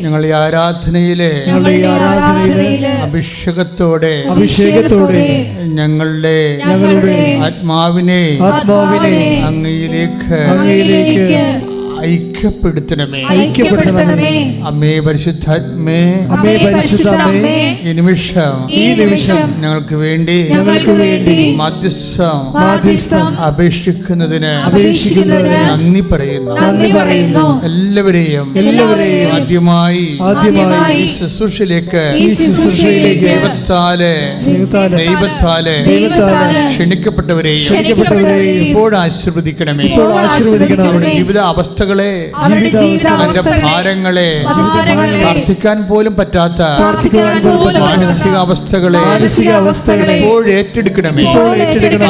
ഞങ്ങൾ ഈ ആരാധനയിലെ അഭിഷേകത്തോടെ ഞങ്ങളുടെ ആത്മാവിനെ അങ്ങയിലേക്ക് ഐക്യപ്പെടുത്തണമേ. അമ്മേ പരിശുദ്ധാത്മേ, ഈ നിമിഷം ഞങ്ങൾക്ക് വേണ്ടി മധ്യസ്ഥം അപേക്ഷിക്കുന്നതിന് നന്ദി പറയുന്നു. എല്ലാവരെയും ആദ്യമായി ഈ ശുശ്രൂഷയിലേക്ക് ദൈവത്താലെ ക്ഷണിക്കപ്പെട്ടവരെയും ഇപ്പോൾ ആശീർവദിക്കണമേ. ജീവിത അവസ്ഥകളെ, തന്റെ ഭാരങ്ങളെ, പ്രാർത്ഥിക്കാൻ പോലും പറ്റാത്ത മാനസിക അവസ്ഥകളെ ഇപ്പോൾ ഏറ്റെടുക്കണമേ.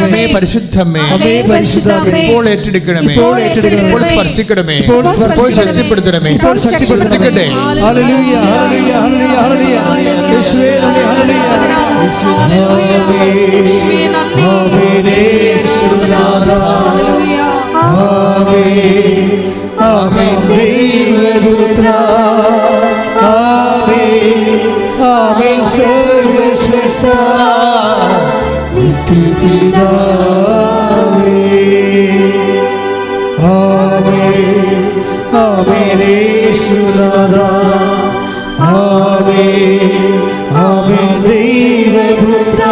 അമ്മേ പരിശുദ്ധമേ, ഇപ്പോൾ ഏറ്റെടുക്കണമേ, ഇപ്പോൾ സ്പർശിക്കണമേ, ഇപ്പോൾ ശക്തിപ്പെടുത്തണമേ. ശക്തിപ്പെടുത്തിക്കട്ടെ. ആമേൻ ദൈവപുത്ര, ആമേൻ സർവ്വശക്ത നിത്യപിതാവേ, ആമേൻ ആമേൻ യേശുനാഥാ, ആമേൻ ആമേൻ ദൈവപുത്ര,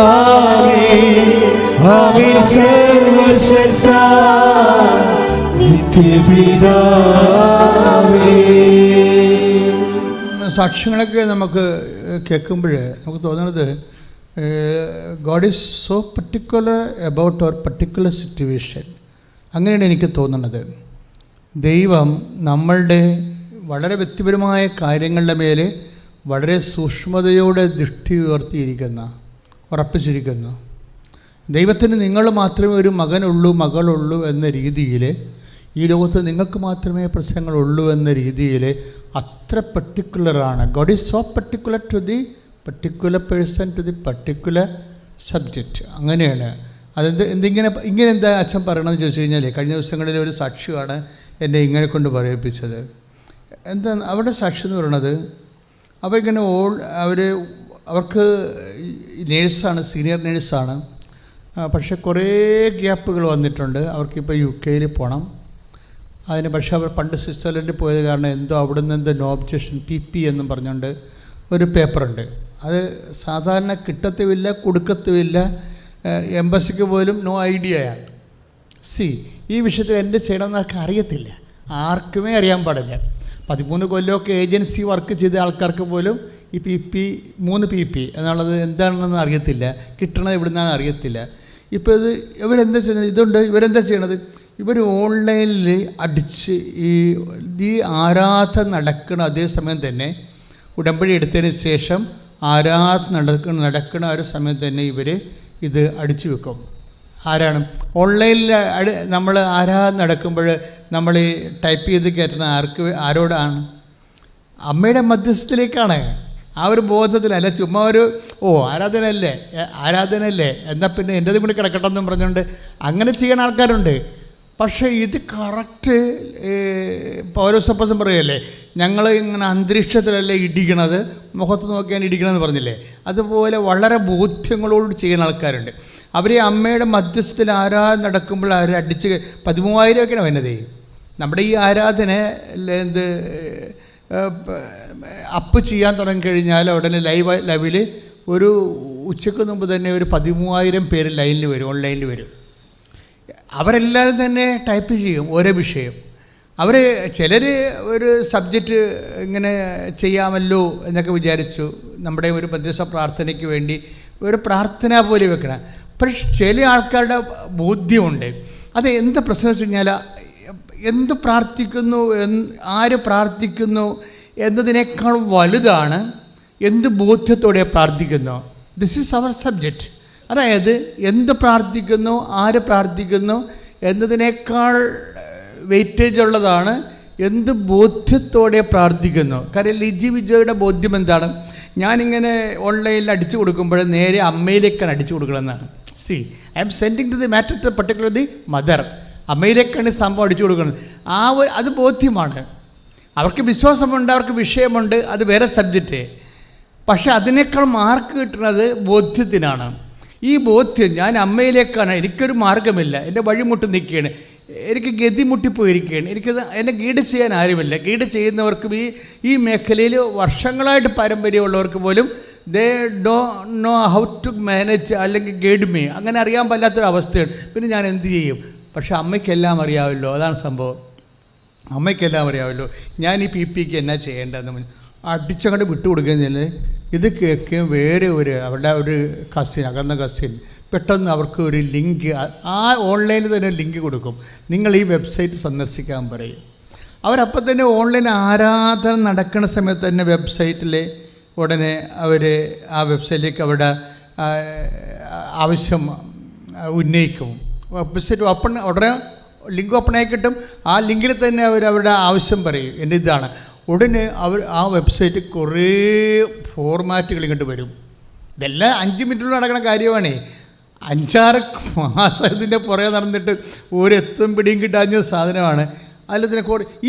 ആമേൻ ആമേൻ സർവ്വശക്ത സാക്ഷ്യങ്ങളൊക്കെ നമുക്ക് കേൾക്കുമ്പോൾ നമുക്ക് തോന്നുന്നത് God is so particular about our particular situation. അങ്ങനെയാണ് എനിക്ക് തോന്നുന്നത്. ദൈവം നമ്മളുടെ വളരെ വ്യക്തിപരമായ കാര്യങ്ങളുടെ മേലെ വളരെ സൂക്ഷ്മതയോടെ ദൃഷ്ടി ഉറപ്പിച്ചിരിക്കുന്നു. ദൈവത്തിന് നിങ്ങൾ മാത്രമേ ഒരു മകനുള്ളൂ മകളുള്ളൂ എന്ന രീതിയിൽ, ഈ ലോകത്ത് നിങ്ങൾക്ക് മാത്രമേ പ്രശ്നങ്ങളുള്ളൂ എന്ന രീതിയിൽ അത്ര പർട്ടിക്കുലറാണ്. God is so particular to the particular person, to the particular subject. അങ്ങനെയാണ്. ഇങ്ങനെ എന്താ അച്ഛൻ പറയണമെന്ന് ചോദിച്ചു കഴിഞ്ഞാൽ, കഴിഞ്ഞ ദിവസങ്ങളിൽ ഒരു സാക്ഷിയാണ് എന്നെ ഇങ്ങനെ കൊണ്ട് പറയിപ്പിച്ചത്. എന്താ അവരുടെ സാക്ഷി എന്ന് പറയണത്, അവരിങ്ങനെ അവർക്ക് നേഴ്സാണ്, സീനിയർ നേഴ്സാണ്. പക്ഷെ കുറേ ഗ്യാപ്പുകൾ വന്നിട്ടുണ്ട്. അവർക്കിപ്പോൾ UK പോകണം. അതിന് പക്ഷേ അവർ പണ്ട് സ്വിറ്റ്സർലൻഡിൽ പോയത് കാരണം എന്തോ അവിടെ നിന്ന് എന്തോ നോ ഒബ്ജക്ഷൻ PP എന്നും പറഞ്ഞുകൊണ്ട് ഒരു പേപ്പറുണ്ട്. അത് സാധാരണ കിട്ടത്തുമില്ല, കൊടുക്കത്തുമില്ല. എംബസിക്ക് പോലും നോ ഐഡിയയാണ്. ഈ വിഷയത്തിൽ എന്ത് ചെയ്യണമെന്ന് ആർക്കും അറിയത്തില്ല, ആർക്കുമേ അറിയാൻ പാടില്ല. 13 കൊല്ലമൊക്കെ ഏജൻസി വർക്ക് ചെയ്ത ആൾക്കാർക്ക് പോലും ഈ മൂന്ന് PP എന്നുള്ളത് എന്താണെന്ന് അറിയത്തില്ല, കിട്ടണത് എവിടുന്നാണെന്ന് അറിയത്തില്ല. ഇപ്പോൾ ഇവരെന്താ ചെയ്യുന്നത്? ഇവരെന്താ ചെയ്യണത്? ഇവർ ഓൺലൈനിൽ അടിച്ച് ഈ ആരാധന നടക്കുന്ന അതേസമയം തന്നെ, ഉടമ്പടി എടുത്തതിന് ശേഷം ആരാധന നടക്കുന്ന ഒരു സമയം തന്നെ ഇവർ ഇത് അടിച്ചു വെക്കും. ആരാണ് ഓൺലൈനിൽ നമ്മൾ ആരാധന നടക്കുമ്പോൾ നമ്മൾ ഈ ടൈപ്പ് ചെയ്ത് കയറ്റുന്ന ആരോടാണ്? അമ്മയുടെ മധ്യസ്ഥത്തിലേക്കാണ്. ആ ഒരു ബോധത്തിലല്ല, ചുമ്മാ ഒരു ആരാധനയല്ലേ എന്നാൽ പിന്നെ എൻ്റെതും കൂടി കിടക്കട്ടെന്നും പറഞ്ഞുകൊണ്ട് അങ്ങനെ ചെയ്യുന്ന ആൾക്കാരുണ്ട്. പക്ഷേ ഇത് കറക്റ്റ് പൗലോസപ്പോസ്തലൻ പറയല്ലേ, ഞങ്ങൾ ഇങ്ങനെ അന്തരീക്ഷത്തിലല്ലേ ഇടിക്കണത്, മുഖത്ത് നോക്കിയാണ് ഇടിക്കണമെന്ന് പറഞ്ഞില്ലേ? അതുപോലെ വളരെ ബോധ്യങ്ങളോട് ചെയ്യുന്ന ആൾക്കാരുണ്ട്. അവർ അമ്മയുടെ മധ്യസ്ഥത്തിൽ ആരാധന നടക്കുമ്പോൾ അവർ അടിച്ച് 13,000 ഒക്കെയാണ് വരുന്നത്. നമ്മുടെ ഈ ആരാധന അപ്പ് ചെയ്യാൻ തുടങ്ങിക്കഴിഞ്ഞാൽ ഉടനെ ലൈവിൽ ഒരു ഉച്ചയ്ക്ക് മുമ്പ് തന്നെ ഒരു 13,000 പേര് ലൈനിൽ വരും, ഓൺലൈനിൽ വരും. അവരെല്ലാവരും തന്നെ ടൈപ്പ് ചെയ്യും ഓരോ വിഷയം. ചിലർ ഒരു സബ്ജക്റ്റ് ഇങ്ങനെ ചെയ്യാമല്ലോ എന്നൊക്കെ വിചാരിച്ചു, നമ്മുടെ ഒരു മധ്യസ്ഥ പ്രാർത്ഥനയ്ക്ക് വേണ്ടി ഒരു പ്രാർത്ഥന പോലെ വെക്കണം. പക്ഷെ ചില ആൾക്കാരുടെ ബോധ്യമുണ്ട്. അത് എന്താ പ്രശ്നം വെച്ച് കഴിഞ്ഞാൽ, എന്ത് പ്രാർത്ഥിക്കുന്നു, ആര് പ്രാർത്ഥിക്കുന്നു എന്നതിനേക്കാൾ വലുതാണ് എന്ത് ബോധ്യത്തോടെ പ്രാർത്ഥിക്കുന്നു. This is our subject. അതായത് എന്ത് പ്രാർത്ഥിക്കുന്നു, ആര് പ്രാർത്ഥിക്കുന്നു എന്നതിനേക്കാൾ വെയിറ്റേജ് ഉള്ളതാണ് എന്ത് ബോധ്യത്തോടെ പ്രാർത്ഥിക്കുന്നു. കാര്യം ലിജി വിജയുടെ ബോധ്യം എന്താണ്? ഞാനിങ്ങനെ ഓൺലൈനിൽ അടിച്ചു കൊടുക്കുമ്പോൾ നേരെ അമ്മയിലേക്കാണ് അടിച്ചു കൊടുക്കണമെന്നാണ്. I am sending to the matter to particular the mother. അമ്മയിലേക്കാണ് സംഭവം അടിച്ചു കൊടുക്കുന്നത്. അത് ബോധ്യമാണ്. അവർക്ക് വിശ്വാസമുണ്ട്, അവർക്ക് വിഷയമുണ്ട്, അത് വേറെ സബ്ജക്റ്റ്. പക്ഷെ അതിനേക്കാൾ മാർക്ക് കിട്ടുന്നത് ബോധ്യത്തിനാണ്. ഈ ബോധ്യം, ഞാൻ അമ്മയിലേക്കാണ്, എനിക്കൊരു മാർഗമില്ല, എൻ്റെ വഴിമുട്ട് നിൽക്കുകയാണ്, എനിക്ക് ഗതി മുട്ടിപ്പോയിരിക്കുകയാണ്, എനിക്കത് എന്നെ ഗൈഡ് ചെയ്യാൻ ആരുമില്ല. ഗൈഡ് ചെയ്യുന്നവർക്കും ഈ മേഖലയിൽ വർഷങ്ങളായിട്ട് പാരമ്പര്യമുള്ളവർക്ക് പോലും ദേ ഡോ നോ ഹൗ ടു മാനേജ് അല്ലെങ്കിൽ ഗൈഡ് മീ, അങ്ങനെ അറിയാൻ പറ്റാത്തൊരവസ്ഥയാണ്. പിന്നെ ഞാൻ എന്ത് ചെയ്യും? പക്ഷെ അമ്മയ്ക്കെല്ലാം അറിയാമല്ലോ, അതാണ് സംഭവം. അമ്മയ്ക്കെല്ലാം അറിയാമല്ലോ ഞാൻ ഈ PPക്ക് എന്നാ ചെയ്യേണ്ടതെന്ന് അടിച്ചങ്ങോട്ട് വിട്ടുകൊടുക്കുകയെന്ന്. ഇത് കേൾക്കുകയും വേറെ അവരുടെ ഒരു കസിൻ, അകന്ന കസിൻ പെട്ടെന്ന് അവർക്ക് ഒരു ലിങ്ക്, ആ ഓൺലൈനിൽ തന്നെ ലിങ്ക് കൊടുക്കും, നിങ്ങൾ ഈ വെബ്സൈറ്റ് സന്ദർശിക്കാൻ പറയും. അവരപ്പം തന്നെ ഓൺലൈൻ ആരാധന നടക്കുന്ന സമയത്ത് തന്നെ വെബ്സൈറ്റിൽ ഉടനെ അവർ ആ വെബ്സൈറ്റിലേക്ക് അവരുടെ ആവശ്യം ഉന്നയിക്കും. വെബ്സൈറ്റ് ഉടനെ ലിങ്ക് ഓപ്പൺ ആയി കിട്ടും. ആ ലിങ്കിൽ തന്നെ അവരുടെ ആവശ്യം പറയും, എൻ്റെ ഇതാണ്. ഉടനെ ആ വെബ്സൈറ്റ് കുറേ ഫോർമാറ്റുകൾ ഇങ്ങോട്ട് വരും. ഇതെല്ലാം 5 മിനിറ്റിൽ നടക്കുന്ന കാര്യമാണേ. 5-6 മാസം ഇതിൻ്റെ പുറകെ നടന്നിട്ട് ഒരു എത്തും പിടിയും കിട്ടാഞ്ഞ സാധനമാണ്. അതിൽ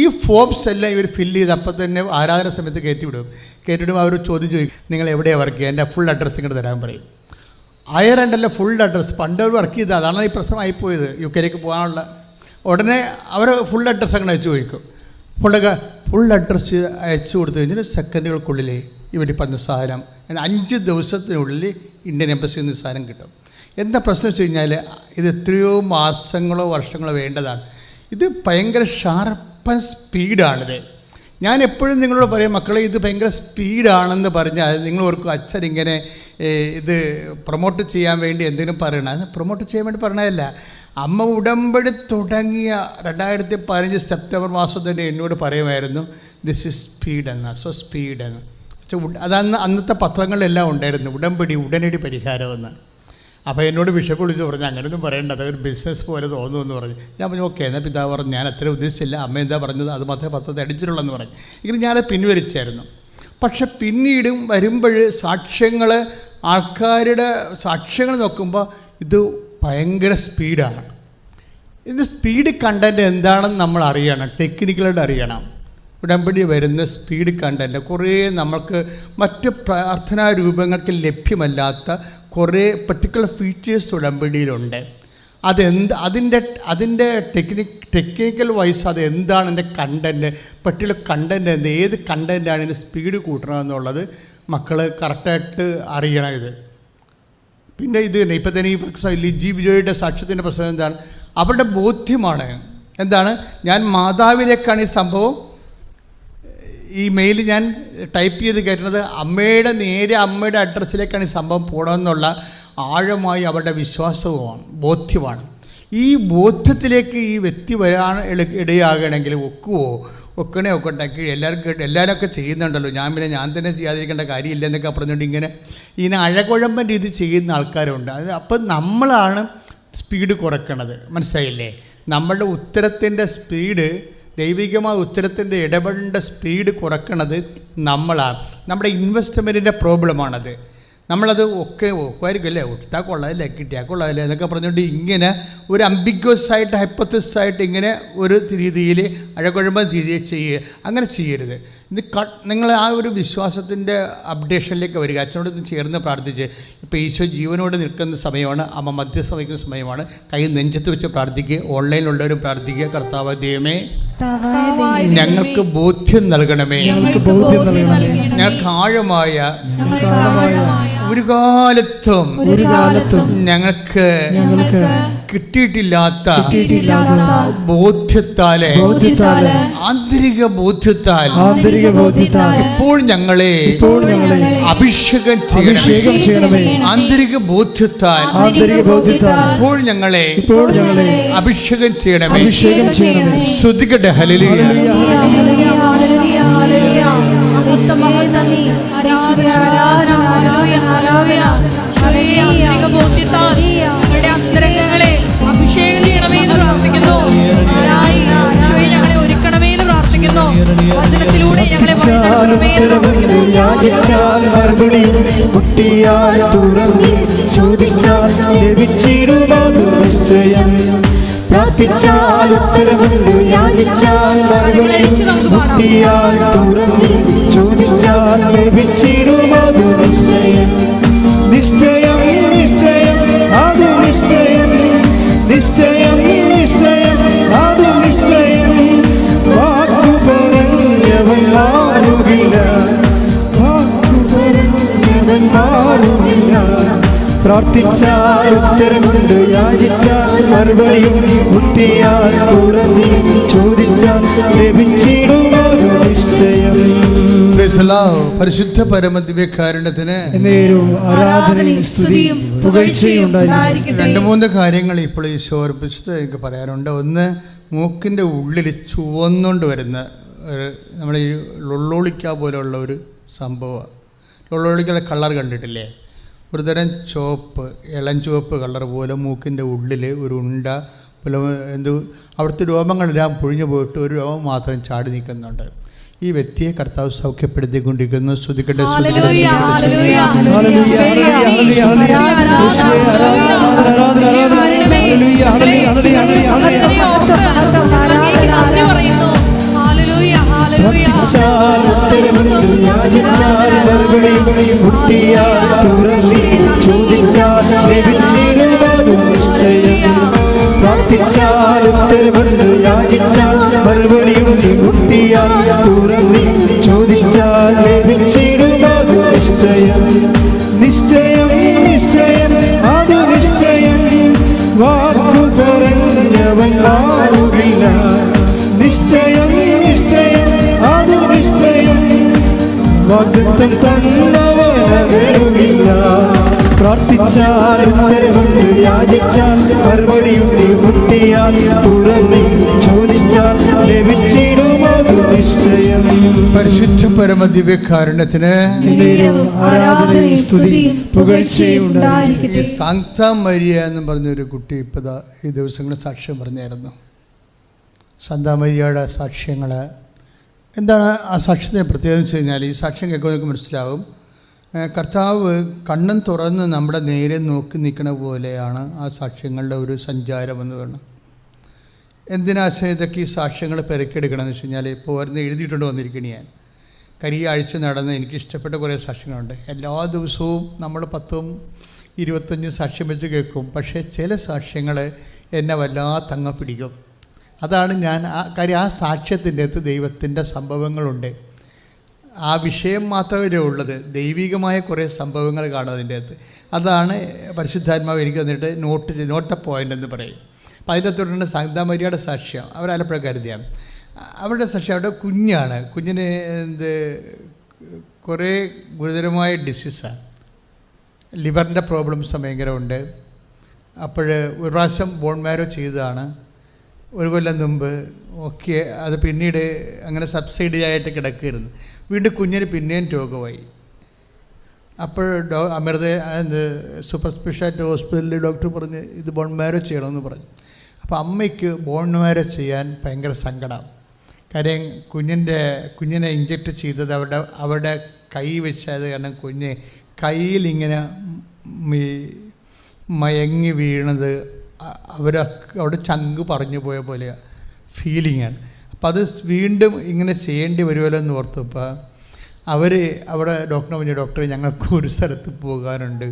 ഈ ഫോംസ് എല്ലാം ഇവർ ഫില്ല് ചെയ്ത് അപ്പം തന്നെ ആരാധന സമയത്ത് കയറ്റിവിടും. അവർ ചോദ്യം ചോദിക്കും, നിങ്ങൾ എവിടെയാണ് വർക്ക് ചെയ്യുക, എൻ്റെ ഫുൾ അഡ്രസ്സ് ഇങ്ങോട്ട് തരാൻ പറയും. അയറണ്ടല്ല ഫുൾ അഡ്രസ്സ്. പണ്ട് അവർ വർക്ക് ചെയ്തത്, അതാണ് ഈ പ്രശ്നമായിപ്പോയത്, UK പോകാനുള്ള. ഉടനെ അവർ ഫുൾ അഡ്രസ്സ് അങ്ങനെ അയച്ചു ചോദിക്കും. ഫുൾ അഡ്രസ്സ് അയച്ചു കൊടുത്തു കഴിഞ്ഞാൽ സെക്കൻഡുകൾക്കുള്ളിൽ ഇവർ പറഞ്ഞ സാധനം 5 ദിവസത്തിനുള്ളിൽ ഇന്ത്യൻ എംബസിയിൽ നിന്ന് സാധനം കിട്ടും. എന്താ പ്രശ്നം വെച്ച് കഴിഞ്ഞാൽ ഇത് എത്രയോ മാസങ്ങളോ വർഷങ്ങളോ വേണ്ടതാണ്. ഇത് ഭയങ്കര ഷാർപ്പൻ സ്പീഡാണിത്. ഞാൻ എപ്പോഴും നിങ്ങളോട് പറയും, മക്കളെ ഇത് ഭയങ്കര സ്പീഡാണെന്ന് പറഞ്ഞാൽ നിങ്ങൾ ഓർക്കും അച്ഛൻ ഇങ്ങനെ ഇത് പ്രൊമോട്ട് ചെയ്യാൻ വേണ്ടി എന്തെങ്കിലും പറയണം. അത് പ്രൊമോട്ട് ചെയ്യാൻ വേണ്ടി പറയണതല്ല. അമ്മ ഉടമ്പടി തുടങ്ങിയ 2015 സെപ്റ്റംബർ മാസം തന്നെ എന്നോട് പറയുമായിരുന്നു, ദിസ് ഇസ് സ്പീഡ് എന്ന്. സോ സ്പീഡ് എന്ന്. പക്ഷേ അന്നത്തെ പത്രങ്ങളിലെല്ലാം ഉണ്ടായിരുന്നു, ഉടമ്പടി ഉടനടി പരിഹാരമെന്ന്. അപ്പോൾ എന്നോട് ബിഷപ്പ് വിളിച്ച് പറഞ്ഞു, അങ്ങനെയൊന്നും പറയേണ്ട, അതൊരു ബിസിനസ് പോലെ തോന്നുമെന്ന് പറഞ്ഞു. ഞാൻ പറഞ്ഞു ഓക്കെ. എന്നാൽ പിതാവ് പറഞ്ഞു, ഞാൻ അത്ര ഉദ്ദേശിച്ചില്ല, അമ്മ എന്താ പറഞ്ഞത് അത് മാത്രമേ പത്രത്തിൽ അടിച്ചിട്ടുള്ളെന്ന് പറഞ്ഞു. ഇങ്ങനെ ഞാനത് പിൻവലിച്ചായിരുന്നു. പക്ഷെ പിന്നീടും വരുമ്പോൾ സാക്ഷ്യങ്ങൾ, ആൾക്കാരുടെ സാക്ഷ്യങ്ങൾ നോക്കുമ്പോൾ ഇത് ഭയങ്കര സ്പീഡാണ്. ഇത് സ്പീഡ് കണ്ടൻറ്റ് എന്താണെന്ന് നമ്മൾ അറിയണം, ടെക്നിക്കലായിട്ട് അറിയണം. ഉടമ്പടി വരുന്ന സ്പീഡ് കണ്ടൻറ്റ് കുറേ നമുക്ക് മറ്റ് പ്രാർത്ഥനാ രൂപങ്ങൾക്ക് ലഭ്യമല്ലാത്ത കുറേ പർട്ടിക്കുലർ ഫീച്ചേഴ്സ് ഉടമ്പടിയിലുണ്ട്. അതിൻ്റെ ടെക്നിക്കൽ വൈസ് അത് എന്താണ് എൻ്റെ കണ്ടൻറ്റ്, പർട്ടിക്കുലർ കണ്ടൻറ്റ് എന്ത്, ഏത് കണ്ടൻറ്റാണ് ഇതിന് സ്പീഡ് കൂട്ടണമെന്നുള്ളത് മക്കൾ കറക്റ്റായിട്ട് അറിയണം. ഇത് പിന്നെ ഇത് തന്നെ ഇപ്പം തന്നെ ഈ ലിജി ബിജോയുടെ സാക്ഷ്യത്തിൻ്റെ പ്രശ്നം എന്താണ്, അവരുടെ ബോധ്യമാണ്. എന്താണ്, ഞാൻ മാതാവിലേക്കാണ് ഈ സംഭവം, ഈ മെയിൽ ഞാൻ ടൈപ്പ് ചെയ്ത് കയറ്റുന്നത്, അമ്മയുടെ അഡ്രസ്സിലേക്കാണ് ഈ സംഭവം പോകണമെന്നുള്ള ആഴമായി അവരുടെ വിശ്വാസവുമാണ്, ബോധ്യമാണ്. ഈ ബോധ്യത്തിലേക്ക് ഈ വ്യക്തി വരാൻ ഇടയാകണമെങ്കിൽ ഒക്കട്ടെ എല്ലാവരൊക്കെ ചെയ്യുന്നുണ്ടല്ലോ, ഞാൻ തന്നെ ചെയ്യാതിരിക്കേണ്ട കാര്യമില്ല എന്നൊക്കെ പറഞ്ഞുകൊണ്ട് ഇങ്ങനെ അഴകുഴമ്പൻ രീതി ചെയ്യുന്ന ആൾക്കാരുണ്ട്. അപ്പം നമ്മളാണ് സ്പീഡ് കുറയ്ക്കണത്, മനസ്സിലായില്ലേ? നമ്മളുടെ ഉത്തരത്തിൻ്റെ സ്പീഡ്, ദൈവികമായ ഉത്തരത്തിൻ്റെ ഇടപെടേണ്ട സ്പീഡ് കുറയ്ക്കണത് നമ്മളാണ്. നമ്മുടെ ഇൻവെസ്റ്റ്മെൻറ്റിൻ്റെ പ്രോബ്ലമാണത്. നമ്മളത് ആയിരിക്കും അല്ലേ, ഒട്ടാ കൊള്ളാമല്ലേ, കിട്ടിയാൽ കൊള്ളാമല്ലേ എന്നൊക്കെ പറഞ്ഞുകൊണ്ട് ഇങ്ങനെ ഒരു അംബിഗ്വസ് ആയിട്ട് ഹൈപ്പത്തസിസ് ഇങ്ങനെ ഒരു രീതിയിൽ അഴകുഴമ്പ രീതിയിൽ ചെയ്യുക. അങ്ങനെ ചെയ്യരുത്. ഇത് നിങ്ങൾ ആ ഒരു വിശ്വാസത്തിൻ്റെ അപ്ഡേഷനിലേക്ക് വരിക. അച്ഛനോട് ചേർന്ന് പ്രാർത്ഥിച്ച്, ഇപ്പോൾ ഈശോ ജീവനോട് നിൽക്കുന്ന സമയമാണ്, അമ്മ മധ്യസ്ഥ വഹിക്കുന്ന സമയമാണ്. കൈ നെഞ്ചത്ത് വെച്ച് പ്രാർത്ഥിക്കുക. ഓൺലൈനിലുള്ളവരും പ്രാർത്ഥിക്കുക, കർത്താവ് ദൈവമേ ഞങ്ങൾക്ക് ബോധ്യം നൽകണമേ, ഞങ്ങൾക്ക് ആഴമായ ഒരു കാലത്തും ഞങ്ങൾക്ക് കിട്ടിയിട്ടില്ലാത്ത ബോധ്യത്താലെ, ആന്തരിക ബോധ്യത്താൽ ഇപ്പോൾ ഞങ്ങളെ അഭിഷേകം ചെയ്യണമേ. ആന്തരിക ബോധ്യത്താൽ ഇപ്പോൾ ഞങ്ങളെ അഭിഷേകം ചെയ്യണമേ. ശ്രുതികട്ടെ. ഹല്ലേലൂയ. അന്തരംഗങ്ങളെ അഭിഷേകം ചെയ്യണമേ എന്ന് പ്രാർത്ഥിക്കുന്നു. ഞങ്ങളെ ഒരുക്കണമേ എന്ന് പ്രാർത്ഥിക്കുന്നു. വചനത്തിലൂടെ ഞങ്ങളെ പ്രാർത്ഥിച്ചാൽ ഉത്തരമുണ്ട്, യാചിച്ചാൽ കരങ്ങളടിച്ച് നമുക്ക് പാടാം. മുട്ടിയാൽ തുറന്ന് ചോദിച്ചാൽ ലഭിച്ചിടും, അത് നിശ്ചയം നിശ്ചയം നിശ്ചയം, അത് നിശ്ചയം നിശ്ചയം നിശ്ചയം, അത് നിശ്ചയം. വാക്കു പറഞ്ഞവൻ മാറുകില്ല, വാക്കു പറഞ്ഞവൻ മാറുകില്ല. പ്രാർത്ഥിച്ചാൽ ഉത്തരമുണ്ട്, യാചിച്ചാൽ മറുപടിയും, മുട്ടിയാൽ തുറന്ന് ചോദിച്ചാൽ ലഭിച്ചിടും, അത് നിശ്ചയം. പരിശുദ്ധ പരമദിവ്യകാരുണ്യത്തിന് ആരാധനയും സ്തുതിയും പുകഴ്ചയും ഉണ്ടായിരിക്കട്ടെ. 2-3 കാര്യങ്ങൾ ഇപ്പോൾ ഈശോ ഓർപ്പിച്ചത് എനിക്ക് പറയാനുണ്ട്. ഒന്ന്, മൂക്കിൻ്റെ ഉള്ളിൽ ചുവന്നുകൊണ്ട് വരുന്ന നമ്മൾ ഈ ലൊള്ളോളിക്ക പോലെയുള്ള ഒരു സംഭവമാണ്. ലൊള്ളോളിക്കയുടെ കളർ കണ്ടിട്ടില്ലേ? ഒരു തരം ചുവപ്പ്, ഇളം ചുവപ്പ് കളർ പോലെ മൂക്കിൻ്റെ ഉള്ളിൽ ഒരു ഉണ്ട പോലെ അവിടുത്തെ രോമങ്ങളെല്ലാം പൊഴിഞ്ഞു പോയിട്ട് ഒരു രോമം മാത്രം ചാടി നിൽക്കുന്നുണ്ട്. ഈ വ്യക്തിയെ കർത്താവ് സൗഖ്യപ്പെടുത്തിക്കൊണ്ടിരിക്കുന്നു. ശ്രുതിക്കട്ടെ, പ്രാർത്ഥിച്ചാൽ ഉത്തരമുണ്ട്, യാചിച്ചാൽ മറുപടിയുണ്ട്, മുട്ടിയാൽ തുറന്ന് ചോദിച്ചാൽ ലഭിച്ചിടും, അത് നിശ്ചയം നിശ്ചയം നിശ്ചയം, അത് നിശ്ചയം. വാക്കു പറഞ്ഞവൻ മാറുകില്ല, നിശ്ചയം നിശ്ചയം, അത് നിശ്ചയം. വാഗ്ദത്തം തന്നവനവരുമില്ല. പ്രാർത്ഥിച്ചാൽ ഉത്തരമുണ്ട്, യാചിച്ചാൽ മറുപടിയുണ്ട്, മുട്ടിയാൽ തുറന്ന് ചോദിച്ചാൽ ലഭിച്ചിടും, അത് നിശ്ചയം. പരിശുദ്ധ പരമദിവ്യകാരുണ്യത്തിന് ആരാധനയും സ്തുതിയും പുകഴ്ചയും ഉണ്ടായിരിക്കട്ടെ. ഈ സാങ്താ മരിയ എന്ന് പറഞ്ഞൊരു കുട്ടി ഇപ്പോൾ ഈ ദിവസങ്ങളിൽ സാക്ഷ്യം പറഞ്ഞായിരുന്നു. സാന്താ മരിയയുടെ സാക്ഷ്യങ്ങൾ എന്താണ്? ആ സാക്ഷ്യത്തെ പ്രത്യേകത വെച്ച് കഴിഞ്ഞാൽ, ഈ സാക്ഷ്യം കേൾക്കുമ്പോൾ നിങ്ങൾക്ക് മനസ്സിലാവും, കർത്താവ് കണ്ണും തുറന്ന് നമ്മുടെ നേരെ നോക്കി നിൽക്കുന്ന പോലെയാണ് ആ സാക്ഷ്യങ്ങളുടെ ഒരു സഞ്ചാരമെന്ന് വേണം. എന്തിനാശ ഇതൊക്കെ ഈ സാക്ഷ്യങ്ങൾ പെരക്കെടുക്കണമെന്ന് വെച്ച് കഴിഞ്ഞാൽ, ഇപ്പോൾ വരുന്ന എഴുതിയിട്ടുണ്ട് വന്നിരിക്കണേ ഞാൻ. ആഴ്ച നടന്ന് എനിക്കിഷ്ടപ്പെട്ട കുറേ സാക്ഷ്യങ്ങളുണ്ട്. എല്ലാ ദിവസവും നമ്മൾ 10-25 സാക്ഷ്യം വെച്ച് കേൾക്കും. പക്ഷേ ചില സാക്ഷ്യങ്ങൾ എന്നെ വല്ലാതെ അങ്ങ് പിടിക്കും. അതാണ് ഞാൻ ആ സാക്ഷ്യത്തിൻ്റെ അകത്ത് ദൈവത്തിൻ്റെ സംഭവങ്ങളുണ്ട്. ആ വിഷയം മാത്രമേ ഉള്ളത്, ദൈവികമായ കുറേ സംഭവങ്ങൾ കാണും അതിൻ്റെ അകത്ത്. അതാണ് പരിശുദ്ധാത്മാവ് എനിക്ക് വന്നിട്ട് നോട്ട് ദ പോയിൻ്റ് എന്ന് പറയും. അപ്പോൾ അതിൻ്റെ തുടർന്ന് സാന്താ മരിയയുടെ സാക്ഷ്യം, അവർ ആലപ്പുഴക്കാരുതിയാണ്. അവരുടെ സാക്ഷ്യം, അവരുടെ കുഞ്ഞാണ്, കുഞ്ഞിന് കുറേ ഗുരുതരമായ ഡിസീസാണ്, ലിവറിൻ്റെ പ്രോബ്ലംസ് ഭയങ്കരമുണ്ട്. അപ്പോൾ ഒരു പ്രാവശ്യം ബോൺ മാരോ ചെയ്തതാണ് 1 കൊല്ലം മുമ്പ്. ഓക്കെ, അത് പിന്നീട് അങ്ങനെ സബ്സിഡി ആയിട്ട് കിടക്കുകയായിരുന്നു. വീണ്ടും കുഞ്ഞിന് പിന്നെയും രോഗമായി. അപ്പോൾ അമൃത സൂപ്പർ സ്പെഷ്യാലിറ്റി ഹോസ്പിറ്റലിൽ ഡോക്ടർ പറഞ്ഞ് ഇത് ബോൺ മാരോ ചെയ്യണമെന്ന് പറഞ്ഞു. അപ്പോൾ അമ്മയ്ക്ക് ബോൺ മാരോ ചെയ്യാൻ ഭയങ്കര സങ്കടം. കാര്യം കുഞ്ഞിനെ ഇഞ്ചക്ട് ചെയ്തത് അവരുടെ കൈ വെച്ചത് കാരണം കുഞ്ഞ് കയ്യിലിങ്ങനെ മയങ്ങി വീണത് അവിടെ ചങ്ക് പറഞ്ഞു പോയ പോലെ ഫീലിങ്ങാണ്. അപ്പം അത് വീണ്ടും ഇങ്ങനെ ചെയ്യേണ്ടി വരുമല്ലോ എന്ന് ഓർത്തപ്പോൾ അവിടെ ഡോക്ടറെ പറഞ്ഞു, ഡോക്ടറെ ഞങ്ങൾക്ക് ഒരു സ്ഥലത്ത് പോകാനുണ്ട്,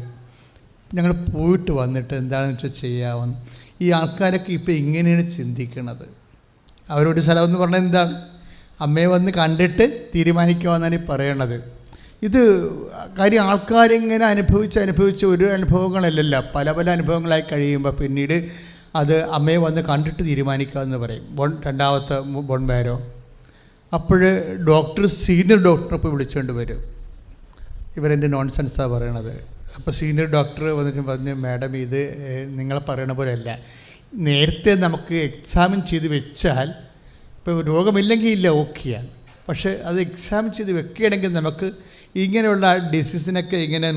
ഞങ്ങൾ പോയിട്ട് വന്നിട്ട് എന്താണെന്ന് വെച്ചാൽ ചെയ്യാമെന്ന്. ഈ ആൾക്കാരൊക്കെ ഇപ്പോൾ ഇങ്ങനെയാണ് ചിന്തിക്കുന്നത്. അവരൊരു സ്ഥലമെന്ന് പറഞ്ഞാൽ എന്താണ്, അമ്മയെ വന്ന് കണ്ടിട്ട് തീരുമാനിക്കാമെന്നാണ് ഈ പറയണത്. ഇത് കാര്യം ആൾക്കാരിങ്ങനെ അനുഭവിച്ച് ഒരു അനുഭവങ്ങളല്ലല്ലോ, പല അനുഭവങ്ങളായി കഴിയുമ്പോൾ പിന്നീട് അത് അമ്മയെ വന്ന് കണ്ടിട്ട് തീരുമാനിക്കാമെന്ന് പറയും. രണ്ടാമത്തെ ബോൺ മാരോ. അപ്പോൾ സീനിയർ ഡോക്ടറെ ഇപ്പോൾ വിളിച്ചുകൊണ്ട് വരും. ഇവരെൻ്റെ നോൺസെൻസാണ് പറയണത്. അപ്പോൾ സീനിയർ ഡോക്ടർ വന്നിട്ട് പറഞ്ഞു, മാഡം ഇത് നിങ്ങൾ പറയണ പോലെയല്ല, നേരത്തെ നമുക്ക് എക്സാമിൻ ചെയ്ത് വെച്ചാൽ ഇപ്പോൾ രോഗമില്ലെങ്കിൽ ഇല്ല, ഓക്കെയാണ്. പക്ഷേ അത് എക്സാമിൻ ചെയ്ത് വെക്കുകയാണെങ്കിൽ നമുക്ക് ഇങ്ങനെയുള്ള ഡിസീസിനൊക്കെ ഇങ്ങനെ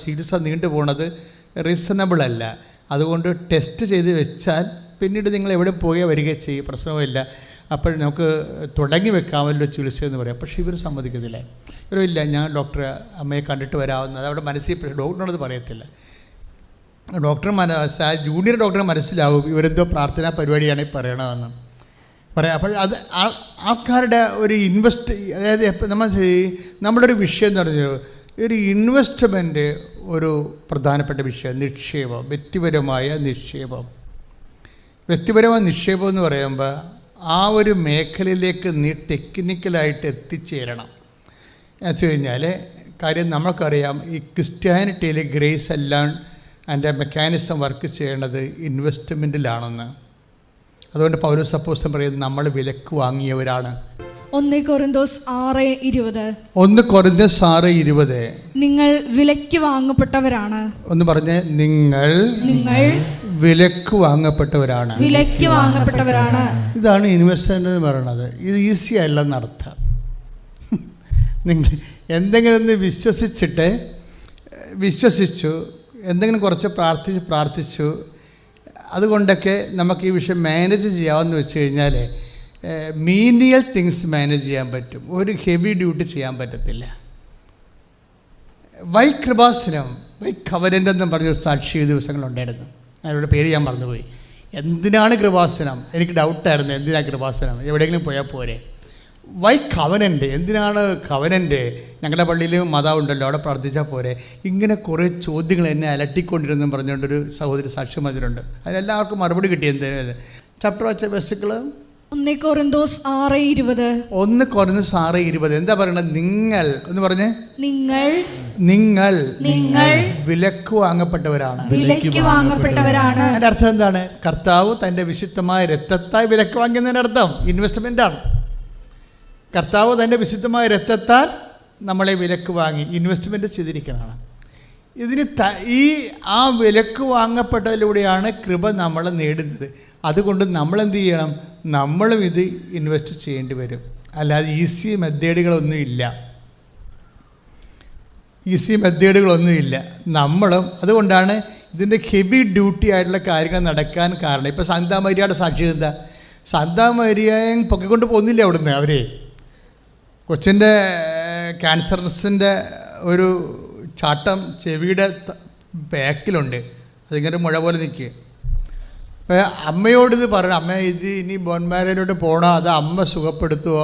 ചികിത്സ നീണ്ടു പോണത് റീസണബിൾ അല്ല. അതുകൊണ്ട് ടെസ്റ്റ് ചെയ്ത് വെച്ചാൽ പിന്നീട് നിങ്ങൾ എവിടെ പോയാൽ വരികയും ചെയ്യും, പ്രശ്നവുമില്ല. അപ്പോൾ നമുക്ക് തുടങ്ങി വെക്കാമല്ലോ ചികിത്സയെന്ന് പറയാം. പക്ഷേ ഇവർ സമ്മതിക്കുന്നില്ല. ഇവരില്ല, ഞാൻ ഡോക്ടറെ അമ്മയെ കണ്ടിട്ട് വരാവുന്നത് അവിടെ മനസ്സിൽ ഡോക്ടറിനോട് പറയത്തില്ല. ജൂനിയർ ഡോക്ടറിന് മനസ്സിലാവും ഇവരെന്തോ പ്രാർത്ഥനാ പരിപാടിയാണ് ഈ പറയണതെന്ന് പറയാം. അപ്പോൾ അത് ആൾക്കാരുടെ ഒരു അതായത് നമ്മുടെ ഒരു വിഷയം എന്ന് പറഞ്ഞാൽ ഒരു ഇൻവെസ്റ്റ്മെൻറ്റ് ഒരു പ്രധാനപ്പെട്ട വിഷയം. നിക്ഷേപം, വ്യക്തിപരമായ നിക്ഷേപം എന്ന് പറയുമ്പോൾ ആ ഒരു മേഖലയിലേക്ക് നീ ടെക്നിക്കലായിട്ട് എത്തിച്ചേരണം. എന്ന് വെച്ച് കഴിഞ്ഞാൽ കാര്യം നമ്മൾക്കറിയാം, ഈ ക്രിസ്ത്യാനിറ്റിയിൽ ഗ്രേസ് എല്ലാം അതിൻ്റെ മെക്കാനിസം വർക്ക് ചെയ്യണത് ഇൻവെസ്റ്റ്മെൻറ്റിലാണെന്ന്. അതുകൊണ്ട് പൗലോസ് അപ്പോസ്തലൻ പറയുന്നത് നമ്മൾ വിലക്ക് വാങ്ങിയവരാണ്. 1 കൊരിന്തോസ് 6:20. 1 കൊരിന്തോസ് 6:20. നിങ്ങൾ വിലക്ക് വാങ്ങപ്പെട്ടവരാണ്. ഒന്ന് പറഞ്ഞ്, നിങ്ങൾ വിലക്ക് വാങ്ങപ്പെട്ടവരാണ്. വിലക്ക് വാങ്ങപ്പെട്ടവരാണ്. ഇതാണ് ഇൻവെസ്റ്റ്മെന്റ് എന്ന് പറയുന്നത്. ഇത് ഈസി അല്ലെന്നർത്ഥം. നിങ്ങൾ എന്തെങ്കിലും ഒന്ന് വിശ്വസിച്ചു എന്തെങ്കിലും കുറച്ച് പ്രാർത്ഥിച്ചു അതുകൊണ്ടൊക്കെ നമുക്ക് ഈ വിഷയം മാനേജ് ചെയ്യാമെന്ന് വെച്ച് കഴിഞ്ഞാൽ മീനിയൽ തിങ്സ് മാനേജ് ചെയ്യാൻ പറ്റും, ഒരു ഹെവി ഡ്യൂട്ടി ചെയ്യാൻ പറ്റത്തില്ല. വൈ കൃപാസനം, വൈ കവനൻ്റ് എന്നും പറഞ്ഞൊരു സാക്ഷി ദിവസങ്ങളുണ്ടായിരുന്നു. അവരുടെ പേര് ഞാൻ മറന്നുപോയി. എന്തിനാണ് കൃപാസനം? എനിക്ക് ഡൗട്ടായിരുന്നു, എന്തിനാണ് കൃപാസനം, എവിടെയെങ്കിലും പോയാൽ പോരെ. വൈ കവനൻ്റ്, എന്തിനാണ് കവനൻ്റ്? ഞങ്ങളുടെ പള്ളിയിൽ മതം ഉണ്ടല്ലോ, അവിടെ പ്രാർത്ഥിച്ചാൽ പോരെ. ഇങ്ങനെ കുറേ ചോദ്യങ്ങൾ എന്നെ അലട്ടിക്കൊണ്ടിരുന്നു പറഞ്ഞുകൊണ്ടൊരു സഹോദരി സാക്ഷ്യം പറഞ്ഞിട്ടുണ്ട്. അതിനെല്ലാവർക്കും മറുപടി കിട്ടി. എന്ത് ചാപ്റ്റർ വായിച്ച ബെസ്റ്റുകൾ 1 കൊരിന്തോസ് 6:20. 1 കൊരിന്തോസ് 6:20 എന്താ പറയണത്? നിങ്ങൾ എന്ന് പറഞ്ഞേ, നിങ്ങൾ വിലക്ക് വാങ്ങപ്പെട്ടവരാണ്. അതിൻ്റെ അർത്ഥം എന്താണ്? കർത്താവ് തൻ്റെ വിശുദ്ധമായ രക്തത്താൽ വിലക്ക് വാങ്ങിയതിൻ്റെ അർത്ഥം ഇൻവെസ്റ്റ്മെൻ്റാണ്. കർത്താവ് തൻ്റെ വിശുദ്ധമായ രക്തത്താൽ നമ്മളെ വിലക്ക് വാങ്ങി ഇൻവെസ്റ്റ്മെൻറ്റ് ചെയ്തിരിക്കുന്നതാണ്. ആ വിലക്ക് വാങ്ങപ്പെട്ടതിലൂടെയാണ് കൃപ നമ്മൾ നേടുന്നത്. അതുകൊണ്ട് നമ്മളെന്ത് ചെയ്യണം? നമ്മളും ഇത് ഇൻവെസ്റ്റ് ചെയ്യേണ്ടി വരും. അല്ലാതെ ഈസി മെത്തേഡുകളൊന്നുമില്ല. നമ്മളും അതുകൊണ്ടാണ് ഇതിൻ്റെ ഹെവി ഡ്യൂട്ടി ആയിട്ടുള്ള കാര്യങ്ങൾ നടക്കാൻ കാരണം. ഇപ്പോൾ സാന്താ മരിയയുടെ സാക്ഷി എന്താ? സാന്താ മരിയയെ പൊക്കിക്കൊണ്ട് പോകുന്നില്ല അവിടുന്ന്. അവരെ കൊച്ചിൻ്റെ ക്യാൻസർസിൻ്റെ ഒരു ചാട്ടം ചെവിയുടെ ബാക്കിലുണ്ട്, അതിങ്ങനെ മുഴ പോലെ നിൽക്കുക. അപ്പോൾ അമ്മയോടിത് പറയണം, അമ്മ ഇത് ഇനി ബോൺമാരയിലോട്ട് പോകണോ, അത് അമ്മ സുഖപ്പെടുത്തുക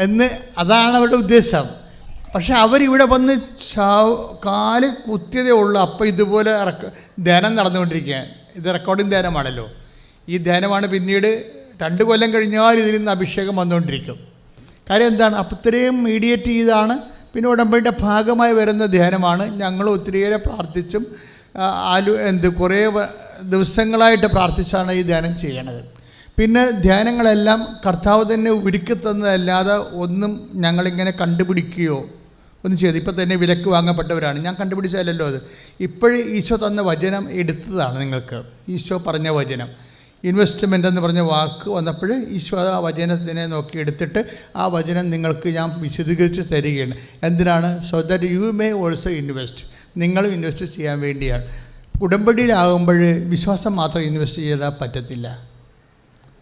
എന്ന്, അതാണ് അവരുടെ ഉദ്ദേശം. പക്ഷെ അവരിവിടെ വന്ന് കാല് കുത്തിയതേ ഉള്ളൂ. അപ്പോൾ ഇതുപോലെ ധ്യാനം നടന്നുകൊണ്ടിരിക്കുക. ഇത് റെക്കോർഡിംഗ് ധ്യാനമാണല്ലോ. ഈ ധ്യാനമാണ് പിന്നീട് 2 കൊല്ലം കഴിഞ്ഞാൽ ഇതിൽ നിന്ന് അഭിഷേകം വന്നുകൊണ്ടിരിക്കും. കാര്യം എന്താണ്? അപ്പം ഇത്രയും മീഡിയേറ്റ് ചെയ്താണ്, പിന്നെ ഉടമ്പടിയുടെ ഭാഗമായി വരുന്ന ധ്യാനമാണ്. ഞങ്ങൾ ഒത്തിരിയേറെ പ്രാർത്ഥിച്ചും കുറേ ദിവസങ്ങളായിട്ട് പ്രാർത്ഥിച്ചാണ് ഈ ധ്യാനം ചെയ്യണത്. പിന്നെ ധ്യാനങ്ങളെല്ലാം കർത്താവ് തന്നെ ഒരുക്കി തന്നതല്ലാതെ ഒന്നും ഞങ്ങളിങ്ങനെ കണ്ടുപിടിക്കുകയോ ഒന്നും ചെയ്തു. ഇപ്പം തന്നെ വിലക്ക് വാങ്ങപ്പെട്ടവരാണ്. ഞാൻ കണ്ടുപിടിച്ചാലല്ലോ അത്. ഇപ്പോഴും ഈശോ തന്ന വചനം എടുത്തതാണ്. നിങ്ങൾക്ക് ഈശോ പറഞ്ഞ വചനം, ഇൻവെസ്റ്റ്മെൻ്റ് എന്ന് പറഞ്ഞ വാക്ക് വന്നപ്പോൾ ഈശോ ആ വചനത്തിനെ നോക്കി എടുത്തിട്ട് ആ വചനം നിങ്ങൾക്ക് ഞാൻ വിശദീകരിച്ച് തരികയാണ്. എന്തിനാണ്? So that you may also invest. നിങ്ങളും ഇൻവെസ്റ്റ് ചെയ്യാൻ വേണ്ടിയാണ്. ഉടമ്പടിയിലാകുമ്പോൾ വിശ്വാസം മാത്രം ഇൻവെസ്റ്റ് ചെയ്താൽ പറ്റത്തില്ല.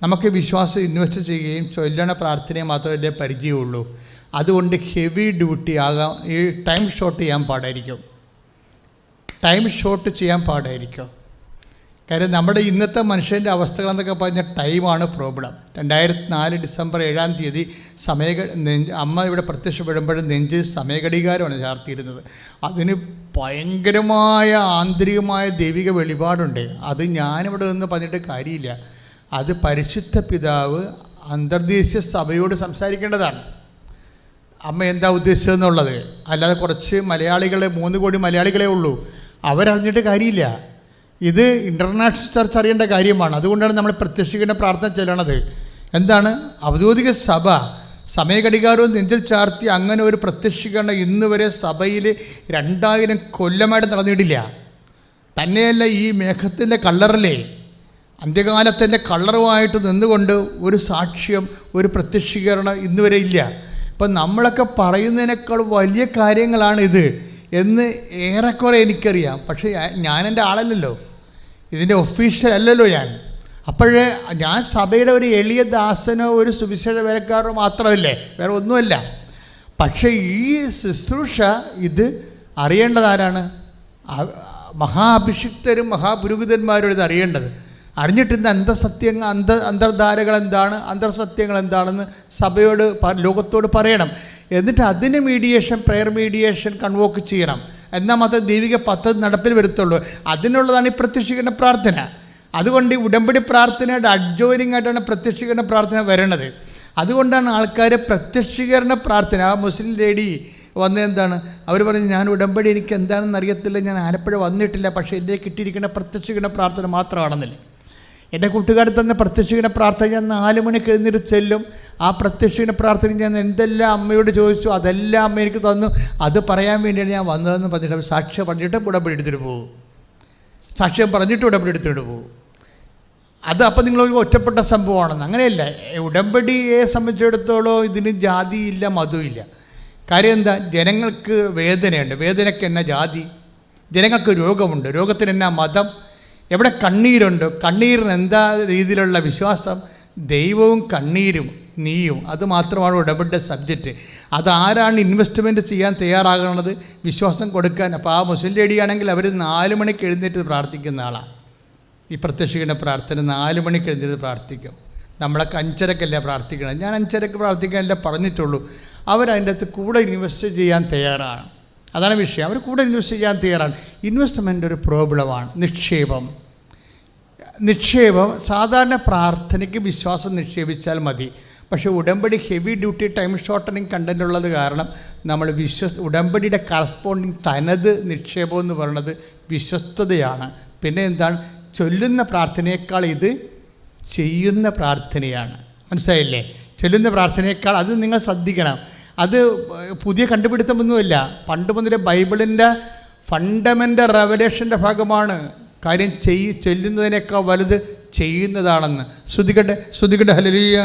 നമുക്ക് വിശ്വാസം ഇൻവെസ്റ്റ് ചെയ്യുകയും ചൊല്ലണ പ്രാർത്ഥനയെ മാത്രമല്ലേ പരിചയമുള്ളൂ. അതുകൊണ്ട് ഹെവി ഡ്യൂട്ടി ആകാം. ഈ ടൈം ഷോർട്ട് ചെയ്യാൻ പാടായിരിക്കും. കാര്യം നമ്മുടെ ഇന്നത്തെ മനുഷ്യൻ്റെ അവസ്ഥകളെന്നൊക്കെ പറഞ്ഞാൽ ടൈമാണ് പ്രോബ്ലം. 2004 ഡിസംബർ 7-ാം തീയതി അമ്മ ഇവിടെ പ്രത്യക്ഷപ്പെടുമ്പോഴും നെഞ്ച് സമയഘടികാരമാണ് ചാർത്തിയിരുന്നത്. അതിന് ഭയങ്കരമായ ആന്തരികമായ ദൈവിക വെളിപാടുണ്ട്. അത് ഞാനിവിടെ നിന്ന് പറഞ്ഞിട്ട് കാര്യമില്ല. അത് പരിശുദ്ധ പിതാവ് അന്തർദേശീയ സഭയോട് സംസാരിക്കേണ്ടതാണ്. അമ്മ എന്താ ഉദ്ദേശിച്ചതെന്നുള്ളത്. അല്ലാതെ കുറച്ച് 3 കോടി മലയാളികളെ ഉള്ളൂ, അവരറിഞ്ഞിട്ട് കാര്യമില്ല. ഇത് ഇൻ്റർനാഷണൽ ചർച്ച അറിയേണ്ട കാര്യമാണ്. അതുകൊണ്ടാണ് നമ്മൾ പ്രത്യക്ഷിക്കുന്ന പ്രാർത്ഥന ചെല്ലണത്. എന്താണ്? ഔദ്യോഗിക സഭ സമയഘടികാരവും നെഞ്ചിൽ ചാർത്തി അങ്ങനെ ഒരു പ്രത്യക്ഷീകരണം ഇന്ന് വരെ സഭയിൽ 2000 കൊല്ലമായിട്ട് നടന്നിട്ടില്ല. തന്നെയല്ല, ഈ മേഘത്തിൻ്റെ കളറിലെ അന്ത്യകാലത്തിൻ്റെ കളറുമായിട്ട് നിന്നുകൊണ്ട് ഒരു സാക്ഷ്യം, ഒരു പ്രത്യക്ഷീകരണം ഇന്ന് വരെ ഇല്ല. അപ്പം നമ്മളൊക്കെ പറയുന്നതിനേക്കാൾ വലിയ കാര്യങ്ങളാണ് ഇത് എന്ന് ഏറെക്കുറെ എനിക്കറിയാം. പക്ഷേ ഞാൻ എൻ്റെ ആളല്ലല്ലോ, ഇതിൻ്റെ ഒഫീഷ്യൽ അല്ലല്ലോ ഞാൻ. അപ്പോഴേ ഞാൻ സഭയുടെ ഒരു എളിയ ദാസനോ ഒരു സുവിശേഷ വേലക്കാരനോ മാത്രമല്ലേ, വേറെ ഒന്നുമല്ല. പക്ഷേ ഈ ശുശ്രൂഷ ഇത് അറിയേണ്ടതാരാണ്? മഹാഭിഷിക്തരും മഹാപുരോഹിതന്മാരും ഇത് അറിയേണ്ടത്. അറിഞ്ഞിട്ട് ഇന്ന് അന്തർധാരകൾ എന്താണ്, അന്തർസത്യങ്ങൾ എന്താണെന്ന് സഭയോട് ലോകത്തോട് പറയണം. എന്നിട്ട് അതിന് പ്രയർ മീഡിയേഷൻ കൺവോക്ക് ചെയ്യണം. എന്നാൽ മാത്രമേ ദൈവിക പദ്ധതി നടപ്പിൽ വരുത്തുള്ളൂ. അതിനുള്ളതാണ് ഈ പ്രത്യക്ഷീകരണ പ്രാർത്ഥന. അതുകൊണ്ട് ഈ ഉടമ്പടി പ്രാർത്ഥനയുടെ അഡ്ജോയിനിങ് ആയിട്ടാണ് പ്രത്യക്ഷീകരണ പ്രാർത്ഥന വരണത്. അതുകൊണ്ടാണ് ആൾക്കാർ പ്രത്യക്ഷീകരണ പ്രാർത്ഥന, ആ മുസ്ലിം ലേഡി വന്നത് എന്താണ്, അവർ പറഞ്ഞു ഞാൻ ഉടമ്പടി എനിക്ക് എന്താണെന്ന് അറിയത്തില്ല, ഞാൻ ആലപ്പുഴ വന്നിട്ടില്ല, പക്ഷേ എൻ്റെ കിട്ടിയിരിക്കുന്ന പ്രത്യക്ഷീകരണ പ്രാർത്ഥന മാത്രമാണെന്നില്ല. എൻ്റെ കൂട്ടുകാർ തന്നെ പ്രത്യക്ഷീകരണ പ്രാർത്ഥന ഞാൻ 4 മണിക്ക് എഴുന്നേറ്റ് ചെല്ലും. ആ പ്രത്യക്ഷീകരണ പ്രാർത്ഥന ഞാൻ എന്തെല്ലാം അമ്മയോട് ചോദിച്ചു അതെല്ലാം അമ്മ എനിക്ക് തന്നു. അത് പറയാൻ വേണ്ടിയാണ് ഞാൻ വന്നതെന്ന് പറഞ്ഞിട്ട് സാക്ഷ്യം പറഞ്ഞിട്ട് ഉടമ്പടി എടുത്തിട്ട് പോകും. സാക്ഷ്യം പറഞ്ഞിട്ട് ഉടമ്പടി എടുത്തിട്ട് പോകും. അത് അപ്പം നിങ്ങളൊരു ഒറ്റപ്പെട്ട സംഭവമാണെന്ന്. അങ്ങനെയല്ല. ഉടമ്പടിയെ സംബന്ധിച്ചിടത്തോളം ഇതിന് ജാതിയില്ല, മതമില്ല. കാര്യം എന്താ, ജനങ്ങൾക്ക് വേദനയുണ്ട്, വേദനയ്ക്ക് എന്നാ ജാതി, ജനങ്ങൾക്ക് രോഗമുണ്ട്, രോഗത്തിന് എന്നാ മതം, എവിടെ കണ്ണീരുണ്ട്, കണ്ണീരിന് എന്താ രീതിയിലുള്ള വിശ്വാസം, ദൈവവും കണ്ണീരും നീയും, അത് മാത്രമാണ് ഉടമ്പടിയുടെ സബ്ജക്റ്റ്. അതാരാണ് ഇൻവെസ്റ്റ്മെൻറ്റ് ചെയ്യാൻ തയ്യാറാകുന്നത്, വിശ്വാസം കൊടുക്കാൻ. അപ്പോൾ ആ മുസ്ലിം ലേഡിയാണെങ്കിൽ അവർ 4 മണിക്ക് എഴുന്നേറ്റ് പ്രാർത്ഥിക്കുന്ന ആളാണ്. ഈ പ്രത്യക്ഷീകരണ പ്രാർത്ഥന 4 മണിക്ക് എഴുന്നേറ്റ് പ്രാർത്ഥിക്കും. നമ്മളൊക്കെ 5:30-ക്കല്ല പ്രാർത്ഥിക്കണം. ഞാൻ 5:30-ക്ക് പ്രാർത്ഥിക്കാനല്ല പറഞ്ഞിട്ടുള്ളൂ. അവരതിൻ്റെ അകത്ത് കൂടെ ഇൻവെസ്റ്റ് ചെയ്യാൻ തയ്യാറാണ്. അതാണ് വിഷയം. അവർ കൂടെ ഇൻവെസ്റ്റ് ചെയ്യാൻ തയ്യാറാണ്. ഇൻവെസ്റ്റ്മെൻ്റ് ഒരു പ്രോബ്ലമാണ്. നിക്ഷേപം സാധാരണ പ്രാർത്ഥനയ്ക്ക് വിശ്വാസം നിക്ഷേപിച്ചാൽ മതി. പക്ഷേ ഉടമ്പടി heavy duty time shortening content ഉള്ളത് കാരണം നമ്മൾ ഉടമ്പടിയുടെ കറസ്പോണ്ടിങ് തനത് നിക്ഷേപം എന്ന് പറയുന്നത് വിശ്വസ്തതയാണ്. പിന്നെ എന്താണ്, ചൊല്ലുന്ന പ്രാർത്ഥനയേക്കാൾ ഇത് ചെയ്യുന്ന പ്രാർത്ഥനയാണ്. മനസ്സിലായില്ലേ? ചൊല്ലുന്ന പ്രാർത്ഥനയേക്കാൾ അത് നിങ്ങൾ ശ്രദ്ധിക്കണം. അത് പുതിയ കണ്ടുപിടുത്തമൊന്നുമില്ല. പണ്ട് മുതലേ ബൈബിളിൻ്റെ ഫണ്ടമെൻ്റൽ റെവലേഷൻ്റെ ഭാഗമാണ്. കാര്യം ചൊല്ലുന്നതിനേക്കാൾ വലുത് ചെയ്യുന്നതാണെന്ന്. ശ്രുതികട്ടെ ഹല്ലേലൂയ.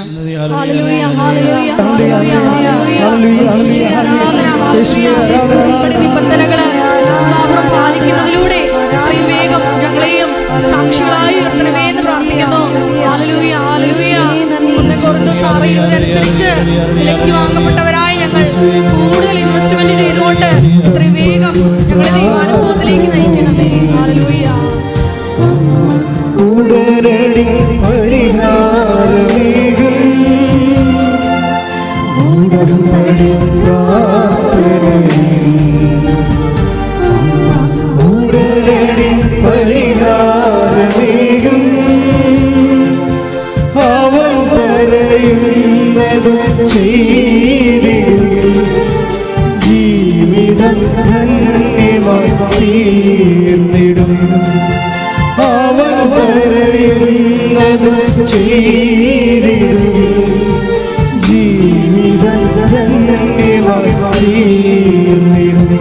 പാലിക്കുന്നതിലൂടെ വേഗം ഞങ്ങളെയും സാക്ഷികളായി ഉയർത്തണമേ എന്ന് പ്രാർത്ഥിക്കുന്നു. Hallelujah, hallelujah. 1 കൊരിന്ത്യർ 6:20 വിലയ്ക്ക് വാങ്ങപ്പെട്ടവരായി ഞങ്ങൾ കൂടുതൽ ഇൻവെസ്റ്റ്മെന്റ് ചെയ്തുകൊണ്ട് ഇത്രയും വേഗം ഞങ്ങളെ ദൈവാനുഭവത്തിലേക്ക് നയിക്കണമേ. ഹല്ലേലൂയ. ഉടനടി പരിഹാരമേകും ഉടമ്പടി പ്രാർത്ഥനയിൽ ഉടനടി പരിഹാരമേകും അവൻ പറയുന്നതും ചെയ്തിടുകിൽ ജീവിതം ധന്യമായി തീർന്നിടും. അവൻ പറയുന്നതും ചെയ്തിടുകിൽ ജീവിതം ധന്യമായി തീർന്നിടും.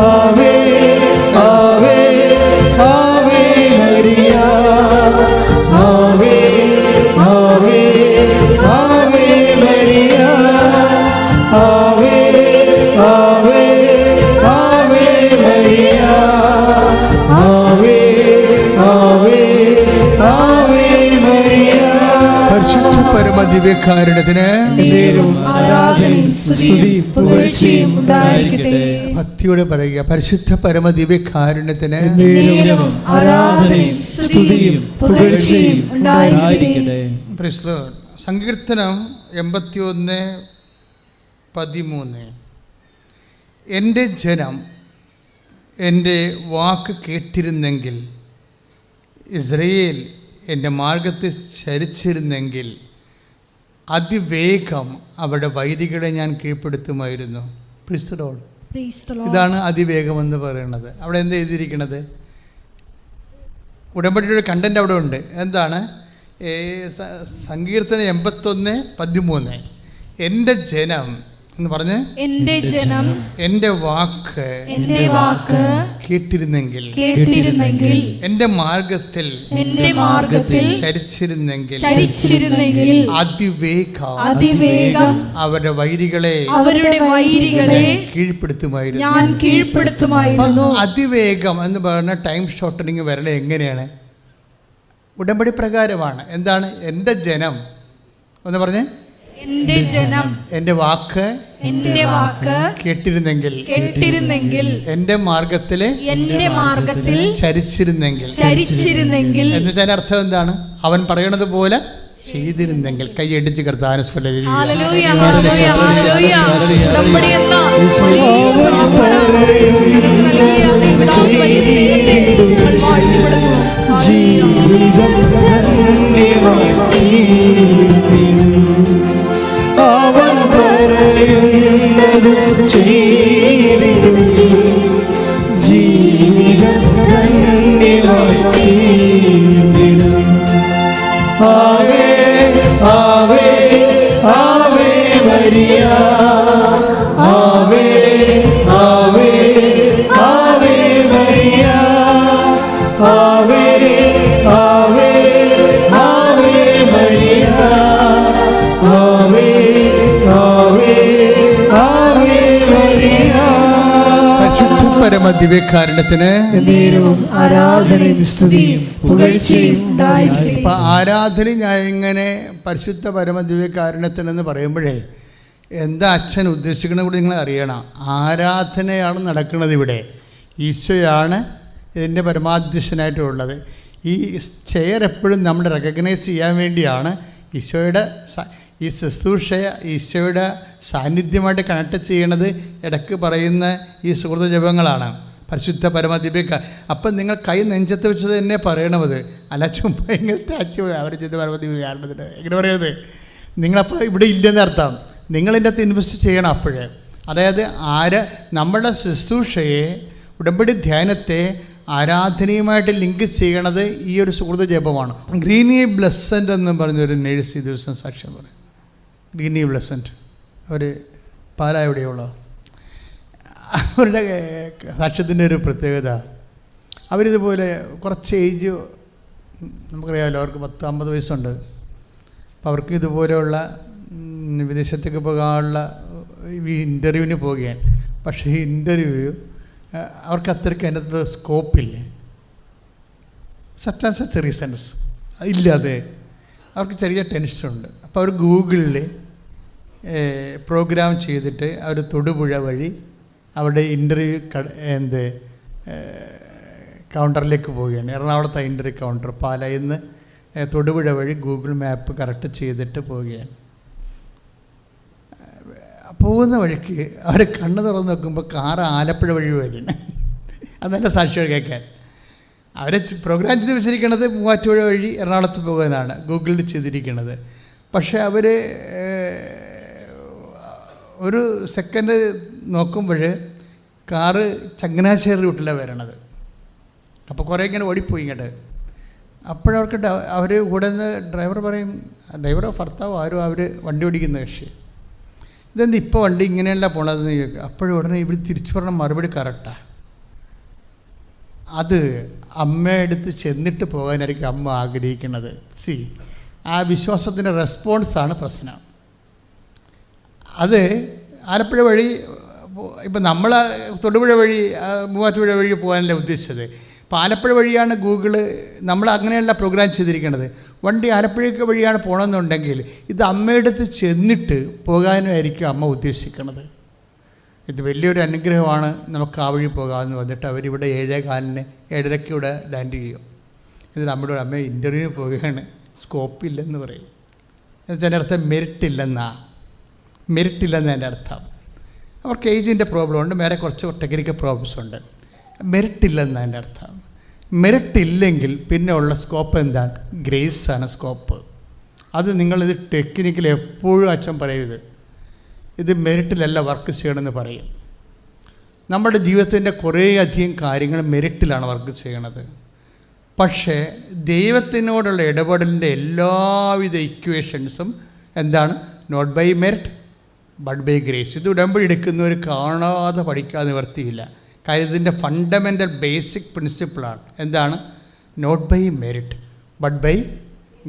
ആവേ ആവേ ആവേ മരിയ, ആവേ ആവേ ആവേ മരിയ, ആവേ ആവേ ആവേ മരിയ, ആവേ ആവേ ആവേ മരിയ. പരിശുദ്ധ പരമദിവ്യകാരുണ്യത്തിന് ആരാധനയും സ്തുതിയും പുകഴ്ചയും ഉണ്ടായിരിക്കട്ടെ. ഭക്തിയോടെ പറയുക, പരിശുദ്ധ പരമദിവ്യകാരുണ്യത്തിന് ആരാധനയും സ്തുതിയും പുകഴ്ചയും ഉണ്ടായിരിക്കട്ടെ. Praise the Lord. സങ്കീർത്തനം 81:13. എൻ്റെ ജനം എൻ്റെ വാക്ക് കേട്ടിരുന്നെങ്കിൽ, ഇസ്രയേൽ എൻ്റെ മാർഗത്തിൽ ചരിച്ചിരുന്നെങ്കിൽ അതിവേഗം അവരുടെ വൈരികളെ ഞാൻ കീഴ്പ്പെടുത്തുമായിരുന്നു. Praise the Lord. ഇതാണ് അതിവേഗമെന്ന് പറയുന്നത്. അവിടെ എന്താ എഴുതിയിരിക്കുന്നത്? ഉടമ്പടിയുടെ കണ്ടന്റ് അവിടെ ഉണ്ട്. എന്താണ്? സങ്കീർത്തനം 81:13. എൻ്റെ ജനം എന്ന് പറഞ്ഞ്, എൻ്റെ ജനം എൻ്റെ വാക്ക് കേട്ടിരുന്നെങ്കിൽ, എൻ്റെ മാർഗത്തിൽ ചരിച്ചിരുന്നെങ്കിൽ അതിവേഗം അവരുടെ വൈരികളെ കീഴ്പ്പെടുത്തുമായിരുന്നു. അതിവേഗം എന്ന് പറയുന്ന ടൈം ഷോർട്ടനിങ് വരണ എങ്ങനെയാണ്? ഉടമ്പടി പ്രകാരമാണ്. എന്താണ്? എൻ്റെ ജനം എന്ന് പറഞ്ഞ്, എന്റെ ജനം എൻ്റെ വാക്ക് കേട്ടിരുന്നെങ്കിൽ എൻ്റെ മാർഗത്തിൽ ചരിച്ചിരുന്നെങ്കിൽ എന്ന് വെച്ചാൽ അർത്ഥം എന്താണ്? അവൻ പറയണത് പോലെ ചെയ്തിരുന്നെങ്കിൽ. കൈയടിച്ച് കർത്താവിനെ അവൻ പറയുന്നത് ചെയ്തിടും, ജീവിതം ധന്യമായി തീർന്നിടും. ആവേ ആവേ ആവേ മരിയ, ആവേ ആവേ ആവേ മരിയ, ആവേ ആവേ ആവേ മരിയ, ആവേ ആവേ ആവേ മരിയ. പരിശുദ്ധ പരമ ദിവ്യകാരുണ്യത്തിന് ആരാധനയും സ്തുതിയും പുകഴ്ചയും ഉണ്ടായിരിക്കട്ടെ. അപ്പം ആരാധന ഞാൻ ഇങ്ങനെ പരിശുദ്ധ പരമ ദിവ്യകാരുണ്യത്തിനെന്ന് പറയുമ്പോഴേ എന്താ അച്ഛൻ ഉദ്ദേശിക്കുന്നത് കൂടി നിങ്ങൾ അറിയണം. ആരാധനയാണ് നടക്കുന്നത് ഇവിടെ. ഈശോയാണ് ഇതിൻ്റെ പരമാധ്യക്ഷനായിട്ടുള്ളത്. ഈ ചെയർ എപ്പോഴും നമ്മൾ റെക്കഗ്നൈസ് ചെയ്യാൻ വേണ്ടിയാണ് ഈശോയുടെ ഈ ശുശ്രൂഷയെ ഈശോയുടെ സാന്നിധ്യമായിട്ട് കണക്ട് ചെയ്യണത്. ഇടയ്ക്ക് പറയുന്ന ഈ സുഹൃത ജപങ്ങളാണ് പരിശുദ്ധ പരമദിവ്യക. അപ്പം നിങ്ങൾ കൈ നെഞ്ചത്ത് വെച്ച് തന്നെ പറയണത്, അല്ല ചുമ്മാ ഇങ്ങനെ സ്റ്റാച്ചു അവർ ചെയ്ത് പരമദിവ്യകാരണത്തിന് എങ്ങനെ പറയണത്? നിങ്ങളപ്പോൾ ഇവിടെ ഇല്ലെന്ന് അർത്ഥം. നിങ്ങളിൻ്റെ അകത്ത് ഇൻവെസ്റ്റ് ചെയ്യണം അപ്പോഴേ. അതായത് നമ്മളുടെ ശുശ്രൂഷയെ, ഉടമ്പടി ധ്യാനത്തെ ആരാധനയുമായിട്ട് ലിങ്ക് ചെയ്യണത് ഈ ഒരു സുഹൃത ജപമാണ്. ഗ്രീനി ബ്ലെസൻ്റ് എന്ന് പറഞ്ഞൊരു നേഴ്സ് ഈ ദിവസം സാക്ഷ്യം പറയും. ഗ്രീനി ബ്ലെസൻ്റ് അവർ പാല എവിടെയുള്ള അവരുടെ സാക്ഷ്യത്തിൻ്റെ ഒരു പ്രത്യേകത, അവരിതുപോലെ കുറച്ച് ഏജ്, നമുക്കറിയാമല്ലോ, അവർക്ക് 50 വയസ്സുണ്ട്. അപ്പോൾ അവർക്ക് ഇതുപോലെയുള്ള വിദേശത്തേക്ക് പോകാനുള്ള ഈ ഇൻ്റർവ്യൂവിന് പോവുകയാണ്. പക്ഷേ ഈ ഇൻ്റർവ്യൂ അവർക്ക് അത്രയ്ക്ക് അതിനകത്ത് സ്കോപ്പില്ല. സച്ച് ആൻഡ് സച്ച് റീസൺസ് ഇല്ലാതെ അവർക്ക് ചെറിയ ടെൻഷനുണ്ട്. അപ്പോൾ അവർ ഗൂഗിളിൽ പ്രോഗ്രാം ചെയ്തിട്ട് അവർ തൊടുപുഴ വഴി അവരുടെ ഇൻ്റർവ്യൂ കൗണ്ടറിലേക്ക് പോവുകയാണ്. എറണാകുളത്തെ ഇൻ്റർവ്യൂ കൗണ്ടർ പാലായിൽ നിന്ന് തൊടുപുഴ വഴി ഗൂഗിൾ മാപ്പ് കറക്റ്റ് ചെയ്തിട്ട് പോവുകയാണ്. പോകുന്ന വഴിക്ക് അവർ കണ്ണ് തുറന്ന് നോക്കുമ്പോൾ കാറ് ആലപ്പുഴ വഴി വരണം. അത് നല്ല സാക്ഷികൾ കേൾക്കാൻ. അവരെ പ്രോഗ്രാം ചെയ്ത് വെച്ചിരിക്കുന്നത് മൂവാറ്റുപുഴ വഴി എറണാകുളത്ത് പോകാനാണ് ഗൂഗിളിൽ ചെയ്തിരിക്കുന്നത്. പക്ഷേ അവർ ഒരു സെക്കൻഡ് നോക്കുമ്പോൾ കാറ് ചങ്ങനാശ്ശേരി റൂട്ടിലാണ് വരണത്. അപ്പോൾ കുറേ ഇങ്ങനെ ഓടിപ്പോയി ഇങ്ങോട്ട്. അപ്പോഴവർക്ക് അവർ കൂടെ നിന്ന് ഡ്രൈവർ പറയും, ഡ്രൈവറോ ഭർത്താവോ ആരോ അവർ വണ്ടി ഓടിക്കുന്ന കക്ഷി, ഇതെന്ത് ഇപ്പോൾ വണ്ടി ഇങ്ങനെയല്ല പോണതെന്ന് ചോദിക്കുക. അപ്പോഴും ഉടനെ ഇവിടെ തിരിച്ചു പറഞ്ഞ മറുപടി കറക്റ്റാണ്. അത് അമ്മയെടുത്ത് ചെന്നിട്ട് പോകാനായിരിക്കും അമ്മ ആഗ്രഹിക്കുന്നത്. ആ വിശ്വാസത്തിൻ്റെ റെസ്പോൺസാണ് പ്രശ്നം. അത് ആലപ്പുഴ വഴി, ഇപ്പം നമ്മൾ തൊടുപുഴ വഴി മൂവാറ്റുപുഴ വഴി പോകാനല്ല ഉദ്ദേശിച്ചത്. അപ്പോൾ ആലപ്പുഴ വഴിയാണ് ഗൂഗിള് നമ്മൾ അങ്ങനെയല്ല പ്രോഗ്രാം ചെയ്തിരിക്കുന്നത്. വണ്ടി ആലപ്പുഴയ്ക്ക് വഴിയാണ് പോകണമെന്നുണ്ടെങ്കിൽ ഇത് അമ്മയെടുത്ത് ചെന്നിട്ട് പോകാനായിരിക്കും അമ്മ ഉദ്ദേശിക്കുന്നത്. ഇത് വലിയൊരു അനുഗ്രഹമാണ്, നമുക്ക് ആ വഴി പോകാമെന്ന് പറഞ്ഞിട്ട് അവരിവിടെ 7:15 ഇവിടെ ലാൻഡ് ചെയ്യും. എന്നിട്ട് നമ്മുടെ അമ്മ ഇൻ്റർവ്യൂവിന് പോവുകയാണ്, സ്കോപ്പില്ലെന്ന് പറയും. എന്നുവെച്ചാൽ എൻ്റെ അർത്ഥം മെറിറ്റില്ലെന്ന് എൻ്റെ അർത്ഥം. അവർക്ക് ഏജിൻ്റെ പ്രോബ്ലം ഉണ്ട്, വേറെ കുറച്ച് ടെക്നിക്കൽ പ്രോബ്ലംസ് ഉണ്ട്. മെറിറ്റില്ലെന്ന് എൻ്റെ അർത്ഥം. മെറിറ്റില്ലെങ്കിൽ പിന്നെ ഉള്ള സ്കോപ്പ് എന്താണ്? ഗ്രേസാണ് സ്കോപ്പ്. അത് നിങ്ങളിത് ടെക്നിക്കൽ എപ്പോഴും അച്ഛൻ പറയും, ഇത് മെറിറ്റിലല്ല വർക്ക് ചെയ്യണമെന്ന് പറയും. നമ്മുടെ ജീവിതത്തിൻ്റെ കുറേയധികം കാര്യങ്ങൾ മെറിറ്റിലാണ് വർക്ക് ചെയ്യണത്. പക്ഷേ ദൈവത്തിനോടുള്ള ഇടപെടലിൻ്റെ എല്ലാവിധ ഇക്വേഷൻസും എന്താണ്? Not by merit but by grace. ഇത് ഉടമ്പടി എടുക്കുന്നവർ കാണാതെ പഠിക്കാതെ നിവർത്തിയില്ല. കാര്യം ഇതിൻ്റെ ഫണ്ടമെൻ്റൽ ബേസിക് പ്രിൻസിപ്പിളാണ്. എന്താണ്? Not by merit but by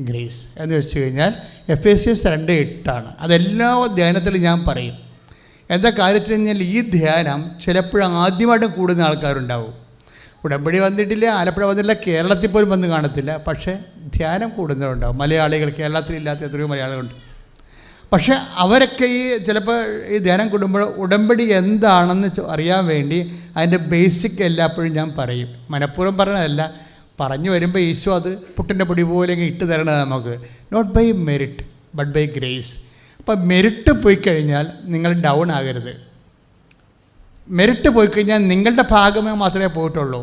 grace എന്ന് വെച്ച് കഴിഞ്ഞാൽ Ephesians 2:8 അതെല്ലാ ധ്യാനത്തിലും ഞാൻ പറയും. എന്താ കാര്യത്തിൽ കഴിഞ്ഞാൽ ഈ ധ്യാനം ചിലപ്പോഴും ആദ്യമായിട്ട് കൂടുന്ന ആൾക്കാരുണ്ടാവും. ഉടമ്പടി വന്നിട്ടില്ല, ആലപ്പുഴ വന്നിട്ടില്ല, കേരളത്തിൽ പോലും വന്ന് കാണത്തില്ല. പക്ഷേ ധ്യാനം കൂടുന്നവരുണ്ടാവും. മലയാളികൾ, കേരളത്തിലില്ലാത്ത എത്രയോ മലയാളികളുണ്ട്. പക്ഷേ അവരൊക്കെ ഈ ചിലപ്പോൾ ഈ ധ്യാനം കൂടുമ്പോൾ ഉടമ്പടി എന്താണെന്ന് അറിയാൻ വേണ്ടി അതിൻ്റെ ബേസിക് എല്ലാപ്പോഴും ഞാൻ പറയും. മനഃപൂർവ്വം പറയണതല്ല, പറഞ്ഞു വരുമ്പോൾ ഈശോ അത് പുട്ടിൻ്റെ പൊടി പോലെ ഇട്ട് തരണത് നമുക്ക്. Not by merit but by grace. അപ്പം മെറിറ്റ് പോയി കഴിഞ്ഞാൽ നിങ്ങൾ ഡൗൺ ആകരുത്. മെറിറ്റ് പോയി കഴിഞ്ഞാൽ നിങ്ങളുടെ ഭാഗമേ മാത്രമേ പോയിട്ടുള്ളൂ.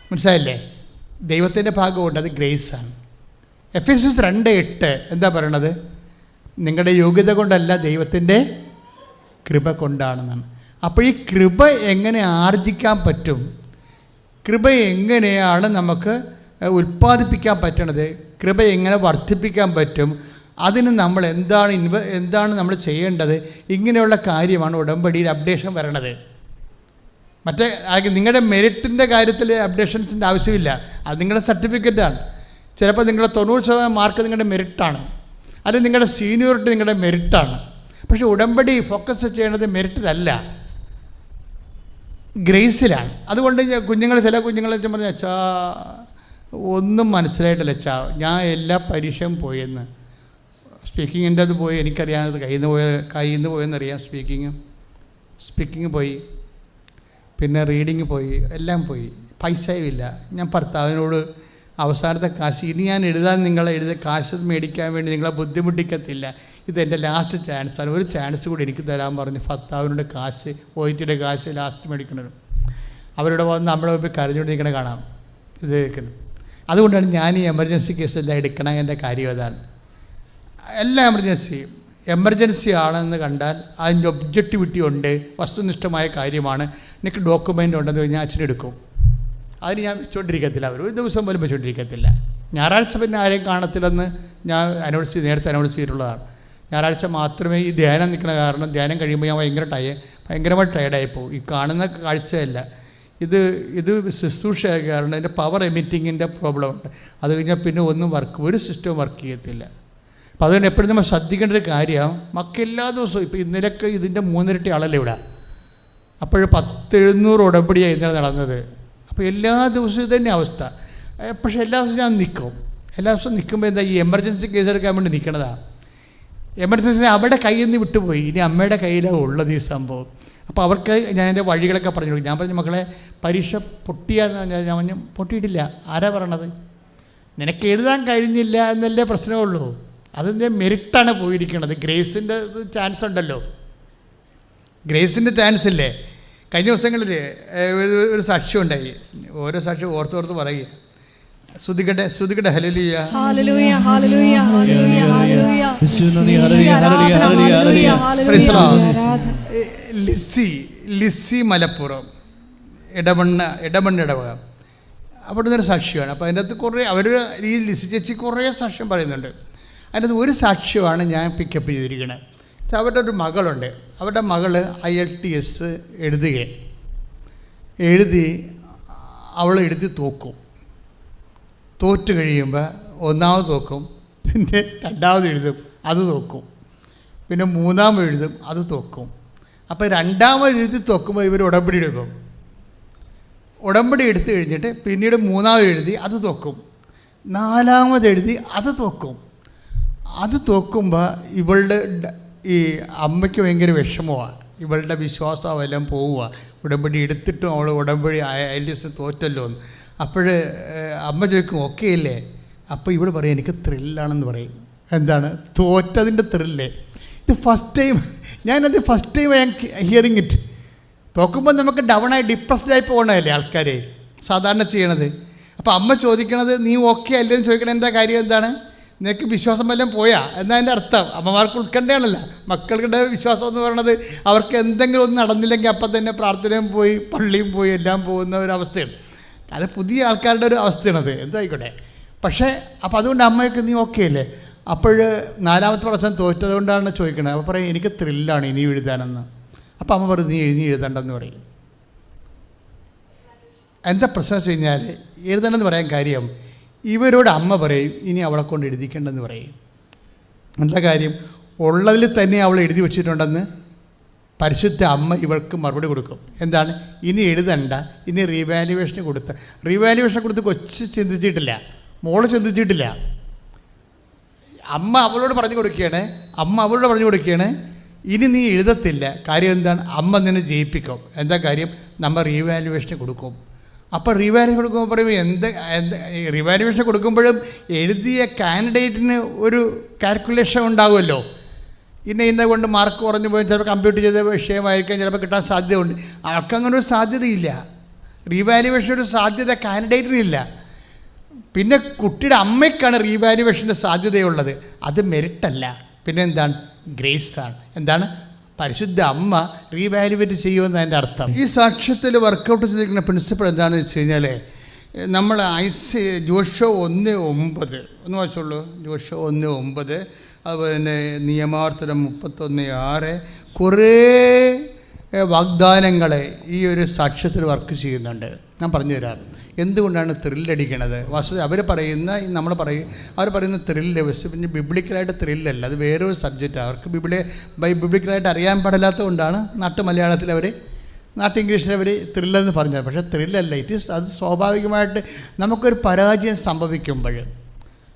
മനസ്സിലായില്ലേ? ദൈവത്തിൻ്റെ ഭാഗമുണ്ട്, അത് ഗ്രേസാണ്. എഫെസ്യസ് 2:8 എന്താ പറയണത്? നിങ്ങളുടെ യോഗ്യത കൊണ്ടല്ല, ദൈവത്തിൻ്റെ കൃപ കൊണ്ടാണെന്നാണ്. അപ്പോൾ ഈ കൃപ എങ്ങനെ ആർജിക്കാൻ പറ്റും? കൃപ എങ്ങനെയാണ് നമുക്ക് ഉൽപ്പാദിപ്പിക്കാൻ പറ്റണത്? കൃപ എങ്ങനെ വർദ്ധിപ്പിക്കാൻ പറ്റും? അതിന് നമ്മൾ എന്താണ് നമ്മൾ ചെയ്യേണ്ടത്? ഇങ്ങനെയുള്ള കാര്യമാണ് ഉടമ്പടിയിൽ അപ്ഡേഷൻ വരണത്. മറ്റേ നിങ്ങളുടെ മെറിറ്റിൻ്റെ കാര്യത്തിൽ അപ്ഡേഷൻസിൻ്റെ ആവശ്യമില്ല. അത് നിങ്ങളുടെ സർട്ടിഫിക്കറ്റാണ്. ചിലപ്പോൾ നിങ്ങളുടെ 90% മാർക്ക് നിങ്ങളുടെ മെറിറ്റാണ്, അല്ലെങ്കിൽ നിങ്ങളുടെ സീനിയോറിറ്റി നിങ്ങളുടെ മെറിറ്റാണ്. പക്ഷേ ഉടമ്പടി ഫോക്കസ് ചെയ്യേണ്ടത് മെറിറ്റിലല്ല, ഗ്രേസിലാണ്. അതുകൊണ്ട് ചില കുഞ്ഞുങ്ങളെ പറഞ്ഞ അച്ഛാ ഒന്നും മനസ്സിലായിട്ടില്ല അച്ഛാ, ഞാൻ എല്ലാ പരീക്ഷയും പോയെന്ന്. സ്പീക്കിങ്ങിൻ്റെ അത് പോയി, എനിക്കറിയാവുന്നത് കയ്യിൽ നിന്ന് പോയെന്നറിയാം. സ്പീക്കിങ് പോയി, പിന്നെ റീഡിങ് പോയി, എല്ലാം പോയി. പൈസയും ഇല്ല. ഞാൻ ഭർത്താവിനോട് അവസാനത്തെ കാശ് ഇനി ഞാൻ നിങ്ങളെ കാശ് മേടിക്കാൻ വേണ്ടി നിങ്ങളെ ബുദ്ധിമുട്ടിക്കത്തില്ല, ഇതെൻ്റെ ലാസ്റ്റ് ചാൻസാണ്, ഒരു ചാൻസ് കൂടി എനിക്ക് തരാൻ പറഞ്ഞ് ഭർത്താവിനോട് കാശ് OITയുടെ കാശ് ലാസ്റ്റ് മേടിക്കണം. അവരോട് വന്ന് നമ്മുടെ മുമ്പിൽ കരഞ്ഞുകൊണ്ടിരിക്കണ കാണാം. ഇത് കേൾക്കണം. അതുകൊണ്ടാണ് ഞാൻ ഈ എമർജൻസി കേസെല്ലാം എടുക്കണം. എൻ്റെ കാര്യം അതാണ്. എല്ലാ എമർജൻസി ആണെന്ന് കണ്ടാൽ അതിൻ്റെ ഒബ്ജക്റ്റിവിറ്റി ഉണ്ട്, വസ്തുനിഷ്ഠമായ കാര്യമാണ്, എനിക്ക് ഡോക്യുമെൻ്റ് ഉണ്ടെന്ന് കഴിഞ്ഞാൽ അച്ഛനെടുക്കും. അതിന് ഞാൻ വെച്ചുകൊണ്ടിരിക്കത്തില്ല. അവർ ഒരു ദിവസം പോലും വെച്ചുകൊണ്ടിരിക്കത്തില്ല. ഞായറാഴ്ച പിന്നെ ആരെയും കാണത്തില്ലെന്ന് ഞാൻ നേരത്തെ അനൗൺസ് ചെയ്തിട്ടുള്ളതാണ്. ഞായറാഴ്ച മാത്രമേ ഈ ധ്യാനം നിൽക്കുന്ന കാരണം ധ്യാനം കഴിയുമ്പോൾ ഞാൻ ഭയങ്കരമായിട്ട് ടയർഡായി പോകും. ഈ കാണുന്ന കാഴ്ചയല്ല, ഇത് ശുശ്രൂഷയായ കാരണം എൻ്റെ പവർ എമിറ്റിങ്ങിൻ്റെ പ്രോബ്ലം ഉണ്ട്. അത് കഴിഞ്ഞാൽ പിന്നെ ഒരു സിസ്റ്റവും വർക്ക് ചെയ്യത്തില്ല. അപ്പോൾ അതുകൊണ്ട് എപ്പോഴും നമ്മൾ ശ്രദ്ധിക്കേണ്ട ഒരു കാര്യം, മക്കെല്ലാ ദിവസവും ഇപ്പോൾ ഇന്നലെയൊക്കെ ഇതിൻ്റെ 3 ഇരട്ടി ആളല്ലേ ഇവിടെ. അപ്പോൾ 10-700 ഉടമ്പടിയാണ് ഇന്നലെ നടന്നത്. അപ്പോൾ എല്ലാ ദിവസവും ഇതന്നെ അവസ്ഥ. പക്ഷേ എല്ലാ ദിവസവും ഞാൻ നിൽക്കും. എല്ലാ ദിവസവും നിൽക്കുമ്പോൾ എന്താ, ഈ എമർജൻസി കേസ് എടുക്കാൻ വേണ്ടി നിൽക്കണതാണ്. എമർജൻസി അവിടെ കയ്യിൽ നിന്ന് വിട്ടുപോയി, ഇനി അമ്മയുടെ കയ്യിലാണ് ഉള്ളത് ഈ സംഭവം. അപ്പോൾ അവർക്ക് ഞാൻ എൻ്റെ വഴികളൊക്കെ പറഞ്ഞു കൊടുക്കും. ഞാൻ പറഞ്ഞു, മക്കളെ പരീക്ഷ പൊട്ടിയാന്ന് ഞാൻ പൊട്ടിയിട്ടില്ല. ആരാ പറയണത്? നിനക്ക് എഴുതാൻ കഴിഞ്ഞില്ല എന്നല്ലേ പ്രശ്നമുള്ളൂ. അതിൻ്റെ മെറിറ്റാണ് പോയിരിക്കുന്നത്. ഗ്രേസിൻ്റെ ചാൻസ് ഉണ്ടല്ലോ, ഗ്രേസിൻ്റെ ചാൻസ് ഇല്ലേ. കഴിഞ്ഞ ദിവസങ്ങളിൽ ഒരു സാക്ഷ്യം ഉണ്ടായി. ഓരോ സാക്ഷ്യം ഓർത്തോർത്ത് പറയുക. ശ്രുതികട്ടെ hallelujah hallelujah hallelujah hallelujah hallelujah. Lissy Malappuram ഇടമണ്ണിടവക അവിടെ നിന്നൊരു സാക്ഷ്യമാണ്. അപ്പോൾ അതിൻ്റെ അകത്ത് കുറേ ഈ ലിസി ചേച്ചി കുറേ സാക്ഷ്യം പറയുന്നുണ്ട്. അതിനകത്ത് ഒരു സാക്ഷ്യമാണ് ഞാൻ പിക്കപ്പ് ചെയ്തിരിക്കുന്നത്. അവരുടെ ഒരു മകളുണ്ട്. അവരുടെ മകൾ IELTS എഴുതി അവൾ തോക്കും. തോറ്റ് കഴിയുമ്പോൾ ഒന്നാമത് തോക്കും, പിന്നെ രണ്ടാമത് എഴുതും, അത് തോക്കും, പിന്നെ മൂന്നാമത് എഴുതും, അത് തോക്കും. അപ്പോൾ രണ്ടാമത് എഴുതി തോക്കുമ്പോൾ ഇവർ ഉടമ്പടി എടുക്കും. ഉടമ്പടി എടുത്തു കഴിഞ്ഞിട്ട് പിന്നീട് മൂന്നാമത് എഴുതി അത് തോക്കും, നാലാമത് എഴുതി അത് തോക്കും. അത് തോക്കുമ്പോൾ ഇവളുടെ ഈ അമ്മയ്ക്ക് ഭയങ്കര വിഷമമാണ്. ഇവളുടെ വിശ്വാസം എല്ലാം പോവുക. ഉടമ്പടി എടുത്തിട്ടും അവൾ ഉടമ്പടി IELTS തോറ്റല്ലോ എന്ന്. അപ്പോൾ അമ്മ ചോദിക്കും ഓക്കെ അല്ലേ? അപ്പോൾ ഇവിടെ പറയും എനിക്ക് ത്രില്ലാണെന്ന് പറയും. എന്താണ് തോറ്റതിൻ്റെ ത്രില്ലേ? ഇത് first time I am hearing it. തോക്കുമ്പോൾ നമുക്ക് ഡൗണായി ഡിപ്രസ്ഡായി പോകണമല്ലേ ആൾക്കാർ സാധാരണ ചെയ്യണത്. അപ്പോൾ അമ്മ ചോദിക്കണത് നീ ഓക്കെ അല്ലേന്ന് ചോദിക്കണത് എന്താ കാര്യം? എന്താണ് നിനക്ക് വിശ്വാസം വല്ലതും പോയാ എന്നതിൻ്റെ അർത്ഥം. അമ്മമാർക്ക് ഉൾക്കണ്ടയാണല്ലോ. മക്കളുടെ വിശ്വാസം എന്ന് പറയുന്നത് അവർക്ക് എന്തെങ്കിലും ഒന്നും നടന്നില്ലെങ്കിൽ അപ്പം തന്നെ പ്രാർത്ഥനയും പോയി പള്ളിയും പോയി എല്ലാം പോകുന്ന ഒരവസ്ഥയാണ്. അത് പുതിയ ആൾക്കാരുടെ ഒരു അവസ്ഥയാണത്. എന്തായിക്കോട്ടെ. പക്ഷേ അപ്പോൾ അതുകൊണ്ട് അമ്മയൊക്കെ നീ ഓക്കെ അല്ലേ? അപ്പോൾ നാലാമത്തെ പ്രാവശ്യം തോറ്റത് കൊണ്ടാണ് ചോദിക്കണത്. അപ്പോൾ പറയും എനിക്ക് ത്രില്ലാണ് ഇനി എഴുതാനെന്ന്. അപ്പോൾ അമ്മ പറയും നീ എഴുതണ്ടെന്ന് പറയും. എന്താ പ്രശ്നം വെച്ച് കഴിഞ്ഞാൽ എഴുതണമെന്ന് പറയാൻ കാര്യം ഇവരോട് അമ്മ പറയും ഇനി അവളെ കൊണ്ട് എഴുതിക്കേണ്ടെന്ന് പറയും. എന്താ കാര്യം? ഉള്ളതിൽ തന്നെ അവൾ എഴുതി വച്ചിട്ടുണ്ടെന്ന് പരിശുദ്ധ അമ്മ ഇവൾക്ക് മറുപടി കൊടുക്കും. എന്താണ്? ഇനി എഴുതണ്ട, ഇനി റീവാലുവേഷൻ കൊടുത്ത് കൊച്ച് ചിന്തിച്ചിട്ടില്ല, മോള് ചിന്തിച്ചിട്ടില്ല. അമ്മ അവളോട് പറഞ്ഞു കൊടുക്കുകയാണ് ഇനി നീ എഴുതത്തില്ല. കാര്യം എന്താണ്? അമ്മ നിന്നെ ജയിപ്പിക്കും. എന്താ കാര്യം? നമ്മൾ റീവാലുവേഷൻ കൊടുക്കും. അപ്പോൾ റീവാലുവേഷൻ കൊടുക്കുമ്പോൾ പറയും റീവാലുവേഷൻ കൊടുക്കുമ്പോഴും എഴുതിയ കാൻഡിഡേറ്റിന് ഒരു കാൽക്കുലേഷൻ ഉണ്ടാകുമല്ലോ. ഇന്ന കൊണ്ട് മാർക്ക് കുറഞ്ഞു പോയി ചിലപ്പോൾ കമ്പ്യൂട്ട് ചെയ്ത വിഷയമായിരിക്കാം, ചിലപ്പോൾ കിട്ടാൻ സാധ്യതയുണ്ട്. ആൾക്കങ്ങനെ ഒരു സാധ്യതയില്ല. റീവാലുവേഷൻ ഒരു സാധ്യത കാൻഡിഡേറ്റിനില്ല. പിന്നെ കുട്ടിയുടെ അമ്മയ്ക്കാണ് റീവാലുവേഷൻ്റെ സാധ്യതയുള്ളത്. അത് മെറിറ്റല്ല, പിന്നെ എന്താണ്? ഗ്രേസാണ്. എന്താണ്? പരിശുദ്ധ അമ്മ റീവാലുവേറ്റ് ചെയ്യുമെന്ന് അതിൻ്റെ അർത്ഥം. ഈ സാക്ഷ്യത്തിൽ വർക്കൗട്ട് ചെയ്തിരിക്കുന്ന പ്രിൻസിപ്പിൾ എന്താണെന്ന് വെച്ച് കഴിഞ്ഞാൽ, നമ്മൾ ജോഷുവ 1:9 ഒന്ന് വായിച്ചോളൂ. ജോഷുവ 1:9, അതുപോലെ തന്നെ നിയമാവർത്തനം 31:6, കുറേ വാഗ്ദാനങ്ങളെ ഈ ഒരു സാക്ഷ്യത്തിൽ വർക്ക് ചെയ്യുന്നുണ്ട്. ഞാൻ പറഞ്ഞു തരാം എന്തുകൊണ്ടാണ് ത്രില്ലടിക്കണത്. വാസ്തവ അവർ പറയുന്ന ത്രില്ല് പിന്നെ ബിബ്ലിക്കലായിട്ട് ത്രില്ലല്ല, അത് വേറൊരു സബ്ജക്റ്റാണ്. അവർക്ക് ബിബ്ലിക്കലായിട്ട് അറിയാൻ പാടില്ലാത്തതുകൊണ്ടാണ് മലയാളത്തിൽ നാട്ടു ഇംഗ്ലീഷിൽ അവർ ത്രില്ലെന്ന് പറഞ്ഞത്. പക്ഷേ ത്രില്ലല്ല, അത് സ്വാഭാവികമായിട്ട് നമുക്കൊരു പരാജയം സംഭവിക്കുമ്പോൾ,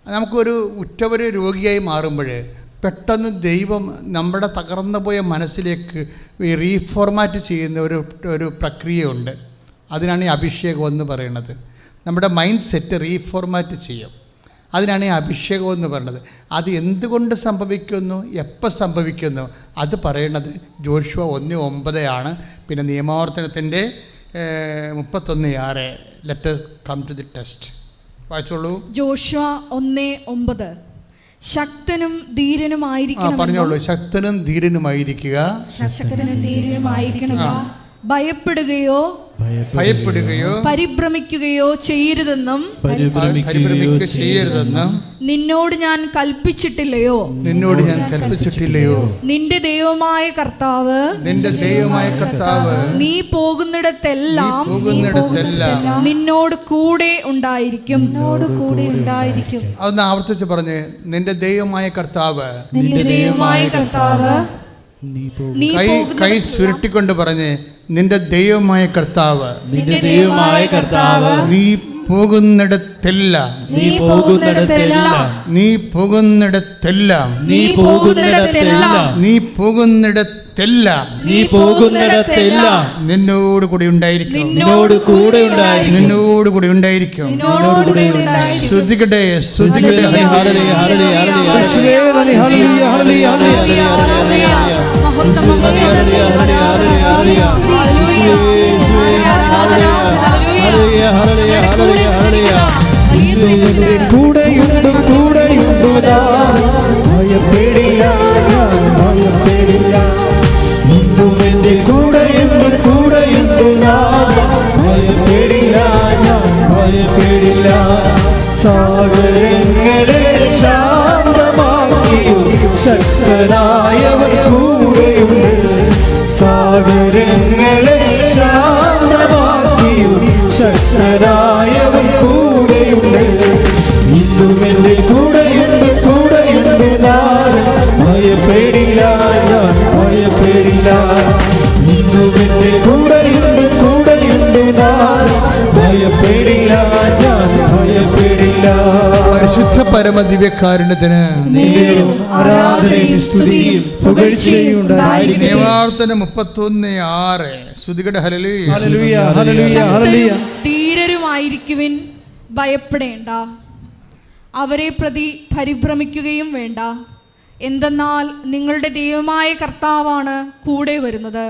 നമുക്കൊരു ഉറ്റവർ രോഗിയായി മാറുമ്പോൾ പെട്ടെന്ന് ദൈവം നമ്മുടെ തകർന്നു പോയ മനസ്സിലേക്ക് റീഫോർമാറ്റ് ചെയ്യുന്ന ഒരു പ്രക്രിയയുണ്ട്. അതിനാണ് ഈ അഭിഷേകം എന്ന് പറയുന്നത്. നമ്മുടെ മൈൻഡ് സെറ്റ് റീഫോർമാറ്റ് ചെയ്യും. അതിനാണ് ഈ അഭിഷേകം എന്ന് പറയുന്നത്. അത് എന്തുകൊണ്ട് സംഭവിക്കുന്നു, എപ്പോൾ സംഭവിക്കുന്നു, അത് പറയുന്നത് ജോഷുവ 1:9 പിന്നെ നിയമാവർത്തനത്തിൻ്റെ 31:6. Let come to the test. വായിച്ചോളൂ. ജോഷുവ 1:9. ശക്തനും ധീരനുമായിരിക്കണം. പറഞ്ഞോളൂ. ശക്തനും ധീരനുമായിരിക്കുക. ഭയപ്പെടുകയോ പരിഭ്രമിക്കുകയോ ചെയ്യരുതെന്നും നിന്നോട് ഞാൻ കൽപ്പിച്ചിട്ടില്ലയോ? നിന്റെ ദൈവമായ കർത്താവ് നീ പോകുന്നിടത്തെല്ലാം നിന്നോട് കൂടെ ഉണ്ടായിരിക്കും. അതൊന്ന് ആവർത്തിച്ച് പറഞ്ഞേ. നിന്റെ ദൈവമായ കർത്താവ്. കൈ ചുരുട്ടിക്കൊണ്ട് പറഞ്ഞേ. നിന്റെ ദൈവമായ കർത്താവ് നീ പോകുന്നിടത്തെല്ലാം നിന്നോട് കൂടി ഉണ്ടായിരിക്കും. ശ്രുതികട്ടെ കൂടെയുണ്ട് ഭയപ്പെടില്ല, എന്റെ കൂടെയുണ്ട് ഭയപ്പെടില്ല. സാഗരങ്ങളെ ശാന്തമാക്കിയോ ശക്തനായവൻ കൂടെയുണ്ട്. സാഗരങ്ങളെ ശാന്തമാക്കിയോ ശക്തനായവൻ കൂടെയുണ്ട്. ഇന്നും എന്റെ കൂടെയുണ്ട് ഭയപ്പെടില്ല, ഞാൻ ഭയപ്പെടില്ല. ഇന്നും എന്റെ കൂടെയുണ്ട് ഭയപ്പെടില്ല, ഞാൻ ഭയപ്പെടില്ല. പരിശുദ്ധ പരമദിവ്യകാരുണ്യത്തിന് ആരാധനയും സ്തുതിയും പുകഴ്ചയും ഉണ്ടായിരിക്കട്ടെ. നിയമാവർത്തനം 31:6. ശ്രുതികട്ടെ. ഹല്ലേലൂയ. ധീരരുമായിരിക്കുവിൻ, ഭയപ്പെടേണ്ട, അവരെ പ്രതി പരിഭ്രമിക്കുകയും വേണ്ട. എന്തെന്നാൽ നിങ്ങളുടെ ദൈവമായ കർത്താവാണ് കൂടെ വരുന്നത്.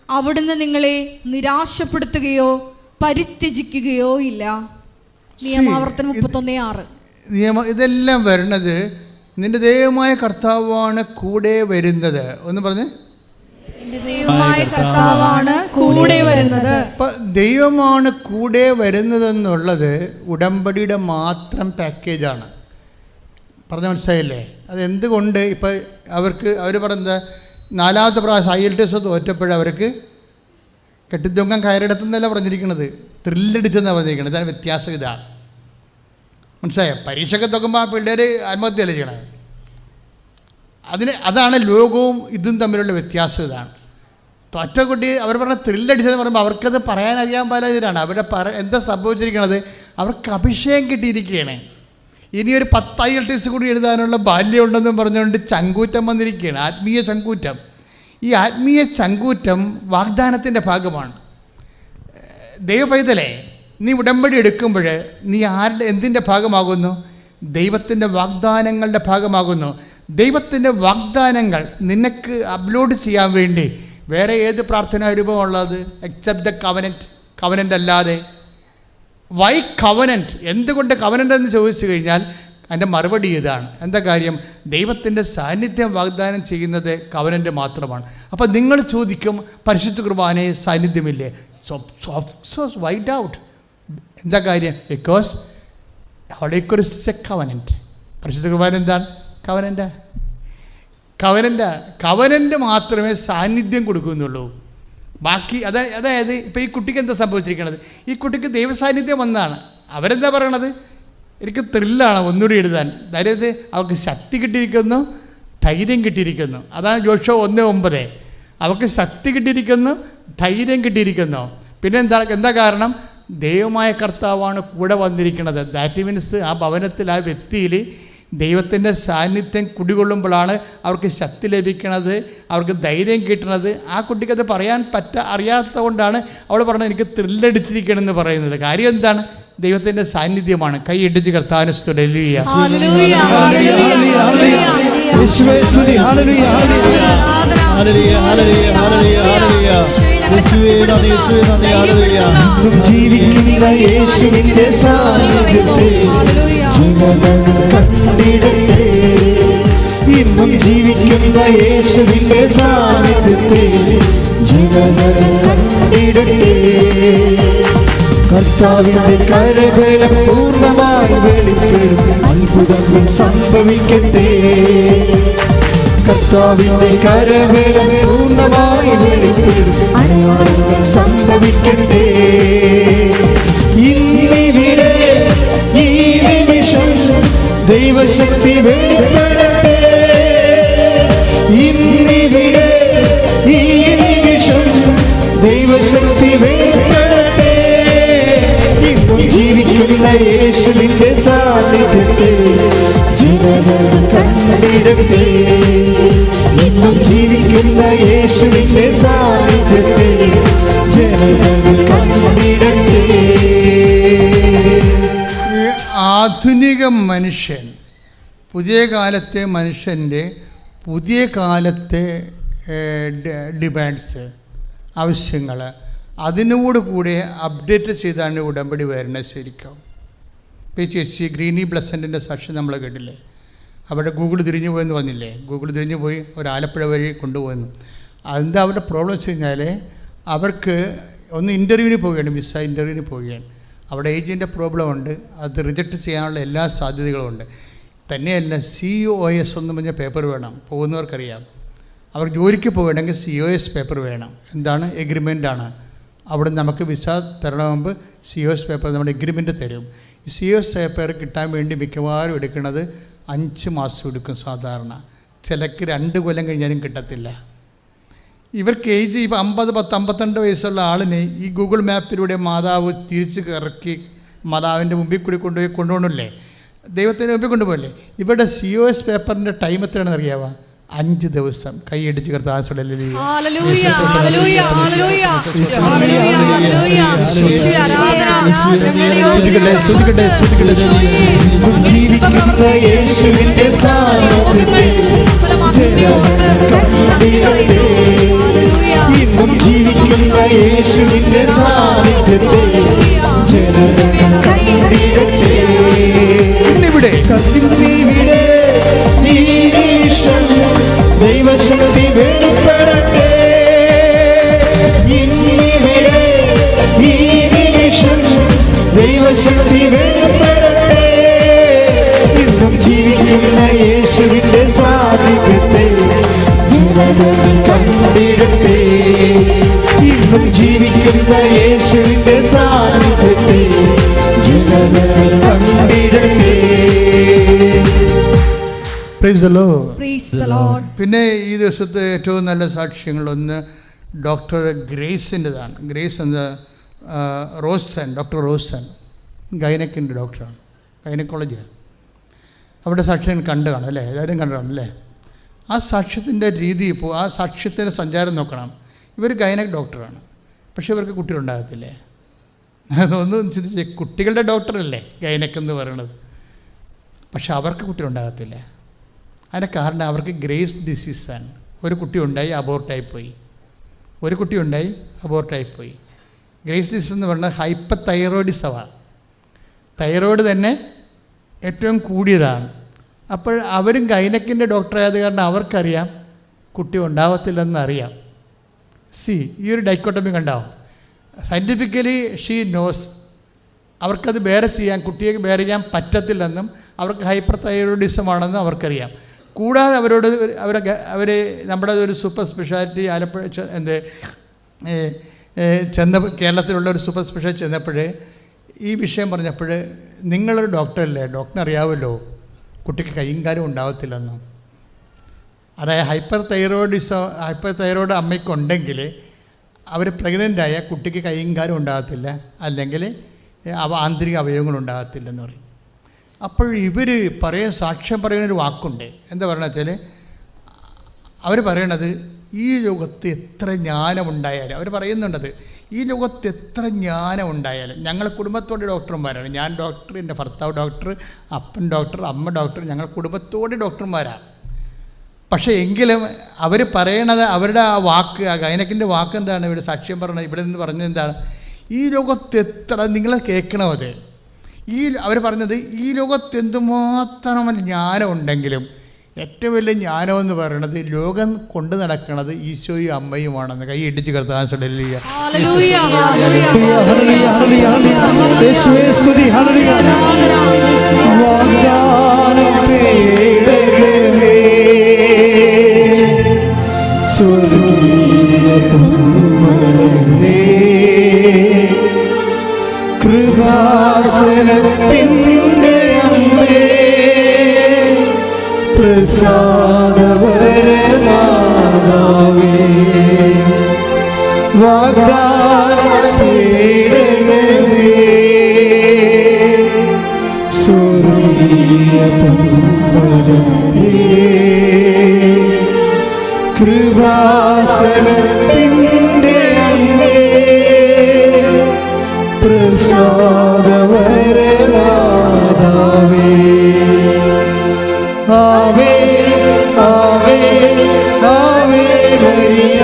അവിടുന്ന് നിങ്ങളെ നിരാശപ്പെടുത്തുകയോ പരിത്യജിക്കുകയോ ഇല്ല. നിയമാവർത്തനം 31:6. ഇതെല്ലാം വരുന്നത് നിന്റെ ദൈവമായ കർത്താവാണ് കൂടെ വരുന്നത്. ഒന്ന് പറഞ്ഞേ. ദൈവമായ കർത്താവാണ് കൂടെ വരുന്നത്. ദൈവമാണ് കൂടെ വരുന്നതെന്നുള്ളത് ഉടമ്പടിയുടെ മാത്രം പാക്കേജാണ്. പറഞ്ഞ മനസ്സിലായില്ലേ? അതെന്തുകൊണ്ട് ഇപ്പം അവർ പറയുന്നത് 4ാമത്തെ പ്രാവശ്യം IELTS തോറ്റപ്പോഴും അവർക്ക് കെട്ടിത്തൊങ്ങാൻ കയറിടത്തുനിന്നല്ല പറഞ്ഞിരിക്കുന്നത്, ത്രില്ലടിച്ചെന്നാണ് പറഞ്ഞിരിക്കുന്നത്. ഇതാണ് വ്യത്യാസം. ഇതാണ് മനസ്സിലായോ? പരീക്ഷയൊക്കെ നോക്കുമ്പോൾ ആ പിള്ളേർ ആത്മഹത്യയല്ലേ ചെയ്യണത്. അതാണ് ലോകവും ഇതും തമ്മിലുള്ള വ്യത്യാസം. ഇതാണ് തോറ്റ കുട്ടി അവർ പറഞ്ഞ ത്രില്ലടിച്ചതെന്ന് പറയുമ്പോൾ അവർക്കത് പറയാനറിയാൻ പാടില്ലാതിരാണ്. അവരുടെ എന്താ സംഭവിച്ചിരിക്കണത്? അവർക്ക് അഭിഷേകം കിട്ടിയിരിക്കുകയാണ്. ഇനിയൊരു 10 IELTS കൂടി എഴുതാനുള്ള ബാല്യമുണ്ടെന്നും പറഞ്ഞുകൊണ്ട് ചങ്കൂറ്റം വന്നിരിക്കുകയാണ്, ആത്മീയ ചങ്കൂറ്റം. ഈ ആത്മീയ ചങ്കൂറ്റം വാഗ്ദാനത്തിൻ്റെ ഭാഗമാണ്. ദൈവപൈതലേ, നീ ഉടമ്പടി എടുക്കുമ്പോൾ നീ എന്തിൻ്റെ ഭാഗമാകുന്നു? ദൈവത്തിൻ്റെ വാഗ്ദാനങ്ങളുടെ ഭാഗമാകുന്നു. ദൈവത്തിൻ്റെ വാഗ്ദാനങ്ങൾ നിനക്ക് അപ്ലോഡ് ചെയ്യാൻ വേണ്ടി വേറെ ഏത് പ്രാർത്ഥനാ രൂപമുള്ളത്? എക്സെപ്റ്റ് ദ കവനൻ്റ് അല്ലാതെ. Why covenant? എന്തുകൊണ്ട് കവനൻ്റ് എന്ന് ചോദിച്ചു കഴിഞ്ഞാൽ അതിൻ്റെ മറുപടി ഇതാണ്. എന്താ കാര്യം? ദൈവത്തിൻ്റെ സാന്നിധ്യം വാഗ്ദാനം ചെയ്യുന്നത് കവനൻ്റ് മാത്രമാണ്. അപ്പോൾ നിങ്ങൾ ചോദിക്കും, പരിശുദ്ധ കുർബാനയിൽ സാന്നിധ്യമില്ലേ? So Y doubt? എന്താ കാര്യം? Because holy cross is a covenant. പരിശുദ്ധ കുർബാന എന്താണ്? കവനൻ്റ് മാത്രമേ സാന്നിധ്യം കൊടുക്കുന്നുള്ളൂ. ബാക്കി അതായത് ഇപ്പോൾ ഈ കുട്ടിക്ക് എന്താ സംഭവിച്ചിരിക്കുന്നത്? ഈ കുട്ടിക്ക് ദൈവസാന്നിധ്യം വന്നതാണ്. അവരെന്താ പറയണത്? എനിക്ക് ത്രില്ലാണ് ഒന്നുകൂടി എഴുതാൻ. അതായത് അവർക്ക് ശക്തി കിട്ടിയിരിക്കുന്നു, ധൈര്യം കിട്ടിയിരിക്കുന്നു. അതാണ് ജോഷുവ 1:9. അവർക്ക് ശക്തി കിട്ടിയിരിക്കുന്നു, ധൈര്യം കിട്ടിയിരിക്കുന്നു. പിന്നെ എന്താ കാരണം? ദൈവമായ കർത്താവാണ് കൂടെ വന്നിരിക്കുന്നത്. ദാറ്റ് മീൻസ് ആ ഭവനത്തിൽ, ആ വ്യക്തിയിൽ ദൈവത്തിൻ്റെ സാന്നിധ്യം കുടികൊള്ളുമ്പോഴാണ് അവർക്ക് ശക്തി ലഭിക്കുന്നത്, അവർക്ക് ധൈര്യം കിട്ടുന്നത്. ആ കുട്ടിക്കത് പറയാൻ അറിയാത്തത് കൊണ്ടാണ് അവൾ പറഞ്ഞത് എനിക്ക് ത്രില്ലടിച്ചിരിക്കണമെന്ന് പറയുന്നത്. കാര്യം എന്താണ്? ദൈവത്തിൻ്റെ സാന്നിധ്യമാണ്. കൈയിടിച്ച് കർത്താവിനെ സ്തുതിക്കുക. ജീവിക്കുന്ന യേശുവിന്റെ സാന്നിധ്യത്തെ ജനങ്ങൾ കണ്ടിടട്ടെ. ഇന്നും ജീവിക്കുന്ന യേശുവിന്റെ സാന്നിധ്യത്തെ ജനങ്ങൾ കണ്ടിടട്ടെ. കർത്താവിന്റെ കരബലം പൂർണ്ണമായി വെളിപ്പെടും, അത്ഭുതങ്ങൾ സംഭവിക്കട്ടെ. കർത്താവിന്റെ കരബലം പൂർണ്ണമായി വെളിപ്പെടും, അടയാളങ്ങൾ സംഭവിക്കട്ടെ. ഇന്നിവിടെ ഈ നിമിഷം ദൈവശക്തി വെളിപ്പെടട്ടെ. ഇന്നിവിടെ ഈ നിമിഷം ദൈവശക്തി വെളിപ്പെടട്ടെ. ഇന്നും ജീവിക്കുന്ന യേശുവിന്റെ സാന്നിധ്യത്തെ ജനങ്ങൾ കണ്ടിടട്ടെ. ഇന്നും ജീവിക്കുന്ന യേശുവിന്റെ സാന്നിധ്യത്തെ ജനങ്ങൾ കണ്ടിടട്ടെ. ആധുനിക മനുഷ്യൻ, പുതിയ കാലത്തെ മനുഷ്യൻ്റെ പുതിയ കാലത്തെ ഡിമാൻഡ്സ്, ആവശ്യങ്ങൾ, അതിനോട് കൂടെ അപ്ഡേറ്റ് ചെയ്താണ് ഉടമ്പടി വരുന്നത്. ശരിക്കും ഇപ്പോൾ ചേച്ചി ഗ്രീനി ബ്ലസൻറ്റിൻ്റെ സാക്ഷ്യം നമ്മൾ കേട്ടില്ലേ? അവിടെ ഗൂഗിൾ തിരിഞ്ഞു പോയെന്ന് പറഞ്ഞില്ലേ? ഗൂഗിൾ തിരിഞ്ഞു പോയി ഒരു ആലപ്പുഴ വഴി കൊണ്ടുപോയെന്ന്. എന്താ അവരുടെ പ്രോബ്ലം വെച്ച് കഴിഞ്ഞാൽ അവർക്ക് ഒന്ന് ഇൻ്റർവ്യൂവിന് പോവുകയാണ്, വിസ ഇൻ്റർവ്യൂവിന് പോവുകയാണ്. അവിടെ ഏജിൻ്റെ പ്രോബ്ലം ഉണ്ട്, അത് റിജക്റ്റ് ചെയ്യാനുള്ള എല്ലാ സാധ്യതകളും ഉണ്ട്. തന്നെയല്ല COS എന്ന് പറഞ്ഞ പേപ്പർ വേണം, പോകുന്നവർക്കറിയാം. അവർ ജോലിക്ക് പോകണമെങ്കിൽ COS പേപ്പർ വേണം. എന്താണ്? എഗ്രിമെൻ്റാണ്. അവിടെ നമുക്ക് വിസ തരണ മുമ്പ് COS പേപ്പർ നമ്മുടെ എഗ്രിമെൻ്റ് തരും. ഈ COS പേപ്പർ കിട്ടാൻ വേണ്ടി മിക്കവാറും എടുക്കുന്നത് 5 മാസം എടുക്കും സാധാരണ. ചിലക്ക് 2 കൊല്ലം കഴിഞ്ഞാലും കിട്ടത്തില്ല. ഇവർക്ക് ഏജ് ഇപ്പോൾ 50, 52 വയസ്സുള്ള ആളിനെ ഈ ഗൂഗിൾ മാപ്പിലൂടെ മാതാവ് തിരിച്ച് ഇറക്കി മാതാവിൻ്റെ മുമ്പിൽ കൂടി കൊണ്ടുപോകണില്ലേ? ദൈവത്തിൻ്റെ മുമ്പിൽ കൊണ്ടുപോകല്ലേ? ഇവിടെ COS പേപ്പറിൻ്റെ ടൈം എത്രയാണെന്ന് അറിയാവോ? 5 ദിവസം. കൈയടിച്ച് കർത്താവ് ഇന്നും ജീവിക്കുന്ന യേശുവിന്റെ സാന്നിധ്യത്തെ ജനങ്ങൾ കണ്ടിടട്ടെ. ഇന്നിവിടെ ഈ നിമിഷം ദൈവശക്തി വെളിപ്പെടട്ടെ. ഇന്നിവിടെ ഈ നിമിഷം ദൈവശക്തി വെളിപ്പെടട്ടെ. ഇന്നും ജീവിക്കുന്ന യേശുവിന്റെ സാന്നിധ്യത്തെ ജനങ്ങൾ കണ്ടിടട്ടെ. ഇന്നും ജീവിക്കുന്ന യേശുവിന്റെ സാന്നിധ്യത്തെ ജനങ്ങൾ കണ്ടിടട്ടെ. പിന്നെ ഈ ദിവസത്തെ ഏറ്റവും നല്ല സാക്ഷ്യങ്ങളൊന്ന് ഡോക്ടർ ഗ്രേസിൻ്റെതാണ്. ഗ്രേസ് എന്ന ഡോക്ടർ റോസൻ ഗൈനക്കിൻ്റെ ഡോക്ടറാണ്, ഗൈനക്കോളജിയാണ്. അവിടെ സാക്ഷ്യം കണ്ടു കാണും അല്ലേ? എല്ലാവരും കണ്ടു കാണും അല്ലേ? ആ സാക്ഷ്യത്തിൻ്റെ രീതി ഇപ്പോൾ ആ സാക്ഷ്യത്തിൻ്റെ സഞ്ചാരം നോക്കണം. ഇവർ ഗൈനക് ഡോക്ടറാണ്, പക്ഷേ ഇവർക്ക് കുട്ടികളുണ്ടാകത്തില്ലേ? അതൊന്നും ചിന്തിച്ച്, കുട്ടികളുടെ ഡോക്ടറല്ലേ ഗൈനക് എന്ന് പറയണത്, പക്ഷെ അവർക്ക് കുട്ടികളുണ്ടാകത്തില്ല. അതിൻ്റെ കാരണം അവർക്ക് ഗ്രേസ് ഡിസീസാണ്. ഒരു കുട്ടി ഉണ്ടായി അബോർട്ടായിപ്പോയി, ഒരു കുട്ടി ഉണ്ടായി അബോർട്ടായിപ്പോയി. ഗ്രേസ് ഡിസീസ് എന്ന് പറഞ്ഞാൽ ഹൈപ്പർ തൈറോയിഡിസമാണ്. തൈറോയിഡ് തന്നെ ഏറ്റവും കൂടിയതാണ്. അപ്പോൾ അവരും ഗൈനക്കിൻ്റെ ഡോക്ടറായത് കാരണം അവർക്കറിയാം കുട്ടി ഉണ്ടാവത്തില്ലെന്ന് അറിയാം. ഈ ഒരു ഡൈക്കോട്ടമി കണ്ടാവും. സയൻറ്റിഫിക്കലി ഷീ നോസ് അവർക്കത് ബെയർ ചെയ്യാൻ, കുട്ടിയെ ബെയർ ചെയ്യാൻ പറ്റത്തില്ലെന്നും അവർക്ക് ഹൈപ്പർ തൈറോയിഡിസം ആണെന്നും അവർക്കറിയാം. കൂടാതെ അവർ നമ്മുടെ ഒരു സൂപ്പർ സ്പെഷ്യാലിറ്റി ആലപ്പുഴ കേരളത്തിലുള്ള ഒരു സൂപ്പർ സ്പെഷ്യാലിറ്റി ചെന്നപ്പോഴേ ഈ വിഷയം പറഞ്ഞപ്പോൾ, നിങ്ങളൊരു ഡോക്ടറല്ലേ, ഡോക്ടറിന് അറിയാമല്ലോ കുട്ടിക്ക് കൈയും കാലും ഉണ്ടാവത്തില്ലെന്നും. അതായത് ഹൈപ്പർ തൈറോയിഡ് അമ്മയ്ക്കുണ്ടെങ്കിൽ അവർ പ്രഗ്നൻ്റായ കുട്ടിക്ക് കൈയും കാലും ഉണ്ടാകത്തില്ല, അല്ലെങ്കിൽ ആന്തരിക അവയവങ്ങളുണ്ടാകത്തില്ലെന്ന് പറയും. അപ്പോൾ ഇവർ സാക്ഷ്യം പറയുന്നൊരു വാക്കുണ്ട്. എന്താ പറയണ വെച്ചാൽ, അവർ പറയണത് ഈ ലോകത്ത് എത്ര ജ്ഞാനമുണ്ടായാലും, അവർ പറയുന്നുണ്ടത് ഈ ലോകത്ത് എത്ര ജ്ഞാനമുണ്ടായാലും, ഞങ്ങൾ കുടുംബത്തോടെ ഡോക്ടർമാരാണ്. ഞാൻ ഡോക്ടർ, എൻ്റെ ഭർത്താവ് ഡോക്ടർ, അപ്പൻ ഡോക്ടർ, അമ്മ ഡോക്ടർ, ഞങ്ങൾ കുടുംബത്തോടെ ഡോക്ടർമാരാണ്. പക്ഷേ എങ്കിലും അവർ പറയണത്, അവരുടെ ആ വാക്ക്, ആ ഗൈനക്കിൻ്റെ വാക്ക് എന്താണ്? ഇവിടെ സാക്ഷ്യം പറയണത്, ഇവിടെ നിന്ന് പറഞ്ഞത് എന്താണ്? ഈ ലോകത്ത് എത്ര, നിങ്ങൾ കേൾക്കണം അത്, അവർ പറഞ്ഞത് ഈ ലോകത്ത് എന്തുമാത്രം ജ്ഞാനം ഉണ്ടെങ്കിലും ഏറ്റവും വലിയ ജ്ഞാനം എന്ന് പറയുന്നത് ലോകം കൊണ്ടു നടക്കുന്നത് ഈശോയും അമ്മയുമാണെന്ന്. കൈ ഇടിച്ച് കർത്താൻ ശ്രദ്ധയില്ല. കൃപാസനത്തിൻ്റെ അമ്മേ, പ്രസാദപരമാതാവേ, വാഗ്ദാനപീഠകമേ, സ്വർഗീയ പമ്പലമേ, കൃപാസനത്തിൻ്റെ അമ്മേ, പ്രസാദപരമാതാവേ, ആവേ ആവേ ആവേ മരിയ,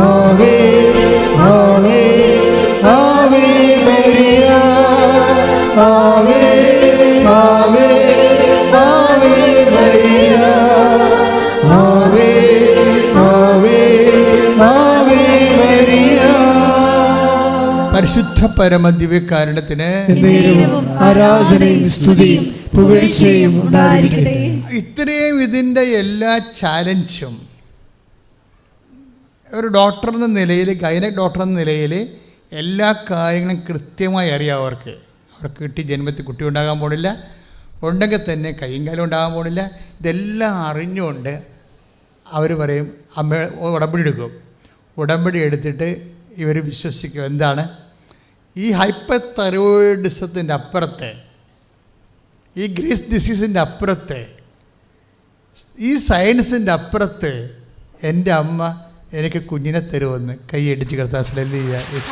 ആവേ ആവേ ആവേ മരിയ, ആവേ ആവേ ആവേ മരിയ, ആവേ ആവേ ആവേ മരിയ. പരിശുദ്ധ പരമദിവ്യകാരുണ്യത്തിന് ആരാധനയും സ്തുതിയും പുകഴ്ചയും ഉണ്ടായിരിക്കട്ടെ. ഇത്രയും ഇതിൻ്റെ എല്ലാ ചാലഞ്ചും ഒരു ഡോക്ടർ എന്ന നിലയിൽ, ഗൈനക് ഡോക്ടർ എന്ന നിലയിൽ എല്ലാ കാര്യങ്ങളും കൃത്യമായി അറിയാം. അവർക്ക് കിട്ടി ജന്മത്തിൽ കുട്ടി ഉണ്ടാകാൻ പോണില്ല, ഉണ്ടെങ്കിൽ തന്നെ കൈയും കാലം ഉണ്ടാകാൻ പോണില്ല. ഇതെല്ലാം അറിഞ്ഞുകൊണ്ട് അവർ പറയും അമ്മ ഉടമ്പടി എടുക്കും. ഉടമ്പടി എടുത്തിട്ട് ഇവർ വിശ്വസിക്കും എന്താണ്? ഈ ഹൈപ്പർ തൈറോയിഡിസത്തിൻ്റെ അപ്പുറത്തെ, ഈ ഗ്രേസ് ഡിസീസിൻ്റെ അപ്പുറത്തെ, ഈ സയൻസിൻ്റെ അപ്പുറത്ത് എൻ്റെ അമ്മ എനിക്ക് കുഞ്ഞിനെ തരുമെന്ന് കൈയടിച്ച് കിടത്താൻ വലിയ കൃപ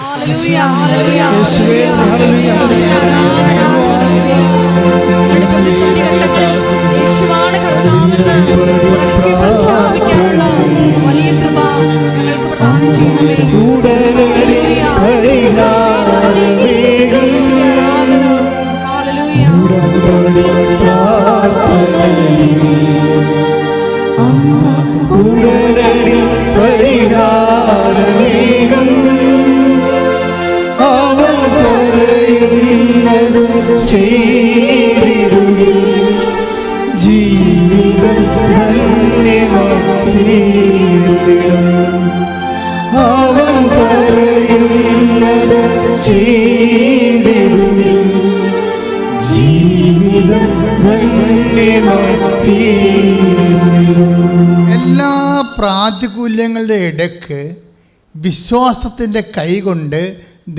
ഞങ്ങൾക്ക് പ്രദാനം ചെയ്യണമേ. പരിഹാരമേകം അവൻ പറയുന്നതും ചെയ്തിടുകിൽ ജീവിതം ധന്യമാക്കിയിടും. അവൻ പറയുന്നതും ചെയ്തിടുകിൽ ജീവിതം ധന്യമാക്കിയിടും. എല്ലാ പ്രാതികൂല്യങ്ങളുടെ ഇടയ്ക്ക് വിശ്വാസത്തിൻ്റെ കൈ കൊണ്ട്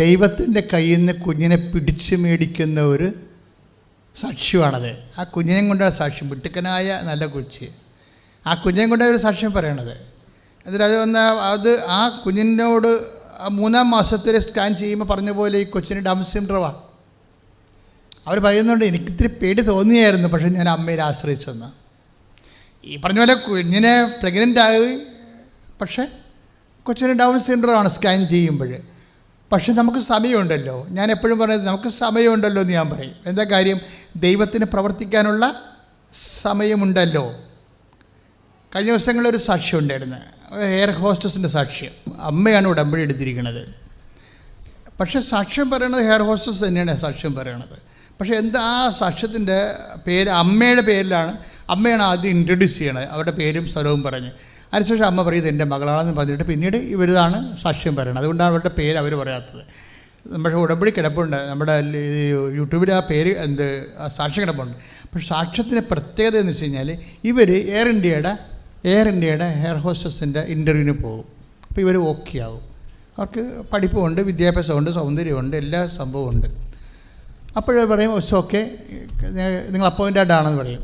ദൈവത്തിൻ്റെ കയ്യിൽ നിന്ന് കുഞ്ഞിനെ പിടിച്ചു മേടിക്കുന്ന ഒരു സാക്ഷ്യമാണത്. ആ കുഞ്ഞിനെ കൊണ്ടാണ് സാക്ഷ്യം, മിടുക്കനായ നല്ല കൊച്ച്. ആ കുഞ്ഞിനെ കൊണ്ടാണ് ഒരു സാക്ഷ്യം പറയണത്. എന്നിട്ട് അത് ആ കുഞ്ഞിനോട് 3-ാം മാസത്തിൽ സ്കാൻ ചെയ്യുമ്പോൾ പറഞ്ഞ പോലെ ഈ കൊച്ചിന് ഡൗൺ സിൻഡ്രോമാണ്. അവർ പറയുന്നുണ്ട്, എനിക്കിത്തിരി പേടി തോന്നിയായിരുന്നു, പക്ഷേ ഞാൻ അമ്മയെ ആശ്രയിച്ചെന്ന്. ഈ പറഞ്ഞ പോലെ കുഞ്ഞിനെ പ്രഗ്നൻ്റ് ആയി, പക്ഷേ കൊച്ചിന് ഡൗൺ സിൻഡ്രോം ആണ് സ്കാൻ ചെയ്യുമ്പോൾ. പക്ഷെ നമുക്ക് സമയമുണ്ടല്ലോ. ഞാൻ എപ്പോഴും പറയുന്നത് നമുക്ക് സമയമുണ്ടല്ലോ എന്ന് ഞാൻ പറയും. എന്താ കാര്യം? ദൈവത്തിന് പ്രവർത്തിക്കാനുള്ള സമയമുണ്ടല്ലോ. കഴിഞ്ഞ ദിവസങ്ങളിലൊരു സാക്ഷ്യം ഉണ്ടായിരുന്നു, എയർ ഹോസ്റ്റസിൻ്റെ സാക്ഷ്യം. അമ്മയാണ് ഉടമ്പടി എടുത്തിരിക്കുന്നത്. പക്ഷേ സാക്ഷ്യം പറയണത് എയർ ഹോസ്റ്റസ് തന്നെയാണ് സാക്ഷ്യം പറയണത്. പക്ഷേ എന്താ ആ സാക്ഷ്യത്തിൻ്റെ പേര് അമ്മയുടെ പേരിലാണ്. അമ്മയാണ് ആദ്യം ഇൻട്രൊഡ്യൂസ് ചെയ്യണത്, അവരുടെ പേരും സ്ഥലവും പറഞ്ഞ്. അതിനുശേഷം അമ്മ പറയുന്നത് എൻ്റെ മകളാണെന്ന് പറഞ്ഞിട്ട് പിന്നീട് ഇവരിതാണ് സാക്ഷ്യം പറയണത്. അതുകൊണ്ടാണ് അവരുടെ പേര് അവർ പറയാത്തത്. നമ്മുടെ ഉടമ്പടി കിടപ്പുണ്ട്, നമ്മുടെ യൂട്യൂബിൽ ആ പേര് ആ സാക്ഷ്യം കിടപ്പുണ്ട്. പക്ഷേ സാക്ഷ്യത്തിൻ്റെ പ്രത്യേകത എന്ന് വെച്ച് കഴിഞ്ഞാൽ ഇവർ എയർ ഇന്ത്യയുടെ എയർ ഹോസ്റ്റസിൻ്റെ ഇൻ്റർവ്യൂവിന് പോകും. അപ്പോൾ ഇവർ ഓക്കെ ആവും. അവർക്ക് പഠിപ്പുമുണ്ട്, വിദ്യാഭ്യാസമുണ്ട്, സൗന്ദര്യമുണ്ട്, എല്ലാ സംഭവമുണ്ട്. അപ്പോഴേ പറയും ഇറ്റ്സ് ഓക്കെ, നിങ്ങൾ അപ്പോയിൻറ്റഡ് ആണെന്ന് പറയും.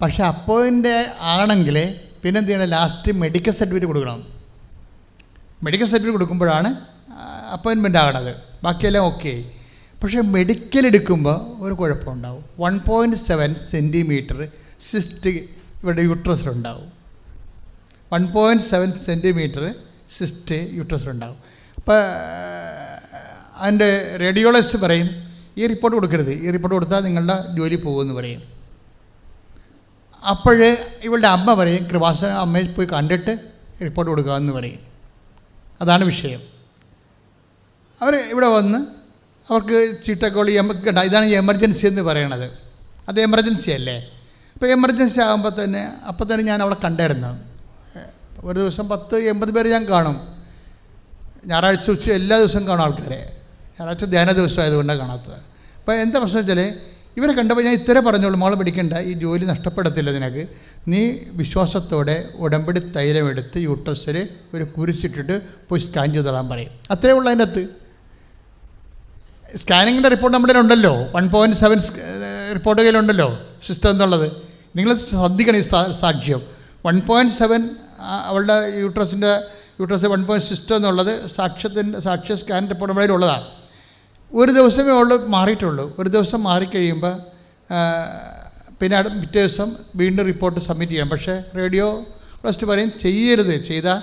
പക്ഷേ അപ്പോയിൻ്റ് ആണെങ്കിൽ പിന്നെ എന്ത് ചെയ്യണം? ലാസ്റ്റ് മെഡിക്കൽ സർട്ടിഫിക്കറ്റ് കൊടുക്കണം. മെഡിക്കൽ സർട്ടിഫിക്കറ്റ് കൊടുക്കുമ്പോഴാണ് അപ്പോയിൻമെൻ്റ് ആകണത്. ബാക്കിയെല്ലാം ഓക്കെ. പക്ഷേ മെഡിക്കൽ എടുക്കുമ്പോൾ ഒരു കുഴപ്പമുണ്ടാവും. 1.7 സെൻറ്റിമീറ്റർ സിസ്റ്റ് ഇവിടെ യൂട്രസിലുണ്ടാവും. 1.7 സെൻറ്റിമീറ്റർ സിസ്റ്റ് യൂട്രസിലുണ്ടാവും. അപ്പോൾ അതിൻ്റെ റേഡിയോളജിസ്റ്റ് പറയും ഈ റിപ്പോർട്ട് കൊടുക്കരുത്, ഈ റിപ്പോർട്ട് കൊടുത്താൽ നിങ്ങളുടെ ജോലി പോകുമെന്ന് പറയും. അപ്പോൾ ഇവളുടെ അമ്മ പറയും കൃപാസന അമ്മയെ പോയി കണ്ടിട്ട് റിപ്പോർട്ട് കൊടുക്കാമെന്ന് പറയും. അതാണ് വിഷയം. അവർ ഇവിടെ വന്ന് അവർക്ക് ചീട്ടക്കോളി ഇതാണ് എമർജൻസി എന്ന് പറയണത്. അത് എമർജൻസി അല്ലേ? അപ്പോൾ എമർജൻസി ആകുമ്പോൾ തന്നെ അപ്പോൾ തന്നെ ഞാൻ അവളെ കണ്ടായിരുന്നു. ഒരു ദിവസം 10-80 പേര് ഞാൻ കാണും. ഞായറാഴ്ച ഉച്ച എല്ലാ ദിവസവും കാണും ആൾക്കാരെ. ഞായറാഴ്ച ധ്യാന ദിവസം ആയതുകൊണ്ടാണ് കാണാത്തത്. അപ്പോൾ എന്താ പ്രശ്നം വെച്ചാൽ ഇവരെ കണ്ടപ്പോൾ ഞാൻ ഇത്രേ പറഞ്ഞോളൂ, മോളെ പിടിക്കണ്ട, ഈ ജോലി നഷ്ടപ്പെടത്തില്ല നിനക്ക്. നീ വിശ്വാസത്തോടെ ഉടമ്പടി തൈലമെടുത്ത് യൂട്രസിൽ ഒരു കുരിച്ചിട്ടിട്ട് പോയി സ്കാൻ ചെയ്തോളാൻ പറയും. അത്രേ ഉള്ളൂ അതിൻ്റെ അകത്ത്. സ്കാനിങ്ങിൻ്റെ റിപ്പോർട്ട് നമ്മുടെ ഉണ്ടല്ലോ, 1.7 റിപ്പോർട്ട് കയ്യിലുണ്ടല്ലോ സിസ്റ്റം എന്നുള്ളത്. നിങ്ങൾ ശ്രദ്ധിക്കണം ഈ സാക്ഷ്യം. 1.7 അവളുടെ യൂട്രസ് 1.6 സിസ്റ്റം എന്നുള്ളത് സാക്ഷ്യ സ്കാൻ റിപ്പോർട്ട് നമ്മുടെ ഉള്ളതാണ്. ഒരു ദിവസമേ ഉള്ളൂ മാറിയിട്ടുള്ളൂ. ഒരു ദിവസം മാറിക്കഴിയുമ്പോൾ പിന്നെ പിറ്റേ ദിവസം വീണ്ടും റിപ്പോർട്ട് സബ്മിറ്റ് ചെയ്യണം. പക്ഷേ റേഡിയോളജിസ്റ്റ് പറയും ചെയ്യരുത്, ചെയ്താൽ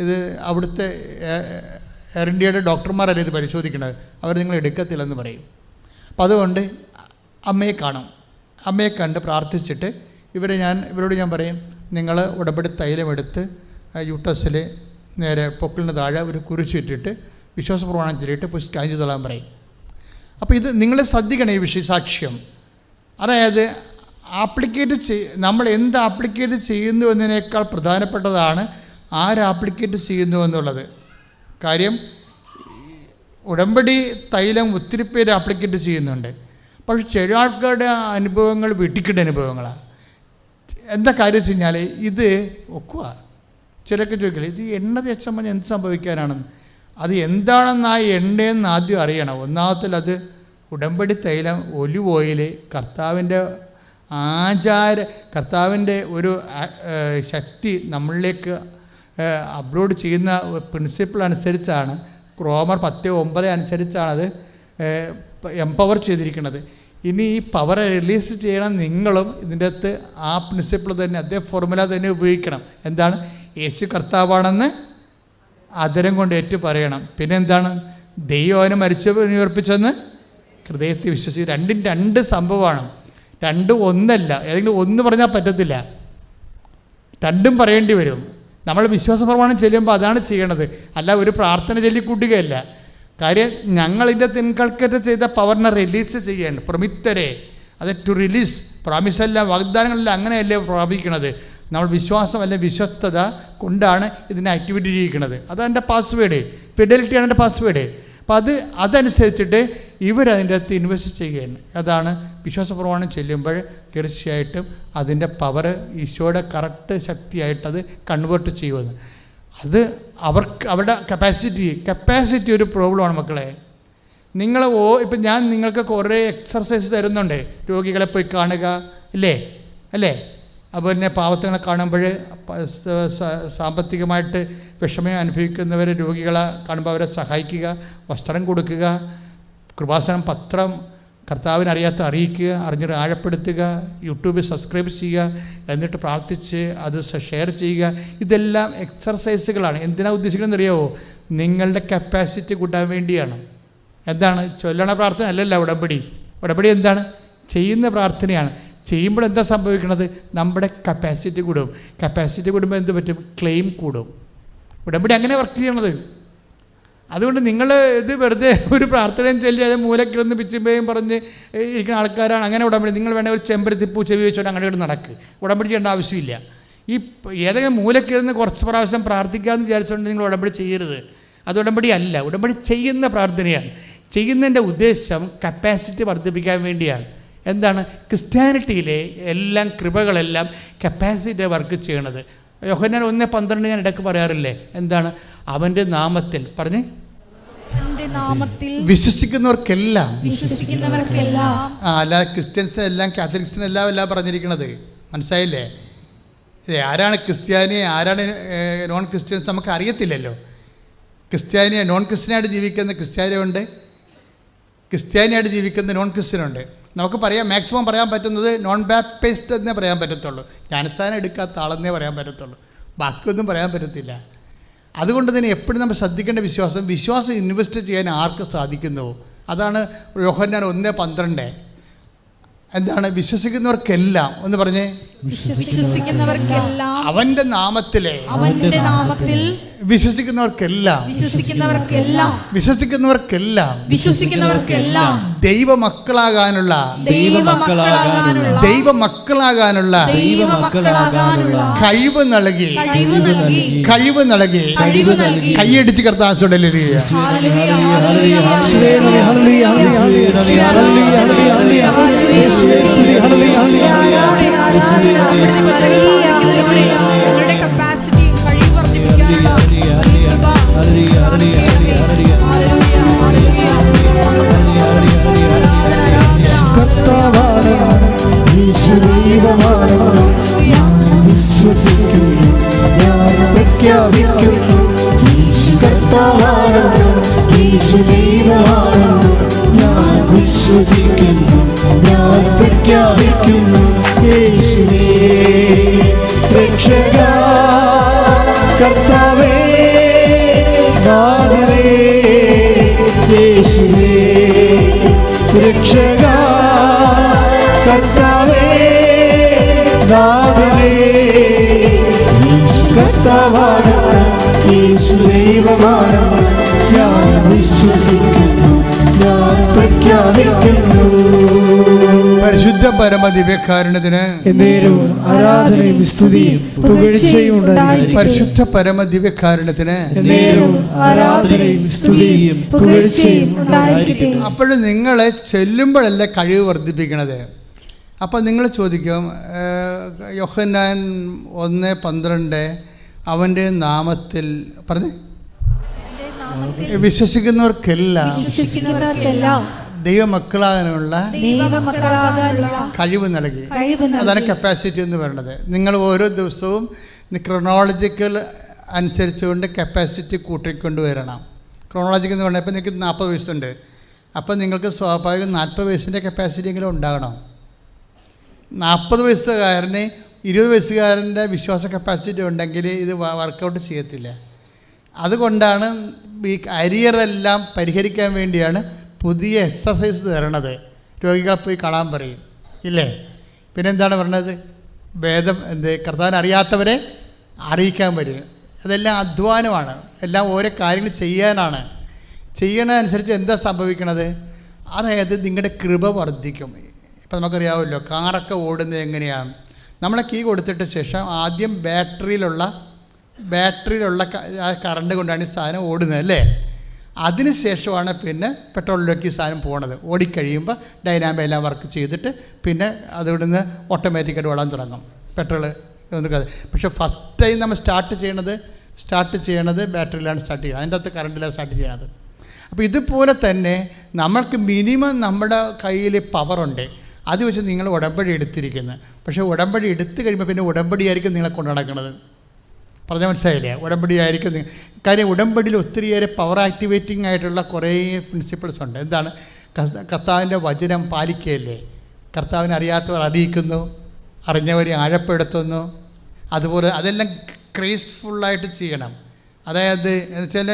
ഇത് അവിടുത്തെ എയർ ഇന്ത്യയുടെ ഡോക്ടർമാരല്ലേ ഇത് പരിശോധിക്കണത്, അവർ നിങ്ങൾ എടുക്കത്തില്ലെന്ന് പറയും. അപ്പം അതുകൊണ്ട് അമ്മയെ കാണും. അമ്മയെ കണ്ട് പ്രാർത്ഥിച്ചിട്ട് ഇവരോട് ഞാൻ പറയും നിങ്ങൾ ഉടമ്പടി തൈലമെടുത്ത് യൂട്രസിൽ നേരെ പൊക്കിളിന് താഴെ ഒരു കുരിച്ചിട്ടിട്ട് വിശ്വാസപ്രമാണം ചൊല്ലിയിട്ട് പോയി സ്കാൻ ചെയ്തോളാൻ പറയും. അപ്പോൾ ഇത് നിങ്ങൾ ശ്രദ്ധിക്കണം ഈ വിഷയ സാക്ഷ്യം. അതായത് നമ്മൾ എന്ത് ആപ്ലിക്കേറ്റ് ചെയ്യുന്നു എന്നതിനേക്കാൾ പ്രധാനപ്പെട്ടതാണ് ആര് ആപ്ലിക്കേറ്റ് ചെയ്യുന്നു എന്നുള്ളത്. കാര്യം ഉടമ്പടി തൈലം ഒത്തിരി പേര് ആപ്ലിക്കേറ്റ് ചെയ്യുന്നുണ്ട്. പക്ഷെ ചില ആൾക്കാരുടെ അനുഭവങ്ങൾ വെട്ടിക്കിട്ട അനുഭവങ്ങളാണ്. എന്താ കാര്യം വെച്ച് കഴിഞ്ഞാൽ ഇത് ഒക്കുക. ചിലർക്ക് ചോദിക്കില്ല ഇത് എണ്ണ തേച്ചമ്മ എന്ത് സംഭവിക്കാനാണെന്ന്. അത് എന്താണെന്ന് ആ എണ്ണയെന്ന് ആദ്യം അറിയണം. ഒന്നാമത്തിൽ അത് ഉടമ്പടി തൈലം ഒലിവ് ഓയിൽ കർത്താവിൻ്റെ ഒരു ശക്തി നമ്മളിലേക്ക് അപ്ലോഡ് ചെയ്യുന്ന പ്രിൻസിപ്പിൾ അനുസരിച്ചാണ്, റോമർ 10:9 അനുസരിച്ചാണത് എംപവർ ചെയ്തിരിക്കുന്നത്. ഇനി ഈ പവർ റിലീസ് ചെയ്യണം നിങ്ങളും ഇതിൻ്റെ അകത്ത് ആ പ്രിൻസിപ്പിൾ തന്നെ അതേ ഫോർമുല തന്നെ ഉപയോഗിക്കണം. എന്താണ്? യേശു കർത്താവാണെന്ന് ആദരം കൊണ്ട് ഏറ്റു പറയണം. പിന്നെ എന്താണ്? ദൈവം അവനെ ഉയർപ്പിച്ചെന്ന് ഹൃദയത്തിൽ വിശ്വസിക്കും. രണ്ടും രണ്ട് സംഭവമാണ്. രണ്ടും ഒന്നല്ല. ഏതെങ്കിലും ഒന്ന് പറഞ്ഞാൽ പറ്റത്തില്ല, രണ്ടും പറയേണ്ടി വരും. നമ്മൾ വിശ്വാസപ്രമാണം ചെല്ലുമ്പോൾ അതാണ് ചെയ്യണത്, അല്ല ഒരു പ്രാർത്ഥന ചൊല്ലിക്കൂട്ടുകയല്ല. കാര്യം ഞങ്ങളിൻ്റെ ഇൻകൾക്കേറ്റ് ചെയ്ത പവറിനെ റിലീസ് ചെയ്യേണ്ട പ്രമിത്തരെ അത് ടു റിലീസ് പ്രാമിസല്ല വാഗ്ദാനങ്ങളെല്ലാം അങ്ങനെയല്ലേ പ്രാപിക്കണത്. നമ്മൾ വിശ്വാസം അല്ലെ വിശ്വസ്തത കൊണ്ടാണ് ഇതിനെ ആക്ടിവിറ്റി ചെയ്യിക്കുന്നത്. അതെൻ്റെ പാസ്വേഡ്, ഫിഡലിറ്റിയാണ് എൻ്റെ പാസ്വേഡ്. അപ്പം അതനുസരിച്ചിട്ട് ഇവരതിൻ്റെ അകത്ത് ഇൻവെസ്റ്റ് ചെയ്യുകയാണ്. അതാണ് വിശ്വാസപ്രമാണം ചെല്ലുമ്പോൾ തീർച്ചയായിട്ടും അതിൻ്റെ പവർ ഈശോയുടെ കറക്റ്റ് ശക്തിയായിട്ടത് കൺവേർട്ട് ചെയ്യുമെന്ന്. അത് അവരുടെ കപ്പാസിറ്റി ഒരു പ്രോബ്ലമാണ് മക്കളെ. നിങ്ങൾ ഇപ്പം ഞാൻ നിങ്ങൾക്ക് കുറേ എക്സർസൈസ് തരുന്നുണ്ട്. രോഗികളെ പോയി കാണുക, അല്ലേ? അതുപോലെ തന്നെ പാവത്തങ്ങളെ കാണുമ്പോൾ സാമ്പത്തികമായിട്ട് വിഷമം അനുഭവിക്കുന്നവരെ, രോഗികളെ കാണുമ്പോൾ അവരെ സഹായിക്കുക, വസ്ത്രം കൊടുക്കുക, കൃപാസനം പത്രം കർത്താവിനറിയാത്ത അറിയിക്കുക, അറിഞ്ഞിട്ട് ആഴപ്പെടുത്തുക, യൂട്യൂബിൽ സബ്സ്ക്രൈബ് ചെയ്യുക, എന്നിട്ട് പ്രാർത്ഥിച്ച് അത് ഷെയർ ചെയ്യുക. ഇതെല്ലാം എക്സർസൈസുകളാണ്. എന്തിനാണ് ഉദ്ദേശിക്കുന്നത് അറിയാമോ? നിങ്ങളുടെ കപ്പാസിറ്റി കൂട്ടാൻ വേണ്ടിയാണ്. എന്താണ്? ചൊല്ലണ പ്രാർത്ഥന അല്ലല്ല ഉടമ്പടി എന്താണ്? ചെയ്യുന്ന പ്രാർത്ഥനയാണ്. ചെയ്യുമ്പോൾ എന്താ സംഭവിക്കുന്നത്? നമ്മുടെ കപ്പാസിറ്റി കൂടും. കപ്പാസിറ്റി കൂടുമ്പോൾ എന്ത് പറ്റും? ക്ലെയിം കൂടും. ഉടമ്പടി അങ്ങനെ വർക്ക് ചെയ്യണത്. അതുകൊണ്ട് നിങ്ങൾ ഇത് വെറുതെ ഒരു പ്രാർത്ഥനയും ചൊല്ലി അത് മൂലക്കിടന്ന് പിച്ചുമ്പയും പറഞ്ഞ് ഇരിക്കുന്ന ആൾക്കാരാണ്. അങ്ങനെ ഉടമ്പടി നിങ്ങൾ വേണേൽ ഒരു ചെമ്പരത്തിപ്പൂ ചെവി വെച്ചോണ്ട് അങ്ങനെ ഇവിടെ നടക്ക്. ഉടമ്പടി ചെയ്യേണ്ട ആവശ്യമില്ല. ഈ ഏതെങ്കിലും മൂലക്കിടന്ന് കുറച്ച് പ്രാവശ്യം പ്രാർത്ഥിക്കാമെന്ന് വിചാരിച്ചുകൊണ്ട് നിങ്ങൾ ഉടമ്പടി ചെയ്യരുത്. അത് ഉടമ്പടി അല്ല. ഉടമ്പടി ചെയ്യുന്ന പ്രാർത്ഥനയാണ്. ചെയ്യുന്നതിൻ്റെ ഉദ്ദേശം കപ്പാസിറ്റി വർദ്ധിപ്പിക്കാൻ വേണ്ടിയാണ്. എന്താണ്? ക്രിസ്ത്യാനിറ്റിയിലെ എല്ലാം കൃപകളെല്ലാം കപ്പാസിറ്റി വർക്ക് ചെയ്യണത്. യോഹന്നാൻ 1:12 ഞാൻ ഇടയ്ക്ക് പറയാറില്ലേ? എന്താണ്? അവൻ്റെ നാമത്തിൽ പറഞ്ഞ് വിശ്വസിക്കുന്നവർക്കെല്ലാം. അല്ല ക്രിസ്ത്യൻസിനെല്ലാം കാത്തലിക്സിനെല്ലാം പറഞ്ഞിരിക്കണത്. മനസ്സിലായില്ലേ? ആരാണ് ക്രിസ്ത്യാനി, ആരാണ് നോൺ ക്രിസ്ത്യൻസ് നമുക്ക് അറിയത്തില്ലല്ലോ. ക്രിസ്ത്യാനിയെ നോൺ ക്രിസ്ത്യനായിട്ട് ജീവിക്കുന്ന ക്രിസ്ത്യാനിയുണ്ട്, ക്രിസ്ത്യാനിയായിട്ട് ജീവിക്കുന്ന നോൺ ക്രിസ്ത്യനുണ്ട്. നമുക്ക് മാക്സിമം പറയാൻ പറ്റുന്നത് നോൺ ബാപ്റ്റിസ്റ്റ് എന്നേ പറയാൻ പറ്റത്തുള്ളൂ. ജ്ഞാനസ്നാനം എടുക്കാത്ത ആളെന്നേ പറയാൻ പറ്റത്തുള്ളൂ. ബാക്കിയൊന്നും പറയാൻ പറ്റത്തില്ല. അതുകൊണ്ട് തന്നെ എപ്പോഴും നമ്മൾ ശ്രദ്ധിക്കേണ്ട വിശ്വാസം ഇൻവെസ്റ്റ് ചെയ്യാൻ ആർക്ക് സാധിക്കുന്നുവോ അതാണ് യോഹന്നാൻ 1:12. എന്താണ്? വിശ്വസിക്കുന്നവർക്കെല്ലാം ഒന്ന് പറഞ്ഞേ. വിശ്വസിക്കുന്നവർക്കെല്ലാം അവന്റെ നാമത്തിൽ വിശ്വസിക്കുന്നവർക്കെല്ലാം ദൈവമക്കളാകാനുള്ള കഴിവ് നൽകി കൈയടിച്ച് കർത്താവോടല്ലേ. ഞങ്ങളുടെ കപ്പാസിറ്റി കഴിവ് വർദ്ധിപ്പിക്കാനുള്ള വിശ്വസിക്കുന്നു, ഞാൻ പ്രഖ്യാപിക്കുന്നു. യേശു കർത്താവാണെന്ന്, യേശു ദൈവമാണെന്ന് ഞാൻ വിശ്വസിക്കുന്നു, ഞാൻ പ്രഖ്യാപിക്കുന്നു. യേശുവേ രക്ഷക, കർത്താവേ നാഥനേ, യേശുവേ രക്ഷക, കർത്താവേ നാഥനേ. യേശു കർത്താവാണെന്ന്, യേശു ദൈവമാണെന്ന് ഞാൻ വിശ്വസിക്കുന്നു, ഞാൻ പ്രഖ്യാപിക്കുന്നു. പരിശുദ്ധ പരമദിവ്യകാരുണ്യത്തിന് എന്നേരവും ആരാധനയും സ്തുതിയും പുകഴ്ചയും ഉണ്ടായിരിക്കട്ടെ. പരിശുദ്ധ പരമദിവ്യകാരുണ്യത്തിന് എന്നേരവും ആരാധനയും സ്തുതിയും പുകഴ്ചയും ഉണ്ടായിരിക്കട്ടെ. അപ്പോഴും നിങ്ങളെ ചെല്ലുമ്പോഴല്ല കഴിവ് വർദ്ധിപ്പിക്കണത്. അപ്പം നിങ്ങൾ ചോദിക്കും, യോഹന്നാൻ 1:12 അവൻ്റെ നാമത്തിൽ പറഞ്ഞേ വിശ്വസിക്കുന്നവർക്കെല്ലാം ദൈവമക്കളാകാനുള്ള കഴിവ് നൽകി. അതാണ് കപ്പാസിറ്റി എന്ന് പറയുന്നത്. നിങ്ങൾ ഓരോ ദിവസവും ക്രോണോളജിക്കൽ അനുസരിച്ചുകൊണ്ട് കപ്പാസിറ്റി കൂട്ടിക്കൊണ്ട് വരണം. ക്രോണോളജിക്കൽ എന്ന് പറഞ്ഞാൽ ഇപ്പം നിങ്ങൾക്ക് 40 വയസ്സുണ്ട്. അപ്പം നിങ്ങൾക്ക് സ്വാഭാവികം 40 വയസ്സിൻ്റെ കപ്പാസിറ്റി എങ്കിലും ഉണ്ടാകണം. 40 വയസ്സുകാരന് 20 വയസ്സുകാരൻ്റെ വിശ്വാസ കപ്പാസിറ്റി ഉണ്ടെങ്കിൽ ഇത് വർക്കൗട്ട് ചെയ്യത്തില്ല. അതുകൊണ്ടാണ് ഈ അരിയറെല്ലാം പരിഹരിക്കാൻ വേണ്ടിയാണ് പുതിയ എക്സസൈസ് തരണത്. രോഗികളെ പോയി കാണാൻ പറയും, ഇല്ലേ? പിന്നെന്താണ് പറഞ്ഞത്? കർത്താവിനെ അറിയാത്തവരെ അറിയിക്കാൻ വരും. അതെല്ലാം അധ്വാനമാണ്. എല്ലാം ഓരോ കാര്യങ്ങൾ ചെയ്യാനാണ്. ചെയ്യണതനുസരിച്ച് എന്താ സംഭവിക്കണത്? അതായത് നിങ്ങളുടെ കൃപ വർദ്ധിക്കും. ഇപ്പം നമുക്കറിയാമല്ലോ കാറൊക്കെ ഓടുന്നത് എങ്ങനെയാണ്. നമ്മളെ കീ കൊടുത്തിട്ട് ശേഷം ആദ്യം ബാറ്ററിയിലുള്ള കറണ്ട് കൊണ്ടാണ് ഈ സാധനം ഓടുന്നത്, അല്ലേ? അതിന് ശേഷമാണ് പിന്നെ പെട്രോളിലേക്ക് ഈ സാധനം പോണത്. ഓടിക്കഴിയുമ്പോൾ ഡൈനാമോ എല്ലാം വർക്ക് ചെയ്തിട്ട് പിന്നെ അതിവിടുന്ന് ഓട്ടോമാറ്റിക്കായിട്ട് ഓടാൻ തുടങ്ങും പെട്രോൾ. പക്ഷേ ഫസ്റ്റ് ടൈം നമ്മൾ സ്റ്റാർട്ട് ചെയ്യണത് ബാറ്ററിയിലാണ് സ്റ്റാർട്ട് ചെയ്യുന്നത്. അതിൻ്റെ അകത്ത് കറണ്ടിലാണ് സ്റ്റാർട്ട് ചെയ്യണത്. അപ്പോൾ ഇതുപോലെ തന്നെ നമ്മൾക്ക് മിനിമം നമ്മുടെ കയ്യിൽ പവറുണ്ട്, അത് വെച്ച് നിങ്ങൾ ഉടമ്പടി എടുത്തിരിക്കുന്നത്. പക്ഷേ ഉടമ്പടി എടുത്തു കഴിയുമ്പോൾ പിന്നെ ഉടമ്പടിയായിരിക്കും നിങ്ങളെ കൊണ്ടു നടക്കുന്നത്. പറഞ്ഞാൽ മനസ്സിലായില്ലേ? ഉടമ്പടിയായിരിക്കും. കാര്യം ഉടമ്പടിയിൽ ഒത്തിരിയേറെ പവർ ആക്ടിവേറ്റിംഗ് ആയിട്ടുള്ള കുറേ പ്രിൻസിപ്പിൾസ് ഉണ്ട്. എന്താണ്? കർത്താവിൻ്റെ വചനം പാലിക്കുകയല്ലേ. കർത്താവിനെ അറിയാത്തവർ അറിയിക്കുന്നു, അറിഞ്ഞവരെ ആഴപ്പെടുത്തുന്നു. അതുപോലെ അതെല്ലാം ക്രേസ്ഫുള്ളായിട്ട് ചെയ്യണം. അതായത് എന്ന് വെച്ചാൽ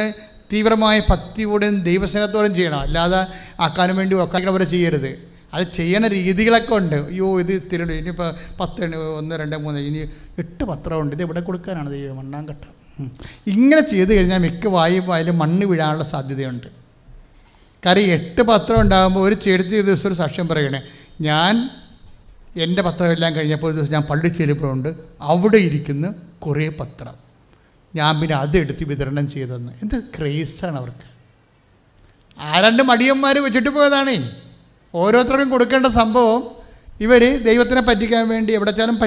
തീവ്രമായ ഭക്തിയോടും ദൈവസ്നേഹത്തോടും ചെയ്യണം. അല്ലാതെ ആക്കാനും വേണ്ടി ഒക്കാനവരെ ചെയ്യരുത്. അത് ചെയ്യണ രീതികളൊക്കെ ഉണ്ട്. അയ്യോ ഇത് തിരുണ്ട്, ഇനിയിപ്പോൾ 10 1 2 3 ഇനി 8 പത്രമുണ്ട്, ഇത് എവിടെ കൊടുക്കാനാണ് ദൈവം മണ്ണാങ്കട്ട. ഇങ്ങനെ ചെയ്ത് കഴിഞ്ഞാൽ മിക്ക വായും മണ്ണ് വീഴാനുള്ള സാധ്യതയുണ്ട്. കാര്യം 8 പത്രം ഉണ്ടാകുമ്പോൾ ഒരു ചെടുത്ത് ദിവസം ഒരു സാക്ഷ്യം പറയണേ, ഞാൻ എൻ്റെ പത്രമെല്ലാം കഴിഞ്ഞപ്പോൾ ഒരു ദിവസം ഞാൻ പള്ളി ചെല്ലുമ്പോഴുണ്ട്, അവിടെ ഇരിക്കുന്ന കുറേ പത്രം, ഞാൻ പിന്നെ അതെടുത്ത് വിതരണം ചെയ്തെന്ന്. എന്ത് ക്രേസാണ് അവർക്ക്. ആരാണ്ട് മടിയന്മാർ വെച്ചിട്ട് പോയതാണേ. ഓരോരുത്തർക്കും കൊടുക്കേണ്ട സംഭവം ഇവർ ദൈവത്തിനെ പറ്റിക്കാൻ വേണ്ടി എവിടെച്ചാലും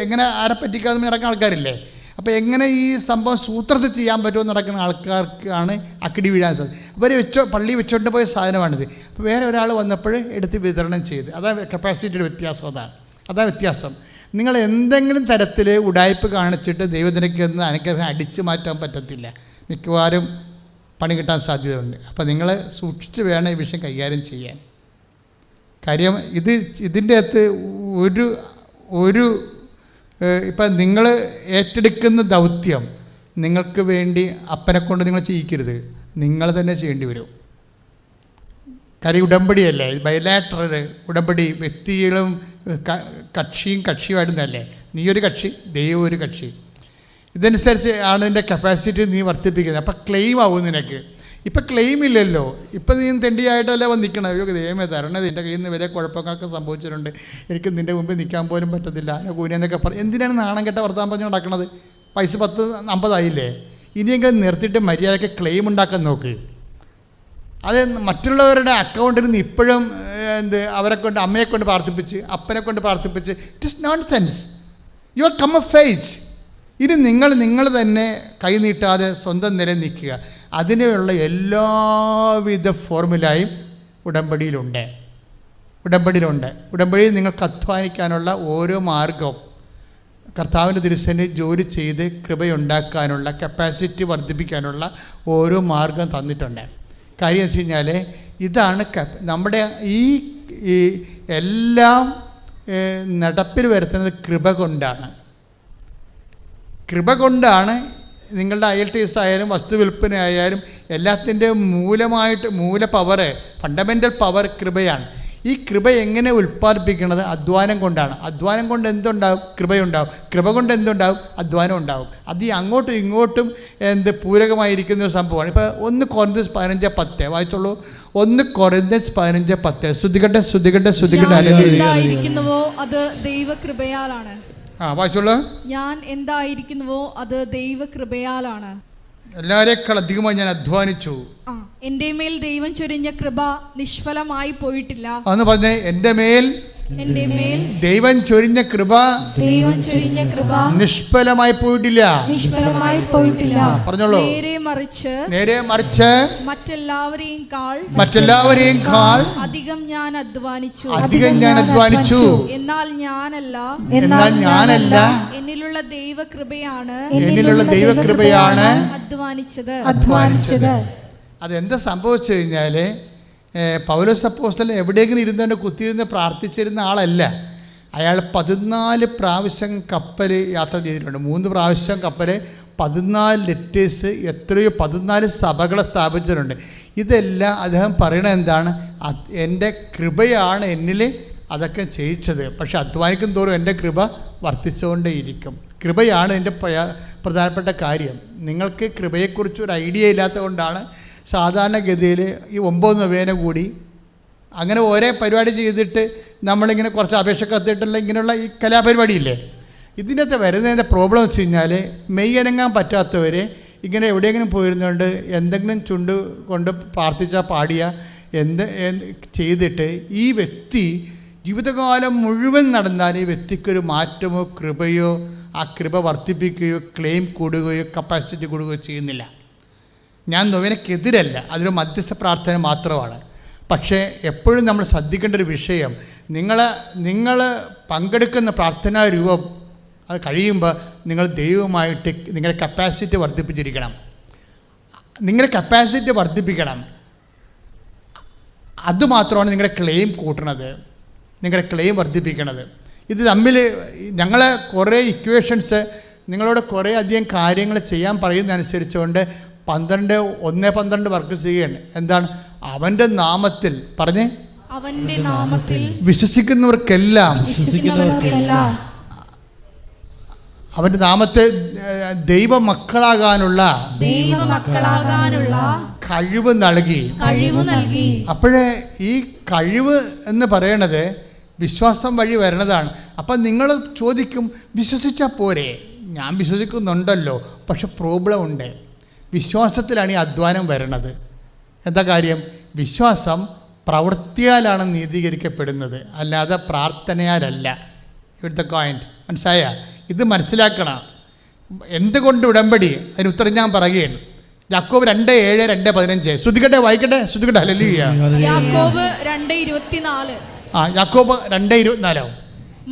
എങ്ങനെ ആരെ പറ്റിക്കാതെ നടക്കുന്ന ആൾക്കാരില്ലേ. അപ്പോൾ എങ്ങനെ ഈ സംഭവം സൂത്രത്തിൽ ചെയ്യാൻ പറ്റുമോ നടക്കുന്ന ആൾക്കാർക്കാണ് അക്കിടി വീഴാൻ സാധിക്കും. അവർ പള്ളി വെച്ചുകൊണ്ട് പോയ സാധനമാണിത്. അപ്പോൾ വേറെ ഒരാൾ വന്നപ്പോൾ എടുത്ത് വിതരണം ചെയ്ത്. അതാണ് കപ്പാസിറ്റിയുടെ വ്യത്യാസം. അതാണ് വ്യത്യാസം. നിങ്ങൾ എന്തെങ്കിലും തരത്തിൽ ഉടായ്പ് കാണിച്ചിട്ട് ദൈവത്തിനൊക്കെ ഒന്ന് അനുഗ്രഹം അടിച്ചു മാറ്റാൻ പറ്റത്തില്ല. മിക്കവാറും പണി കിട്ടാൻ സാധ്യതയുണ്ട്. അപ്പോൾ നിങ്ങൾ സൂക്ഷിച്ച് വേണം ഈ വിഷയം കൈകാര്യം ചെയ്യാൻ. കാര്യം ഇതിൻ്റെ അകത്ത് ഒരു ഇപ്പം നിങ്ങൾ ഏറ്റെടുക്കുന്ന ദൗത്യം നിങ്ങൾക്ക് വേണ്ടി അപ്പനെ കൊണ്ട് നിങ്ങൾ ചെയ്യിക്കരുത്, നിങ്ങൾ തന്നെ ചെയ്യേണ്ടി വരും. കാര്യം ഉടമ്പടിയല്ലേ, ബൈലാറ്ററൽ ഉടമ്പടി, വ്യക്തികളും കക്ഷിയുമായിരുന്നല്ലേ. നീ ഒരു കക്ഷി, ദൈവം ഒരു കക്ഷി. ഇതനുസരിച്ച് ആണ് ഇതിൻ്റെ കപ്പാസിറ്റി നീ വർദ്ധിപ്പിക്കുന്നത്. അപ്പം ക്ലെയിം ആവും നിനക്ക്. ഇപ്പം ക്ലെയിം ഇല്ലല്ലോ. ഇപ്പം നീ തെണ്ടിയായിട്ടല്ലേ വന്നിരിക്കണം. അയ്യോ ദൈവമേ തരണത്, എൻ്റെ കയ്യിൽ നിന്ന് വരെ കുഴപ്പങ്ങളൊക്കെ സംഭവിച്ചിട്ടുണ്ട്, എനിക്ക് നിൻ്റെ മുമ്പിൽ നിൽക്കാൻ പോലും പറ്റത്തില്ല, കൂനെന്നൊക്കെ എന്തിനാണ് നാണം കെട്ട വർത്താൻ പറഞ്ഞു നടക്കണത്? പൈസ 10-50 ആയില്ലേ? ഇനിയെങ്കിലും നിർത്തിയിട്ട് മര്യാദയ്ക്ക് ക്ലെയിം ഉണ്ടാക്കാൻ നോക്ക്. അത് മറ്റുള്ളവരുടെ അക്കൗണ്ടിൽ നിന്ന് ഇപ്പോഴും അവരെ കൊണ്ട്, അമ്മയെ കൊണ്ട് പ്രാർത്ഥിപ്പിച്ച്, അപ്പനെ കൊണ്ട് പ്രാർത്ഥിപ്പിച്ച്, it is nonsense. You are come of age. ഇനി നിങ്ങൾ തന്നെ കൈ നീട്ടാതെ സ്വന്തം നില നിൽക്കുക. അതിനുള്ള എല്ലാവിധ ഫോർമുലയും ഉടമ്പടിയിലുണ്ട്. ഉടമ്പടിയിൽ നിങ്ങൾക്ക് അധ്വാനിക്കാനുള്ള ഓരോ മാർഗവും കർത്താവിൻ്റെ തിരുസന്നിധിയിൽ ജോലി ചെയ്ത് കൃപയുണ്ടാക്കാനുള്ള, കപ്പാസിറ്റി വർദ്ധിപ്പിക്കാനുള്ള ഓരോ മാർഗം തന്നിട്ടുണ്ട്. കാര്യം വെച്ച് കഴിഞ്ഞാൽ ഇതാണ് നമ്മുടെ ഈ എല്ലാം നടപ്പിൽ വരുത്തുന്നത് കൃപ കൊണ്ടാണ്. നിങ്ങളുടെ IELTS ആയാലും വസ്തു വിൽപ്പന ആയാലും എല്ലാത്തിൻ്റെ മൂല പവർ, ഫണ്ടമെൻ്റൽ പവർ കൃപയാണ്. ഈ കൃപ എങ്ങനെ ഉൽപ്പാദിപ്പിക്കുന്നത്? അധ്വാനം കൊണ്ടാണ്. അധ്വാനം കൊണ്ട് എന്തുണ്ടാവും? കൃപയുണ്ടാവും. കൃപ കൊണ്ട് എന്തുണ്ടാവും? അധ്വാനം ഉണ്ടാവും. അത് അങ്ങോട്ടും ഇങ്ങോട്ടും പൂരകമായിരിക്കുന്ന ഒരു സംഭവമാണ്. ഇപ്പോൾ 1 കൊരിന്ത്യസ് 15:10 വായിച്ചോളൂ. 1 കൊരിന്ത്യസ് 15:10. ശ്രുതികട്ടെ എന്തായിരിക്കുന്നുവോ അത് ദൈവകൃപയാലാണ്. വായിച്ചോളൂ. ഞാൻ എന്തായിരിക്കുന്നുവോ അത് ദൈവകൃപയാലാണ്. എല്ലാവരെക്കാൾ അധികമായി ഞാൻ അധ്വാനിച്ചു. എന്റെ മേൽ ദൈവം ചൊരിഞ്ഞ കൃപ നിഷ്ഫലമായി പോയിട്ടില്ല. അന്ന് പറഞ്ഞേ, എന്റെ മേൽ ദൈവം ചൊരിഞ്ഞ കൃപ നിഷ്ഫലമായി പോയിട്ടില്ല. പറഞ്ഞോളൂ. നേരെ മറിച്ച് മറ്റെല്ലാവരെയും കാൾ അധികം ഞാൻ അധ്വാനിച്ചു. എന്നാൽ ഞാനല്ല എന്നിലുള്ള ദൈവകൃപയാണ് അധ്വാനിച്ചത്. അതെന്താ സംഭവിച്ചു കഴിഞ്ഞാൽ, പൗലോസ് അപ്പോസ്തലൻ എവിടെയെങ്കിലും ഇരുന്നുകൊണ്ട് കുത്തിയിരുന്ന് പ്രാർത്ഥിച്ചിരുന്ന ആളല്ല. അയാൾ 14 പ്രാവശ്യം കപ്പൽ യാത്ര ചെയ്തിട്ടുണ്ട്. 3 പ്രാവശ്യം കപ്പൽ, 14 ലെറ്റേഴ്സ്, എത്രയോ 14 സഭകളെ സ്ഥാപിച്ചിട്ടുണ്ട്. ഇതെല്ലാം അദ്ദേഹം പറയണത് എന്താണ്? എൻ്റെ കൃപയാണ് എന്നിൽ അതൊക്കെ ചെയ്യിച്ചത്. പക്ഷെ അധ്വാനിക്കും തോറും എൻ്റെ കൃപ വർദ്ധിച്ചുകൊണ്ടേയിരിക്കും. കൃപയാണ് എൻ്റെ പ്രധാനപ്പെട്ട കാര്യം. നിങ്ങൾക്ക് കൃപയെക്കുറിച്ച് ഒരു ഐഡിയ ഇല്ലാത്തത് കൊണ്ടാണ് സാധാരണഗതിയിൽ ഈ 9 നൊവേന കൂടി അങ്ങനെ ഓരോ പരിപാടി ചെയ്തിട്ട് നമ്മളിങ്ങനെ കുറച്ച് അപേക്ഷ കത്തിയിട്ടുള്ള ഇങ്ങനെയുള്ള ഈ കലാപരിപാടിയില്ലേ, ഇതിനകത്ത് വരുന്നതിൻ്റെ പ്രോബ്ലം വെച്ച് കഴിഞ്ഞാൽ മെയ്യനങ്ങാൻ പറ്റാത്തവർ ഇങ്ങനെ എവിടെയെങ്കിലും പോയിരുന്നുകൊണ്ട് എന്തെങ്കിലും ചുണ്ട് കൊണ്ട് പ്രാർത്ഥിച്ചാൽ പാടിയ ചെയ്തിട്ട് ഈ വ്യക്തി ജീവിതകാലം മുഴുവൻ നടന്നാൽ ഈ വ്യക്തിക്കൊരു മാറ്റമോ കൃപയോ ആ കൃപ വർദ്ധിപ്പിക്കുകയോ ക്ലെയിം കൂടുകയോ കപ്പാസിറ്റി കൂടുകയോ ചെയ്യുന്നില്ല. ഞാൻ നൊവേനയ്ക്കെതിരല്ല, അതൊരു മധ്യസ്ഥ പ്രാർത്ഥന മാത്രമാണ്. പക്ഷേ എപ്പോഴും നമ്മൾ ശ്രദ്ധിക്കേണ്ട ഒരു വിഷയം, നിങ്ങൾ പങ്കെടുക്കുന്ന പ്രാർത്ഥനാ രൂപം അത് കഴിയുമ്പോൾ നിങ്ങൾ ദൈവവുമായിട്ട് നിങ്ങളുടെ കപ്പാസിറ്റി വർദ്ധിപ്പിച്ചിരിക്കണം. നിങ്ങളുടെ കപ്പാസിറ്റി വർദ്ധിപ്പിക്കണം. അതുമാത്രമാണ് നിങ്ങളുടെ ക്ലെയിം കൂട്ടണത്, നിങ്ങളുടെ ക്ലെയിം വർദ്ധിപ്പിക്കണത്. ഇത് തമ്മിൽ ഞങ്ങളെ കുറേ ഇക്വേഷൻസ് നിങ്ങളോട് കുറേ അധികം കാര്യങ്ങൾ ചെയ്യാൻ പറയുന്നതനുസരിച്ചുകൊണ്ട് 12 വർക്ക് ചെയ്യാണ്. എന്താണ്? അവൻ്റെ നാമത്തിൽ പറഞ്ഞേ, അവന്റെ നാമത്തിൽ വിശ്വസിക്കുന്നവർക്കെല്ലാം അവൻ്റെ നാമത്തെ ദൈവമക്കളാകാനുള്ള കഴിവ് നൽകി. അപ്പോഴേ ഈ കഴിവ് എന്ന് പറയണത് വിശ്വാസം വഴി വരണതാണ്. അപ്പം നിങ്ങൾ ചോദിക്കും, വിശ്വസിച്ചാൽ പോരെ? ഞാൻ വിശ്വസിക്കുന്നുണ്ടല്ലോ, പക്ഷെ പ്രോബ്ലം ഉണ്ട്. വിശ്വാസത്തിലാണ് ഈ അധ്വാനം വരണത്. എന്താ കാര്യം? വിശ്വാസം പ്രവൃത്തിയാലാണ് നീതീകരിക്കപ്പെടുന്നത്, അല്ലാതെ പ്രാർത്ഥനയാലല്ല. ഇവിടുത്തെ പോയിന്റ് മനസ്സിലായ? ഇത് മനസ്സിലാക്കണം. എന്തുകൊണ്ട് ഉടമ്പടി? അതിന് ഉത്തരം ഞാൻ പറയുകയാണ്. യാക്കോബ് 2:7, 2:15. ശ്രുതികട്ടെ, വായിക്കട്ടെ, ശ്രുതികട്ടെ. ഹല്ലേലൂയ. യാക്കോബ് 2:24. യാക്കോബ് 2:24.